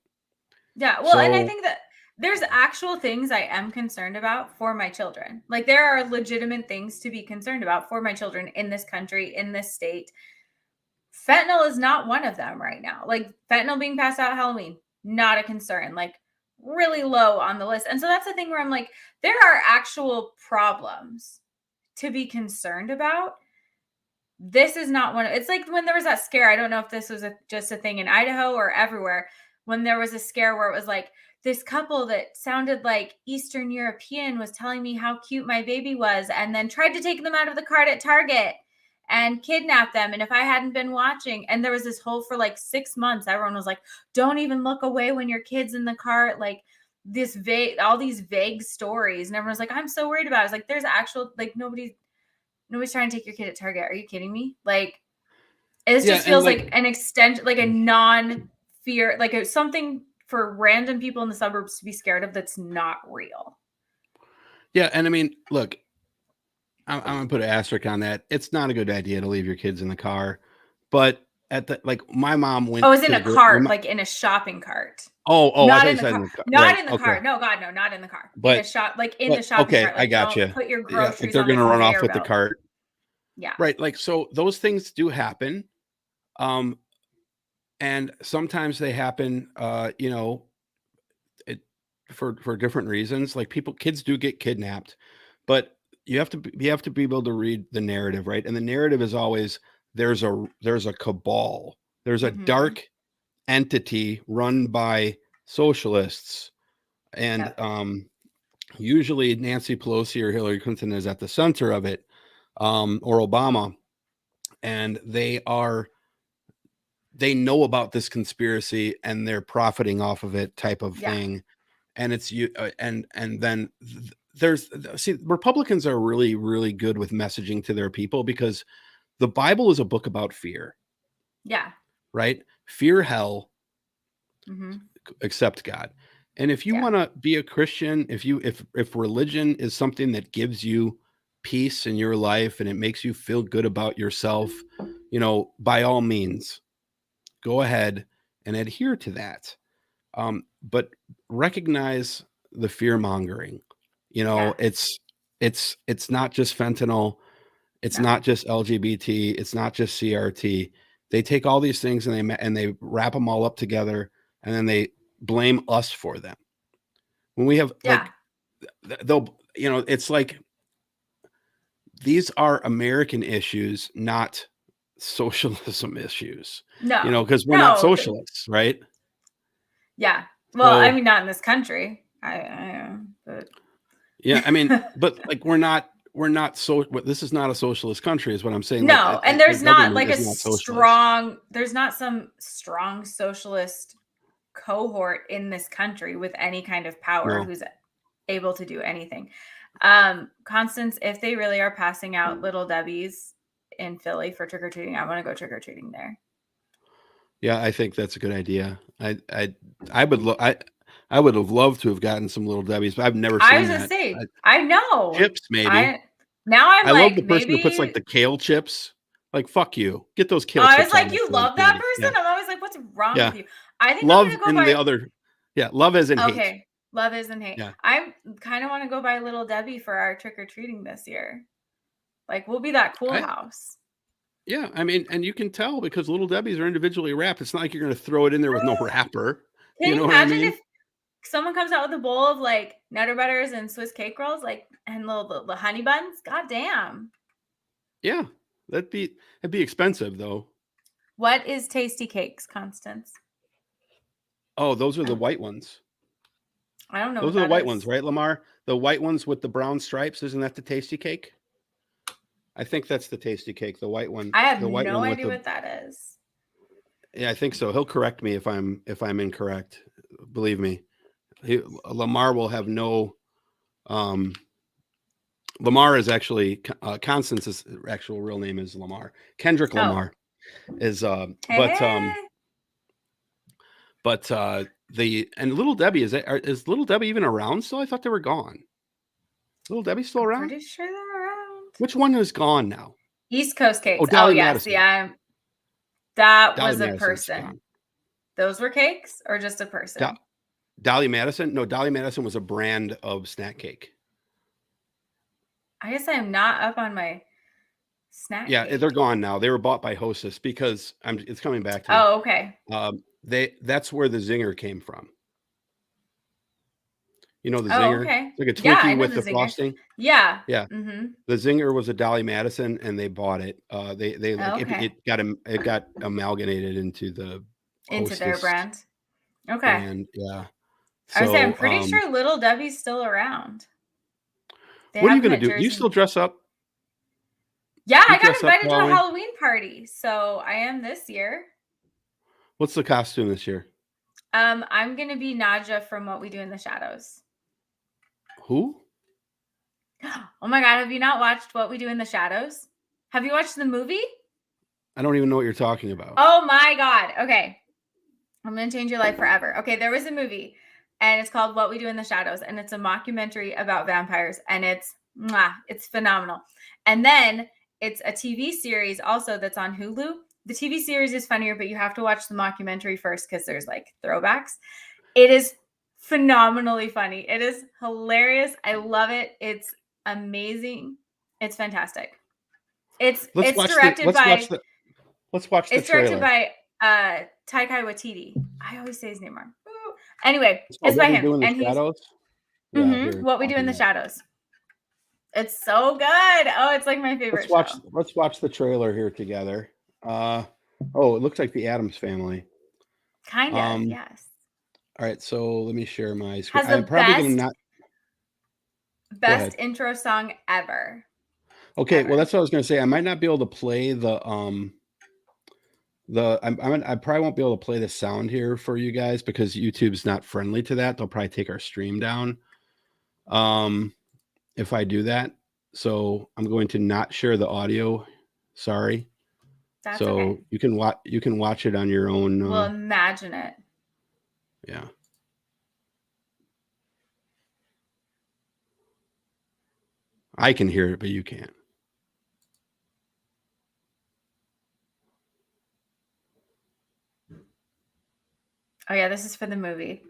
Yeah. Well, and I think that there's actual things I am concerned about for my children. Like there are legitimate things to be concerned about for my children in this country, in this state. Fentanyl is not one of them right now. Like fentanyl being passed out at Halloween, not a concern, like really low on the list. And so that's the thing where I'm like, there are actual problems to be concerned about. This is not one. It's like when there was that scare. I don't know if this was just a thing in Idaho or everywhere, when there was a scare where it was like this couple that sounded like Eastern European was telling me how cute my baby was and then tried to take them out of the cart at Target and kidnap them. And if I hadn't been watching, and there was this whole for like 6 months, everyone was like, don't even look away when your kid's in the cart. Like all these vague stories. And everyone's like, I'm so worried about it. It's like, there's actual, like nobody's trying to take your kid at Target. Are you kidding me? Like, it just feels like an extension, like a non-fear, like it's something for random people in the suburbs to be scared of that's not real. Yeah. And I mean, look, I'm going to put an asterisk on that. It's not a good idea to leave your kids in the car, but my mom went. Oh, it was in a cart, like in a shopping cart. Oh, not in the car. Not in the car. No, God, no, not in the car. But in a shop, like in the shopping cart. Like, I got you. Put your groceries. If they're going to run off with the cart. Yeah. Right. Like, so those things do happen. And sometimes they happen, for different reasons. Like kids do get kidnapped, but you have to be able to read the narrative, right? And the narrative is always there's a cabal, there's a dark entity run by socialists, and usually Nancy Pelosi or Hillary Clinton is at the center of it, or Obama, and they know about this conspiracy and they're profiting off of it, type of thing. And it's and then Republicans are really, really good with messaging to their people, because the Bible is a book about fear. Yeah. Right. Fear hell, accept God. And if you want to be a Christian, if religion is something that gives you peace in your life and it makes you feel good about yourself, by all means, go ahead and adhere to that. But recognize the fear mongering. It's not just fentanyl. It's not just LGBT. It's not just CRT. They take all these things and they wrap them all up together, and then they blame us for them. When we have it's like, these are American issues, not socialism issues. No, because we're not socialists, right? Yeah. Well, not in this country. But yeah, but like we're not we're not so. This is not a socialist country, is what I'm saying. No, like, and there's not like a strong. There's not some strong socialist cohort in this country with any kind of power who's able to do anything. Constance, if they really are passing out little Debbies in Philly for trick or treating, I want to go trick or treating there. Yeah, I think that's a good idea. I would have loved to have gotten some little Debbies, but I've never seen that. I was gonna say, I know chips maybe. I love the person who puts like the kale chips. Like, fuck you. Get those kale chips. I was like, you love that person? Yeah. I'm always like, what's wrong with you? I think love I'm gonna go in by the other. Yeah, love as in hate. Okay, love as in hate. Yeah. I kind of want to go by Little Debbie for our trick or treating this year. Like, we'll be that cool house. Yeah, I mean, and you can tell because Little Debbies are individually wrapped. It's not like you're going to throw it in there with no wrapper. Can you imagine if someone comes out with a bowl of like Nutter Butters and Swiss cake rolls, like, and the honey buns? God damn. Yeah, that'd be expensive though. What is Tasty Cakes, Constance? Oh, those are the white ones. I don't know. Those are the white ones, right, Lamar? The white ones with the brown stripes. Isn't that the Tasty Cake? I think that's the Tasty Cake, the white one. I have the white no one idea what that is. Yeah, I think so. He'll correct me if I'm incorrect. Believe me, Lamar will have no. Lamar is actually Constance's actual real name is Lamar. Kendrick Lamar is but and Little Debbie is Little Debbie even around still? I thought they were gone. Little Debbie still around? Pretty sure they're around. Which one is gone now? East Coast Cakes. Oh, Dolly Madison. Yeah. That Dolly was a Madison's person. Gone. Those were cakes or just a person? Dolly Madison? No, Dolly Madison was a brand of snack cake. I guess I'm not up on my snack. Yeah, cake. they're gone now. They were bought by Hostess because it's coming back to me. Oh, okay. That's where the Zinger came from. You know the Zinger? Okay. It's like a Twinkie with the frosting. Yeah. Yeah. Mm-hmm. The Zinger was a Dolly Madison, and they bought it. It got amalgamated into their brand. Okay. Brand. Yeah. I was saying, I'm pretty sure Little Debbie's still around. What are you going to do? You still dress up? Yeah, I got invited to a Halloween party, so I am this year. What's the costume this year? I'm going to be Nadja from What We Do in the Shadows. Who? Oh my God, have you not watched What We Do in the Shadows? Have you watched the movie? I don't even know what you're talking about. Oh my God. Okay. I'm going to change your life forever. Okay, there was a movie, and it's called What We Do in the Shadows, and it's a mockumentary about vampires, and it's phenomenal. And then it's a TV series also that's on Hulu. The TV series is funnier, but you have to watch the mockumentary first because there's like throwbacks. It is phenomenally funny. It is hilarious. I love it. It's amazing. It's fantastic. It's directed by Taika Waititi. I always say his name wrong. Anyway, it's by him. And he's What We Do in the Shadows. It's so good. Oh, it's like my favorite show. Let's watch the trailer here together. It looks like the Addams Family. Kind of, yes. All right, so let me share my screen. I'm probably going to best intro song ever. Okay, well that's what I was going to say. I might not be able to play I probably won't be able to play the sound here for you guys because YouTube's not friendly to that. They'll probably take our stream down. If I do that. So I'm going to not share the audio. Sorry. That's okay. you can watch it on your own. Well, imagine it. Yeah. I can hear it, but you can't. Oh yeah, this is for the movie.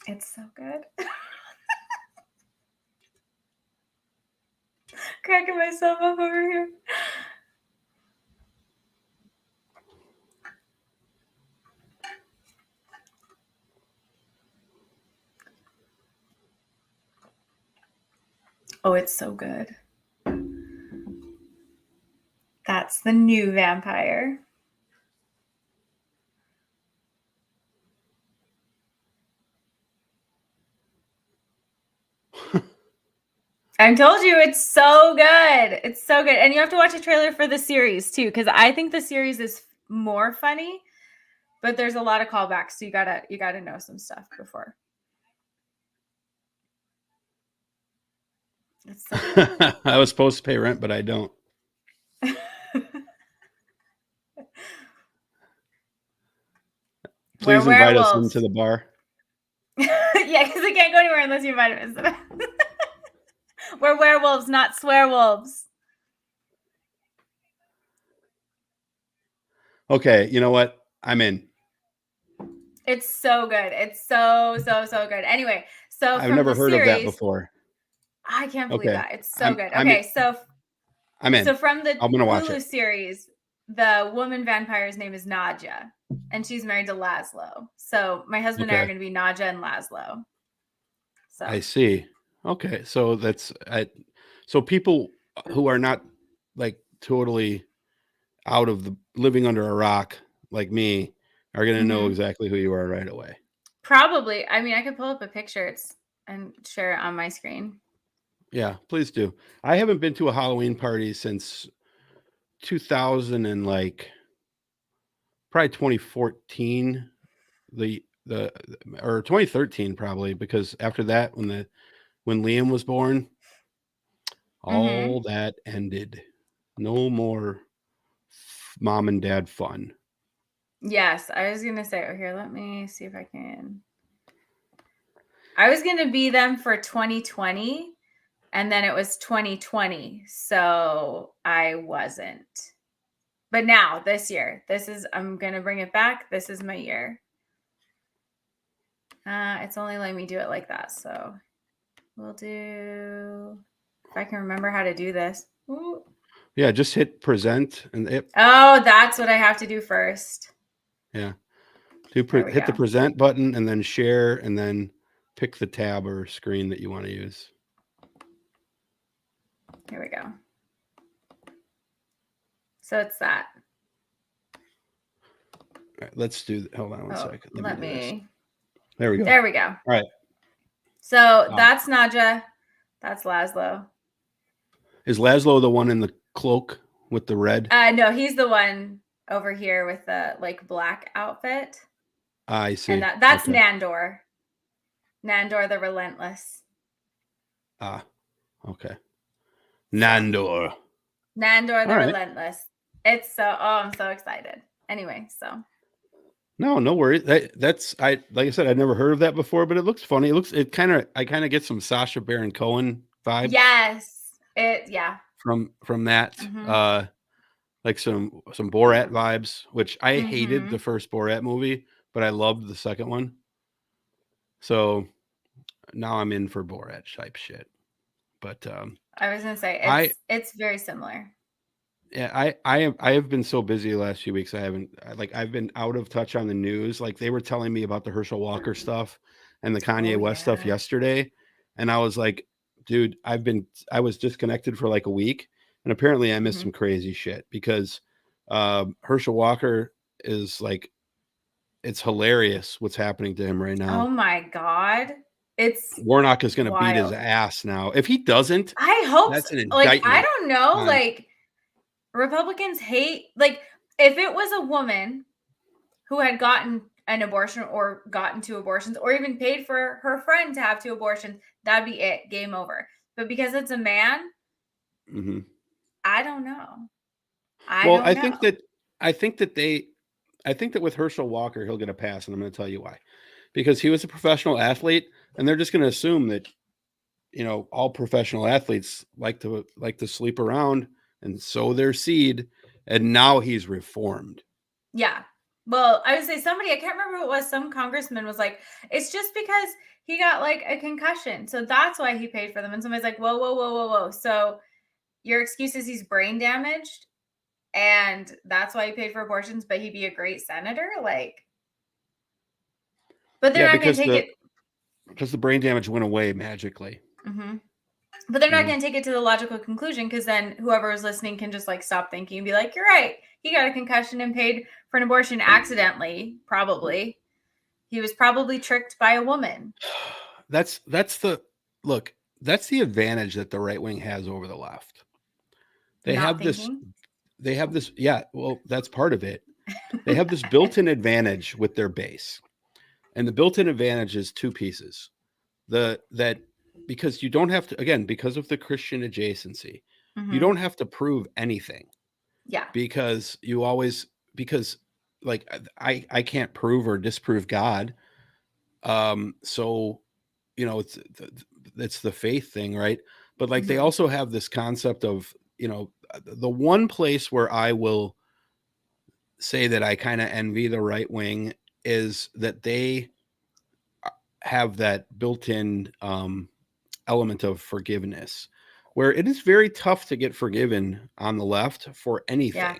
It's so good. Cracking myself up over here. Oh, it's so good. That's the new vampire. I told you it's so good. It's so good. And you have to watch a trailer for the series too, because I think the series is more funny, but there's a lot of callbacks. So you gotta know some stuff before. It's so good. I was supposed to pay rent, but I don't. Please invite us into the bar. Yeah, because I can't go anywhere unless you invite us. We're werewolves, not swearwolves. Okay, you know what? I'm in. It's so good. It's so good. Anyway, so I've never heard of that before. I can't believe that. It's so good. I'm in. So from the I'm gonna watch Hulu it. series, the woman vampire's name is Nadja, and she's married to Laszlo. So my husband and I are going to be Nadja and Laszlo. So I see. Okay, so so people who are not like totally out of the living under a rock like me are going to know exactly who you are right away. Probably. I mean, I could pull up a picture and share it on my screen. Yeah, please do. I haven't been to a Halloween party since 2000 and probably 2014, or 2013 probably, because after that when Liam was born, all that ended. No more mom and dad fun. Yes, I was gonna say. Oh, here, let me see if I can. I was gonna be them for 2020, and then it was 2020, so I wasn't. But now this year, I'm gonna bring it back. This is my year. It's only letting me do it like that, so we'll do. If I can remember how to do this. Ooh. Yeah, just hit present and Oh, that's what I have to do first. Yeah. Hit the present button and then share and then pick the tab or screen that you want to use. Here we go. So it's that. All right, let's do. Hold on one second. Let me. There we go. There we go. All right. So that's Nadja. That's Laszlo. Is Laszlo the one in the cloak with the red? No, he's the one over here with the black outfit. I see. And that's okay. Nandor. Nandor the Relentless. Okay. Nandor. Nandor the Relentless. It's I'm so excited. Anyway, so. No worries. That's like I said, I'd never heard of that before, but it looks funny. I kind of get some Sacha Baron Cohen vibes. Yes. From that. Like some Borat vibes, which I hated the first Borat movie, but I loved the second one. So now I'm in for Borat type shit. But I was gonna say it's very similar. Yeah, I have been so busy the last few weeks. I've been out of touch on the news. Like they were telling me about the Herschel Walker stuff and the Kanye West stuff yesterday, and I was like, dude, I was disconnected for like a week, and apparently I missed some crazy shit because Herschel Walker is like, it's hilarious what's happening to him right now. Oh my God. Warnock is going to beat his ass now. If he doesn't, I hope that's an indictment. I don't know. Republicans hate, if it was a woman who had gotten an abortion or gotten 2 abortions or even paid for her friend to have 2 abortions, that'd be it. Game over. But because it's a man, I don't know. I think that with Herschel Walker, he'll get a pass, and I'm going to tell you why. Because he was a professional athlete, and they're just going to assume that, all professional athletes like to sleep around and sow their seed, and now he's reformed. Yeah. Well, I would say somebody, I can't remember who it was, some congressman was like, it's just because he got a concussion. So that's why he paid for them. And somebody's like, whoa. So your excuse is he's brain damaged and that's why he paid for abortions, but he'd be a great senator? But they're not going to take it. Because the brain damage went away magically. But they're not going to take it to the logical conclusion, because then whoever is listening can just stop thinking and be like, you're right. He got a concussion and paid for an abortion accidentally. Probably. He was probably tricked by a woman. Look, that's the advantage that the right wing has over the left. They Not have thinking? this, yeah, well, that's part of it. They have this built-in advantage with their base. And the built-in advantage is two pieces. Because you don't have to, again, because of the Christian adjacency, you don't have to prove anything. Yeah. Because like I can't prove or disprove God. So, you know, it's the faith thing, right? But like they also have this concept of, you know, the one place where I will say that I kind of envy the right wing is that they have that built-in element of forgiveness, where it is very tough to get forgiven on the left for anything. Yeah.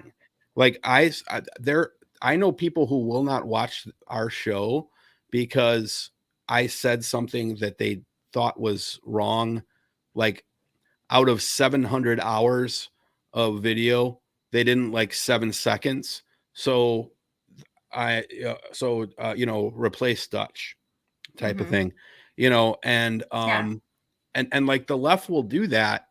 Like I know people who will not watch our show because I said something that they thought was wrong. Like out of 700 hours of video, they didn't like 7 seconds. So you know, replace Dutch type of thing, you know, and like the left will do that.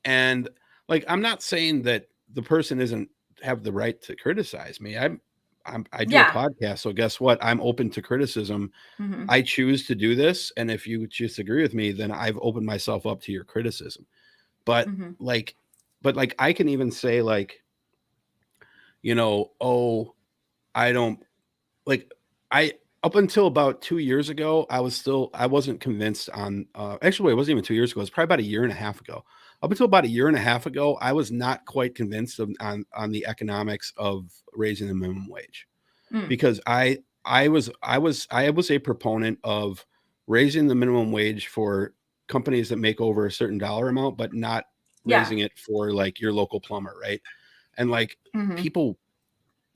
And like, I'm not saying that the person isn't have the right to criticize me. I do a podcast. So guess what? I'm open to criticism. I choose to do this. And if you choose to agree with me, then I've opened myself up to your criticism. But like I can even say like, you know, oh, I don't like, up until about 2 years ago, I wasn't convinced on, actually, it wasn't even 2 years ago. It was probably about a year and a half ago. Up until about a year and a half ago, I was not quite convinced on the economics of raising the minimum wage, because I was a proponent of raising the minimum wage for companies that make over a certain dollar amount, but not raising it for like your local plumber, right? And like people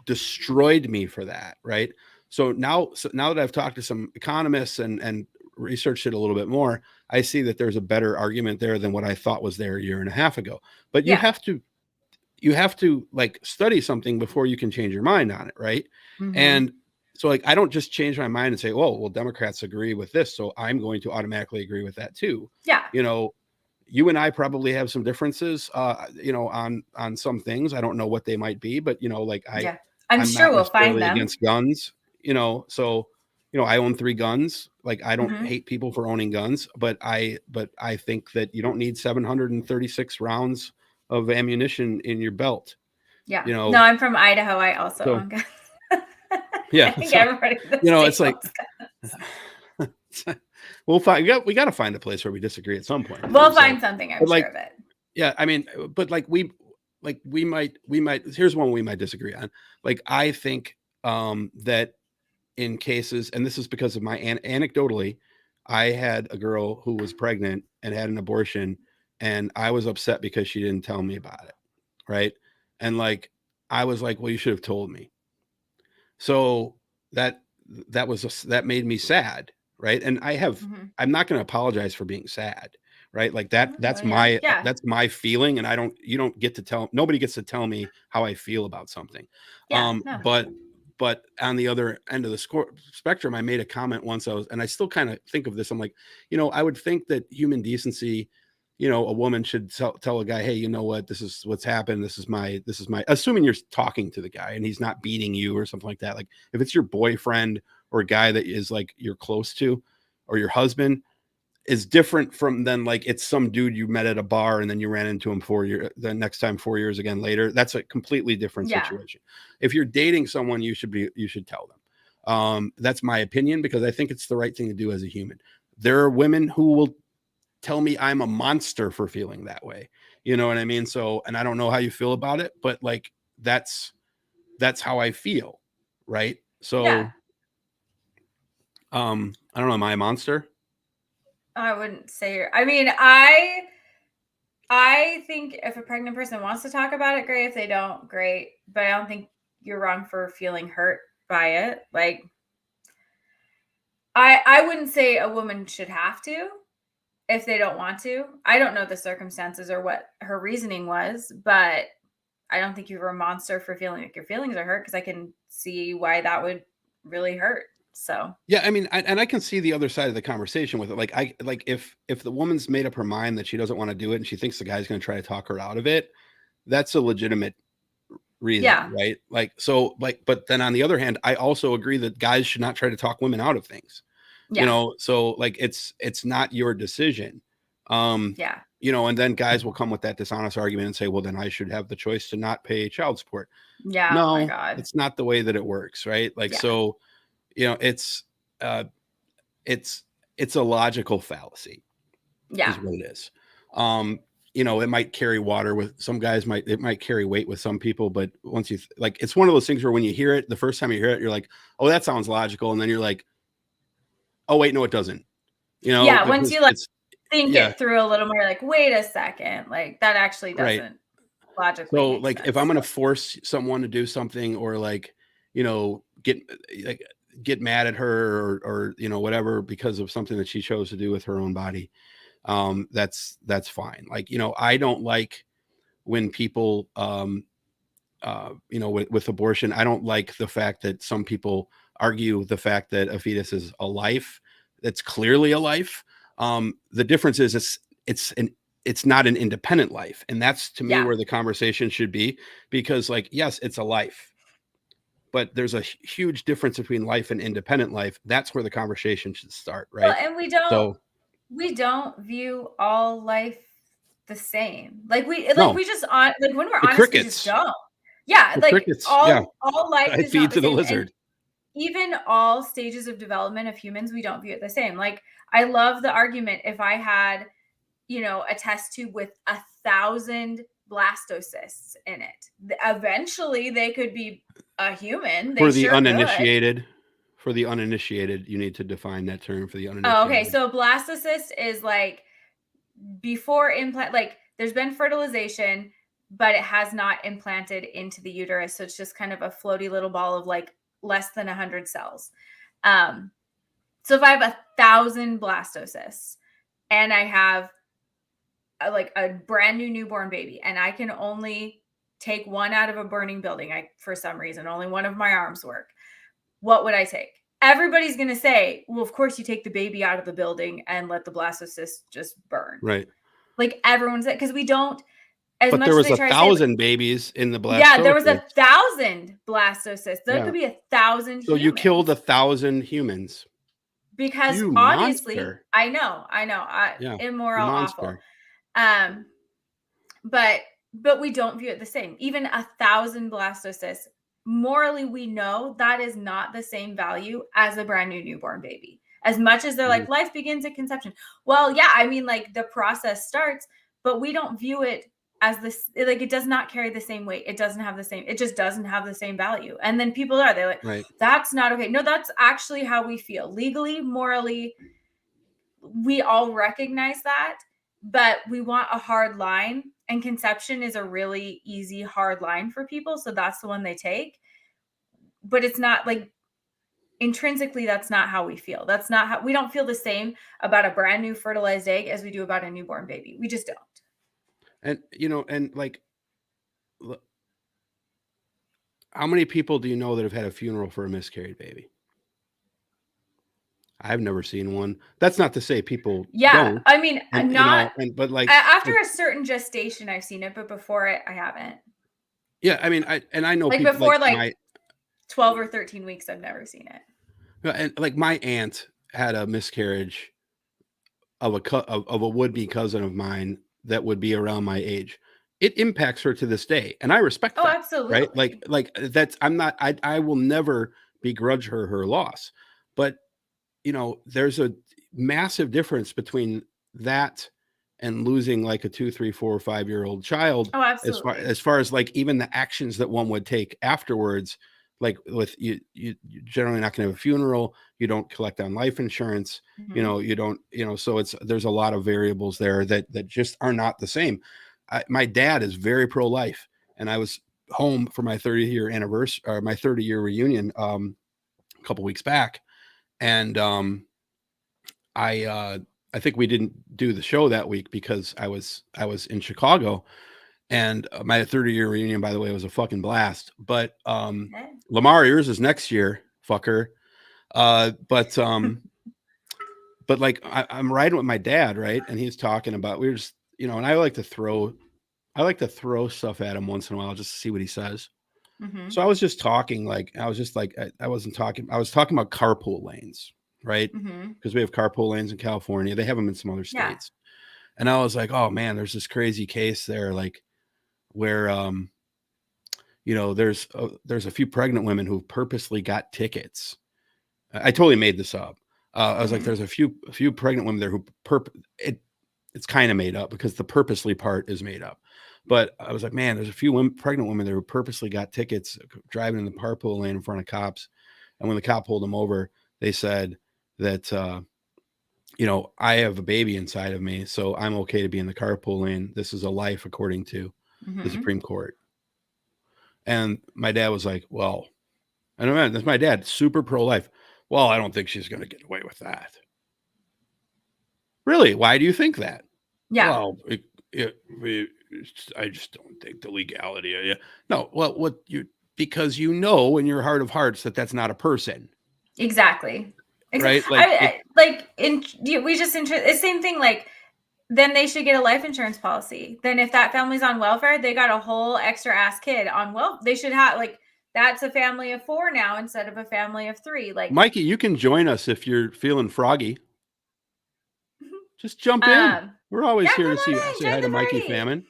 destroyed me for that, right? So now that I've talked to some economists and researched it a little bit more, I see that there's a better argument there than what I thought was there a year and a half ago. But you have to like study something before you can change your mind on it, right? And so like I don't just change my mind and say, oh, well, Democrats agree with this, so I'm going to automatically agree with that too. Yeah. You know, you and I probably have some differences, you know, on some things. I don't know what they might be, but you know, like I'm sure we'll find them. Against guns, you know, so, you know, I own 3 guns. Like I don't hate people for owning guns, but I think that you don't need 736 rounds of ammunition in your belt. Yeah. You know, no, I'm from Idaho. I also own guns. Yeah. I think everybody, you know, it's like, we'll find, we got to find a place where we disagree at some point. We'll find something, I'm sure of it. Yeah. I mean, but like we might, here's one we might disagree on. Like, I think that in cases, and this is because of my anecdotally, I had a girl who was pregnant and had an abortion, and I was upset because she didn't tell me about it. Right. And like, I was like, well, you should have told me. So that made me sad. Right. And I'm not going to apologize for being sad. Right. Like that's my feeling. And nobody gets to tell me how I feel about something. But on the other end of the spectrum, I made a comment once and I still kind of think of this. I'm like, you know, I would think that human decency, you know, a woman should tell a guy, hey, you know what, this is what's happened. This is my, assuming you're talking to the guy and he's not beating you or something like that. Like if it's your boyfriend or a guy that is like you're close to, or your husband, is different than like it's some dude you met at a bar and then you ran into him the next time 4 years again later. That's a completely different situation. If you're dating someone, you should tell them. That's my opinion, because I think it's the right thing to do as a human. There are women who will tell me I'm a monster for feeling that way. You know what I mean? So, and I don't know how you feel about it, but like, that's how I feel. Right. So, I don't know. Am I a monster? I wouldn't say I mean, I think if a pregnant person wants to talk about it, great. If they don't, great. But I don't think you're wrong for feeling hurt by it. Like, I wouldn't say a woman should have to if they don't want to. I don't know the circumstances or what her reasoning was, but I don't think you're a monster for feeling like your feelings are hurt, because I can see why that would really hurt So yeah, I mean, I can see the other side of the conversation with it. Like if the woman's made up her mind that she doesn't want to do it and she thinks the guy's going to try to talk her out of it, that's a legitimate reason, right? Like, so like, but then on the other hand, I also agree that guys should not try to talk women out of things. You know, so like it's not your decision. You know, and then guys will come with that dishonest argument and say, well, then I should have the choice to not pay child support. No, oh my God. It's not the way that it works, right? Like, so, you know, it's a logical fallacy. Is what it is. You know, it might carry water with some guys, it might carry weight with some people, but once you like, it's one of those things where when you hear it, the first time you hear it, you're like, oh, that sounds logical. And then you're like, oh, wait, no, it doesn't. You know, once you like think it through a little more, like, wait a second, like that actually doesn't logically. So like, if I'm going to force someone to do something or like, you know, get mad at her or, you know, whatever, because of something that she chose to do with her own body, that's fine. Like, you know, I don't like when people, you know, with abortion, I don't like the fact that some people argue the fact that a fetus is a life. That's clearly a life. The difference is it's not an independent life. And that's to me where the conversation should be, because like, yes, it's a life, but there's a huge difference between life and independent life. That's where the conversation should start. Right. Well, and we don't view all life the same. Like we just like when we're honest, we just don't. Yeah. Like all life I feed to the lizard. Even all stages of development of humans, we don't view it the same. Like I love the argument. If I had, you know, a test tube with 1,000 blastocysts in it, eventually they could be a human. For the uninitiated, you need to define that term for the uninitiated. Oh, okay. So blastocyst is like before implant, like there's been fertilization, but it has not implanted into the uterus. So it's just kind of a floaty little ball of like less than 100 cells. So if I have 1,000 blastocysts and I have like a brand new newborn baby and I can only take one out of a burning building, for some reason, only one of my arms work, what would I take? Everybody's going to say, well, of course you take the baby out of the building and let the blastocyst just burn. Right. Like everyone's, because we don't, but there was 1,000 babies in the blastocyst. Yeah, there was 1,000 blastocysts. There could be 1,000 So you killed 1,000 humans. Because obviously, monster. I know, immoral, monster. Awful. But we don't view it the same. Even 1,000 blastocysts, morally, we know that is not the same value as a brand new newborn baby. As much as they're like, life begins at conception. Well, yeah, I mean, like the process starts, but we don't view it as this, like it does not carry the same weight. It just doesn't have the same value. And then people they're like, that's not okay. No, that's actually how we feel. Legally, morally, we all recognize that, but we want a hard line, and conception is a really easy, hard line for people. So that's the one they take. But it's not like intrinsically, that's not how we feel. That's not how we don't feel the same about a brand new fertilized egg as we do about a newborn baby. We just don't. And, you know, and like, how many people do you know that have had a funeral for a miscarried baby? I've never seen one. That's not to say people don't. I mean, but like after a certain gestation, I've seen it, but before it, I haven't. Yeah, I mean, I know like people, before like 12 or 13 weeks, I've never seen it. And like my aunt had a miscarriage of a would-be cousin of mine that would be around my age. It impacts her to this day, and I respect that. Absolutely. Right? Like that's I will never begrudge her loss, but you know, there's a massive difference between that and losing like a 2, 3, 4, or 5-year-old child. Oh, absolutely. As far as like even the actions that one would take afterwards, like with you're generally not going to have a funeral. You don't collect on life insurance. You know, you don't, so there's a lot of variables there that just are not the same. My dad is very pro-life, and I was home for my 30-year anniversary, or my 30-year reunion, a couple weeks back. And I think we didn't do the show that week because I was in Chicago, and my 30-year reunion, by the way, was a fucking blast. But Lamar, yours is next year, fucker. But like I'm riding with my dad, right? And he's talking about, we were just, you know, and I like to throw stuff at him once in a while just to see what he says. Mm-hmm. So I was just talking, like, I was talking about carpool lanes, right? Because we have carpool lanes in California. They have them in some other states. And I was like, oh man, there's this crazy case there, like where, you know, there's a few pregnant women who purposely got tickets. I totally made this up. I was like, there's a few pregnant women there who it's kind of made up because the purposely part is made up. But I was like, man, there's a few pregnant women there who purposely got tickets driving in the carpool lane in front of cops. And when the cop pulled them over, they said that, you know, I have a baby inside of me, so I'm okay to be in the carpool lane. This is a life according to the Supreme Court. And my dad was like, well, I don't know, that's my dad, super pro-life. Well, I don't think she's going to get away with that. Really? Why do you think that? Yeah. Well, I just don't think the legality of it. No, well, because you know in your heart of hearts that that's not a person. Exactly. Right? The same thing. Like, then they should get a life insurance policy. Then if that family's on welfare, they got a whole extra ass kid on welfare. They should have, like, that's a family of 4 now instead of a family of 3. Like, Mikey, you can join us if you're feeling froggy. Just jump in. We're always here to say hi to Mikey Famine.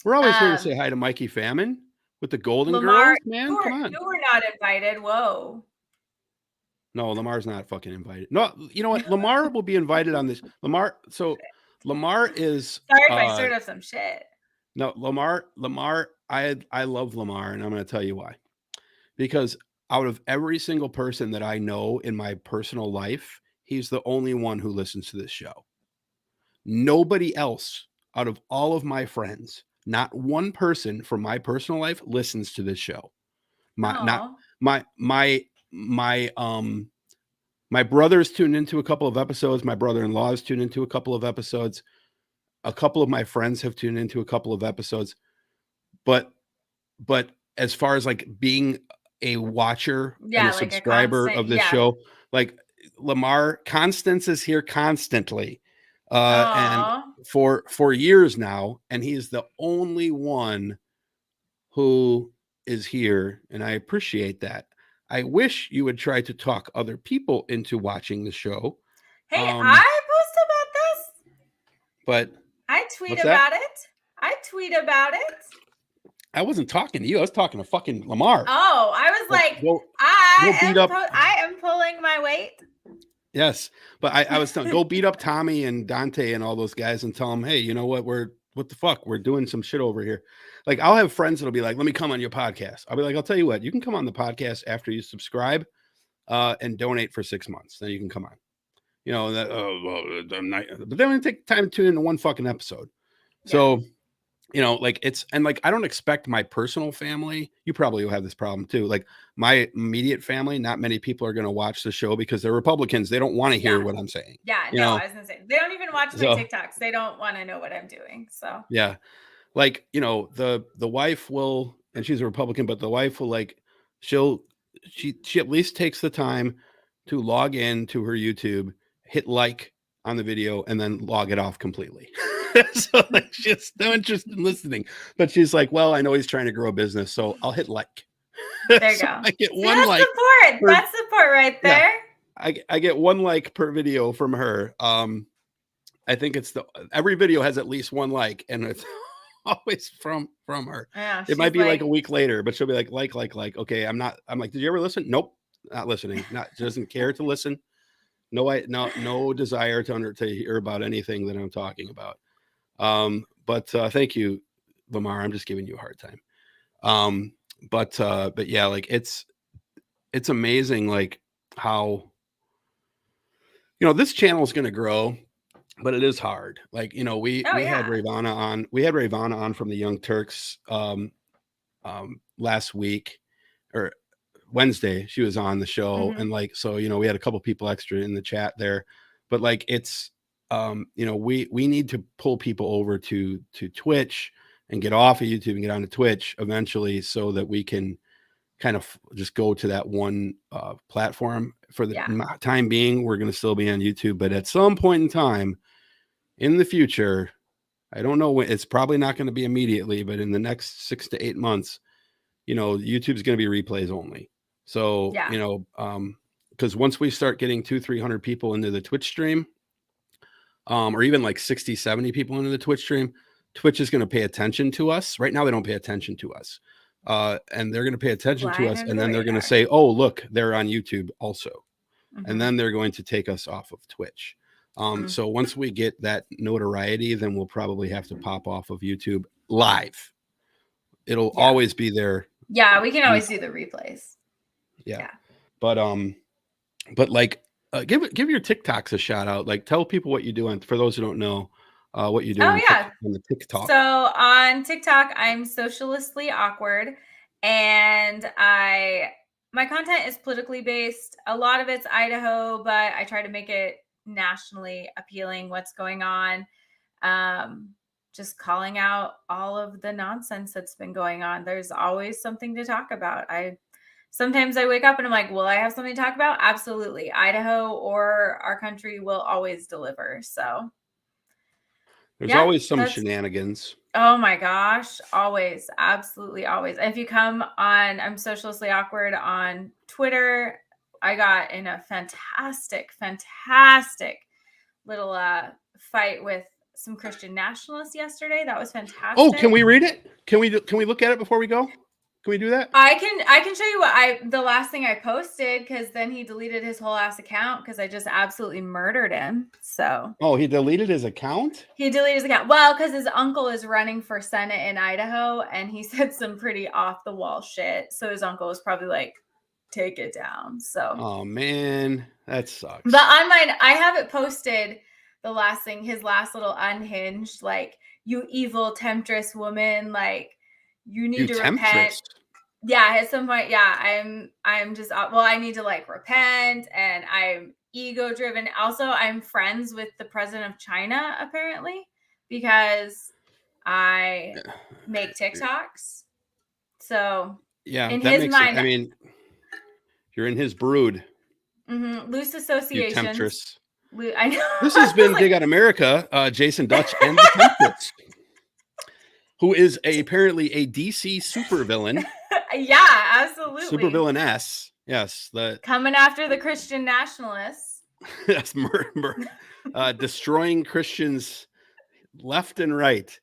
We're always here to say hi to Mikey Famine with the Golden Girls, man. Come on. You were not invited. Whoa. No, Lamar's not fucking invited. No, you know what? Lamar will be invited on this. Lamar is. Sorry if I stirred up some shit. No, Lamar. I love Lamar, and I'm going to tell you why. Because out of every single person that I know in my personal life, he's the only one who listens to this show. Nobody else out of all of my friends, not one person from my personal life listens to this show. My brother's tuned into a couple of episodes. My brother-in-law's tuned into a couple of episodes. A couple of my friends have tuned into a couple of episodes. But as far as like being a watcher and a subscriber of this show, like Lamar, Constance is here constantly. And for years now, and he's the only one who is here, and I appreciate that. I wish you would try to talk other people into watching the show. Hey, I post about this, but I tweet about it. I wasn't talking to you. I was talking to fucking Lamar. Oh, I was like, I am pulling my weight. Yes, but I was telling, go beat up Tommy and Dante and all those guys and tell them, hey, you know what? What the fuck? We're doing some shit over here. Like, I'll have friends that'll be like, let me come on your podcast. I'll be like, I'll tell you what, you can come on the podcast after you subscribe and donate for 6 months. Then you can come on. You know, but then we take time to tune into one fucking episode. Yeah. So, you know, like I don't expect my personal family. You probably will have this problem too. Like my immediate family, not many people are going to watch the show because they're Republicans. They don't want to hear what I'm saying. Yeah, I was going to say, they don't even watch my TikToks. They don't want to know what I'm doing. So yeah, like, you know, the wife will, and she's a Republican, but the wife will she at least takes the time to log in to her YouTube, hit like on the video, and then log it off completely. So like, she's no interest in listening, but she's like, well, I know he's trying to grow a business, so I'll hit like. There you go. I get one like. That's support right there. Yeah, I get 1 like per video from her. I think every video has at least 1 like, and it's always from her. Yeah, it might be like a week later, but she'll be like. Okay, I'm like, did you ever listen? Nope, not listening. Doesn't care to listen. No desire to hear about anything that I'm talking about. But thank you, Lamar. I'm just giving you a hard time. But yeah, like it's amazing, like how, you know, this channel is going to grow, but it is hard. Like, you know, we had Ravana on. We had Ravana on from the Young Turks last week or Wednesday. She was on the show, and like, so, you know, we had a couple people extra in the chat there, but like it's. You know, we need to pull people over to Twitch and get off of YouTube and get onto Twitch eventually, so that we can kind of just go to that one platform. for the time being, we're going to still be on YouTube, but at some point in time in the future, I don't know when, it's probably not going to be immediately, but in the next 6 to 8 months, YouTube's going to be replays only. So, because once we start getting 200-300 people into the Twitch stream, or even like 60-70 people into the Twitch stream, Twitch is going to pay attention to us. Right now, they don't pay attention to us. And they're going to pay attention to us. And then they're going to say, oh, look, they're on YouTube also. And then they're going to take us off of Twitch. So once we get that notoriety, then we'll probably have to pop off of YouTube live. It'll always be there. Yeah, we can always do the replays. Yeah. But like, give your TikToks a shout out. Like, tell people what you do. And for those who don't know, what you do on the TikTok. So on TikTok, I'm Socialistly Awkward, and my content is politically based. A lot of it's Idaho, but I try to make it nationally appealing. What's going on? Just calling out all of the nonsense that's been going on. There's always something to talk about. Sometimes I wake up and I'm like, will I have something to talk about? Absolutely. Idaho or our country will always deliver. So there's always some shenanigans. Oh my gosh. Always. Absolutely always. And if you come on, I'm Socialistly Awkward on Twitter. I got in a fantastic little fight with some Christian nationalists yesterday. That was fantastic. Oh, can we read it? Can we look at it before we go? Can we do that? I can show you the last thing I posted, because then he deleted his whole ass account because I just absolutely murdered him. So he deleted his account? He deleted his account. Well, because his uncle is running for Senate in Idaho, and he said some pretty off the wall shit. So his uncle was probably like, take it down. So oh man, that sucks. But on mine, I have it posted. The last thing, his last little unhinged, like, you evil temptress woman, like, you need to repent. Yeah, at some point, I'm just, I need to like repent, and I'm ego driven. Also, I'm friends with the president of China, apparently, because I make TikToks. So yeah, in that his makes mind, I mean, you're in his brood. Loose associations. You temptress. I know. This has been Dig Out America, Jason Dutch and the Temptress, who is apparently a DC supervillain. Yeah, absolutely. Supervillainess. Yes. Coming after the Christian nationalists. Yes, destroying Christians left and right.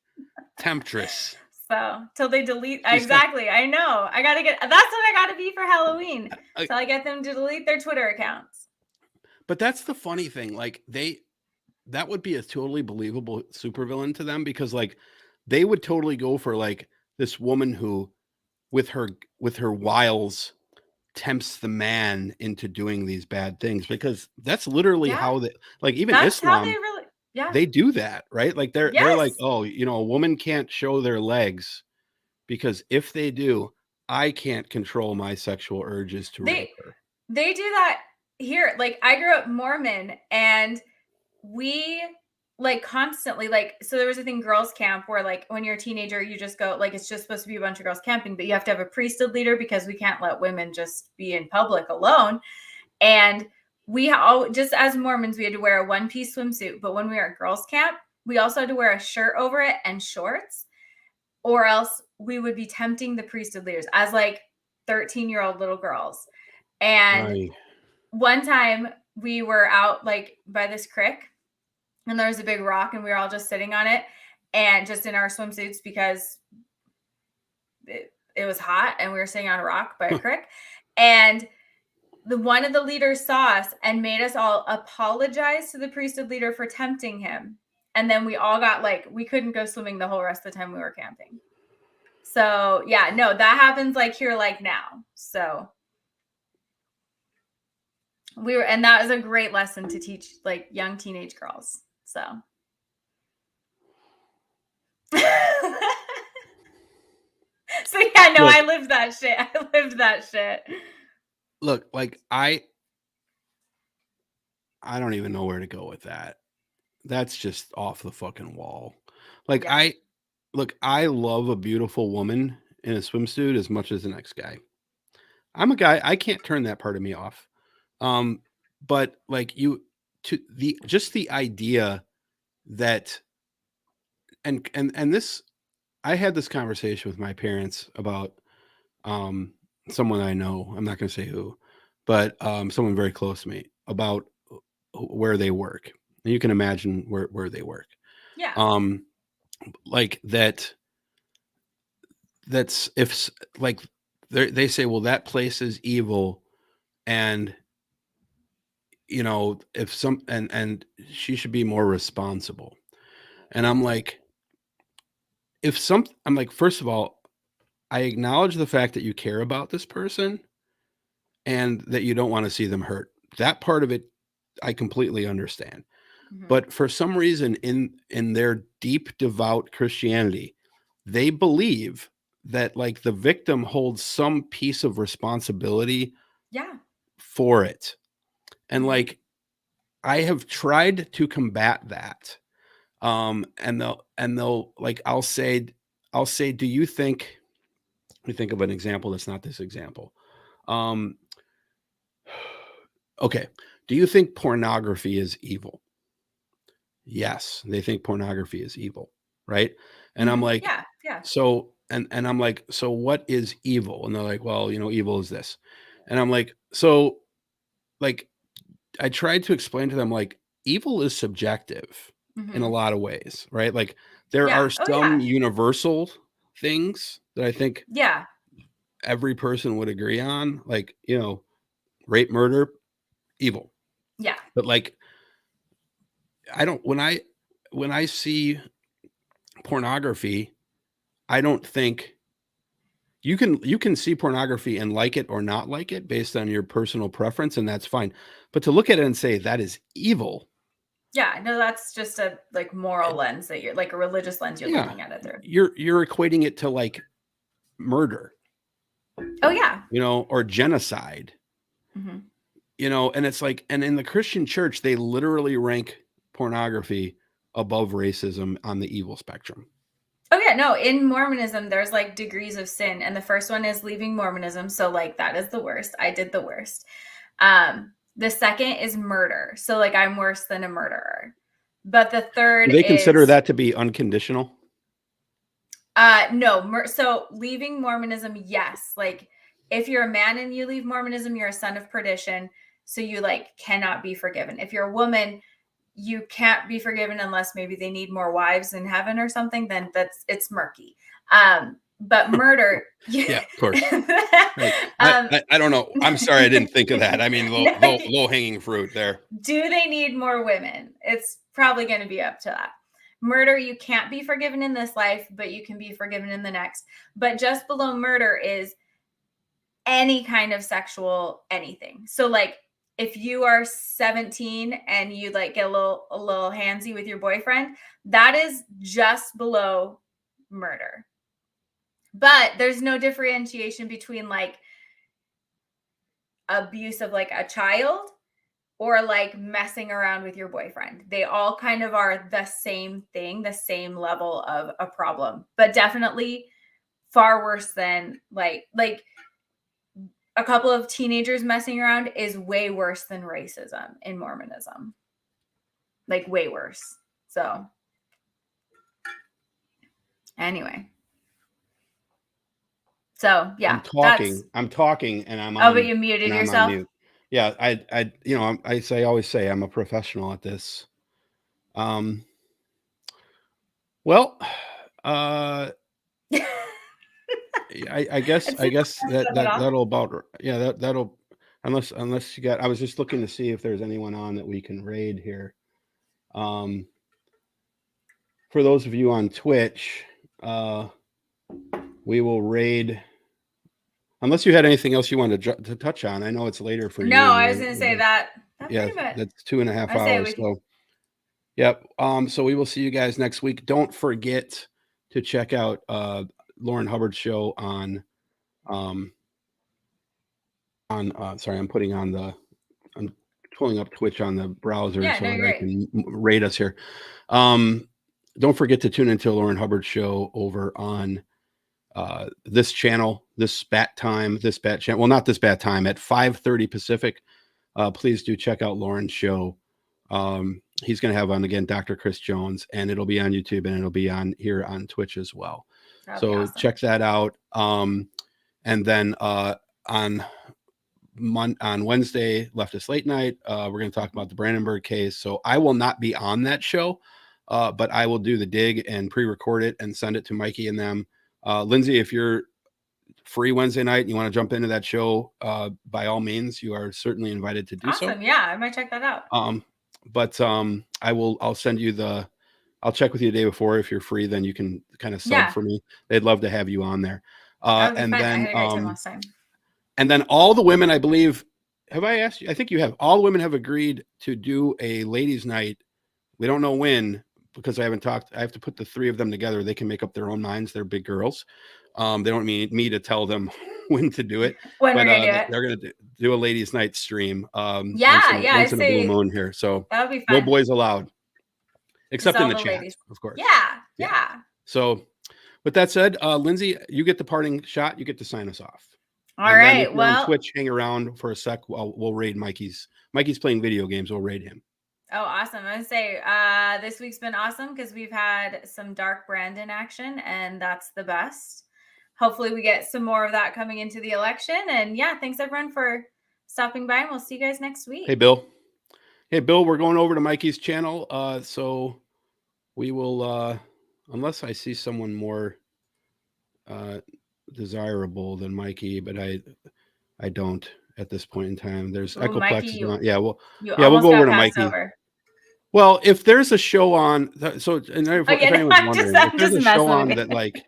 Temptress. So till they delete. Exactly. I know. That's what I gotta be for Halloween. Till I get them to delete their Twitter accounts. But that's the funny thing. Like, that would be a totally believable supervillain to them, because like they would totally go for like this woman who with her wiles tempts the man into doing these bad things, because that's literally how they, like, even that's Islam, they do that, right? Like they're like, oh, a woman can't show their legs, because if they do, I can't control my sexual urges to rape her. They do that here. Like, I grew up Mormon, and we like constantly, like, so there was a thing, girls camp, where like when you're a teenager, you just go, like, it's just supposed to be a bunch of girls camping, but you have to have a priesthood leader because we can't let women just be in public alone. And we all, just as Mormons, we had to wear a one-piece swimsuit, but when we were at girls camp, we also had to wear a shirt over it and shorts, or else we would be tempting the priesthood leaders as like 13-year-old little girls. And one time we were out like by this creek, and there was a big rock, and we were all just sitting on it, and just in our swimsuits, because it was hot, and we were sitting on a rock by a creek. And one of the leaders saw us and made us all apologize to the priesthood leader for tempting him. And then we all got like, we couldn't go swimming the whole rest of the time we were camping. So yeah, no, that happens like here, like now. So and that was a great lesson to teach like young teenage girls. So. So yeah, no, look, I lived that shit. Look, like I don't even know where to go with that. That's just off the fucking wall. Like, yeah. I love a beautiful woman in a swimsuit as much as the next guy. I'm a guy, I can't turn that part of me off. But like just the idea that, and this, I had this conversation with my parents about someone I know. I'm not going to say who, but someone very close to me, about where they work. And you can imagine where they work. Yeah. Like that's if like they say, well, that place is evil, and if and she should be more responsible. And I'm like, I'm like, first of all, I acknowledge the fact that you care about this person and that you don't want to see them hurt. That part of it, I completely understand. Mm-hmm. But for some reason in their deep, devout Christianity, they believe that like the victim holds some piece of responsibility for it. And like, I have tried to combat that. And they'll like, I'll say, do you think, let me think of an example that's not this example. Okay. Do you think pornography is evil? Yes, they think pornography is evil, right? And I'm like, yeah. So, and I'm like, so what is evil? And they're like, well, evil is this. And I'm like, so like, I tried to explain to them, like, evil is subjective in a lot of ways, right? Like there are some universal things that I think every person would agree on, like, rape, murder, evil. Yeah. But like, I don't, when I see pornography, I don't think you can see pornography and like it or not like it based on your personal preference, and that's fine. But to look at it and say that is evil. Yeah, no, that's just a like moral lens that you're like a religious lens you're looking at it through. You're equating it to like murder. Oh yeah. Or genocide. Mm-hmm. And it's like, and in the Christian church, they literally rank pornography above racism on the evil spectrum. Oh yeah, no, in Mormonism, there's like degrees of sin. And the first one is leaving Mormonism. So like, that is the worst. I did the worst. The second is murder. So like, I'm worse than a murderer. But the third Do they consider that to be unconditional? No. So leaving Mormonism, yes. Like if you're a man and you leave Mormonism, you're a son of perdition. So you like cannot be forgiven. If you're a woman, you can't be forgiven unless maybe they need more wives in heaven or something. Then it's murky. But murder. Yeah, of course. Right. I don't know. I'm sorry. I didn't think of that. I mean, low hanging fruit there. Do they need more women? It's probably going to be up to that. Murder, you can't be forgiven in this life, but you can be forgiven in the next. But just below murder is any kind of sexual anything. So like if you are 17 and you like get a little handsy with your boyfriend, that is just below murder. But there's no differentiation between like abuse of like a child or like messing around with your boyfriend. They all kind of are the same thing, the same level of a problem, but definitely far worse than like a couple of teenagers messing around is way worse than racism in Mormonism. Like way worse. So anyway. So yeah. I'm talking and I'm on. Oh, but you muted yourself? Yeah, I always say I'm a professional at this. Well, I guess that'll about, that'll, unless you got, I was just looking to see if there's anyone on that we can raid here. For those of you on Twitch, we will raid, unless you had anything else you wanted to touch on. I know it's later for you. No, I was going to say that. That's 2.5 hours. So, yep. So we will see you guys next week. Don't forget to check out Lauren Hubbard's show on sorry, I'm pulling up Twitch on the browser so that I can rate us here. Don't forget to tune into Lauren Hubbard's show over on this channel, this bat channel. Well, not this bat time, at 5:30 Pacific please do check out Lauren's show. He's going to have on again Dr. Chris Jones, and it'll be on YouTube and it'll be on here on Twitch as well. So awesome. Check that out. And then on Wednesday, Leftist Late Night, we're going to talk about the Brandenburg case. So I will not be on that show, but I will do the dig and pre-record it and send it to Mikey and them. Lindsay, if you're free Wednesday night and you want to jump into that show, by all means, you are certainly invited to do so. Awesome. Yeah, I might check that out. But I'll send you I'll check with you the day before. If you're free, then you can kind of sub for me. They'd love to have you on there. And then, I had a great time last time. And then all the women, I believe, have I asked you? I think you have. All the women have agreed to do a ladies' night. We don't know when, because I haven't talked. I have to put the three of them together. They can make up their own minds. They're big girls. They don't need me to tell them when to do it. When we're gonna do it. They're going to do a ladies' night stream. Once in a blue moon here. So that would be fun. No boys allowed, except in the chat, ladies. Of course. Yeah. So, with that said, Lindsay, you get the parting shot. You get to sign us off. All right. Well, on Twitch, hang around for a sec. We'll raid Mikey's. Mikey's playing video games. We'll raid him. Oh, awesome. I would say this week's been awesome because we've had some Dark Brandon action, and that's the best. Hopefully we get some more of that coming into the election. And yeah, thanks everyone for stopping by, and we'll see you guys next week. Hey, Bill, we're going over to Mikey's channel. So we will, unless I see someone more desirable than Mikey, but I don't at this point in time. There's Echoplex. Mikey, we'll go over to Mikey. Well, if there's a show on, so and if anyone's wondering, if there's a show on that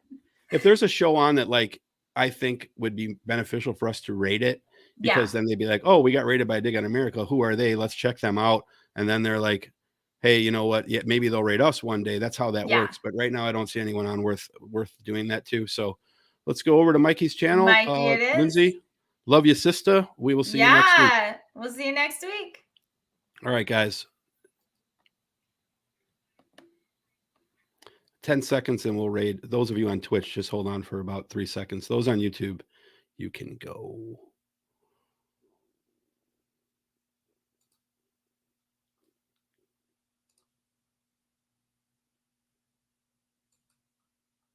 if there's a show on that I think would be beneficial for us to rate it, because then they'd be like, oh, we got rated by Dig on America. Who are they? Let's check them out. And then they're like, hey, you know what? Yeah, maybe they'll rate us one day. That's how that works. But right now I don't see anyone on worth doing that too. So let's go over to Mikey's channel. Lindsay, love you, sister. We will see you next week. Yeah, we'll see you next week. All right, guys. 10 seconds and we'll raid. Those of you on Twitch, just hold on for about 3 seconds. Those on YouTube, you can go.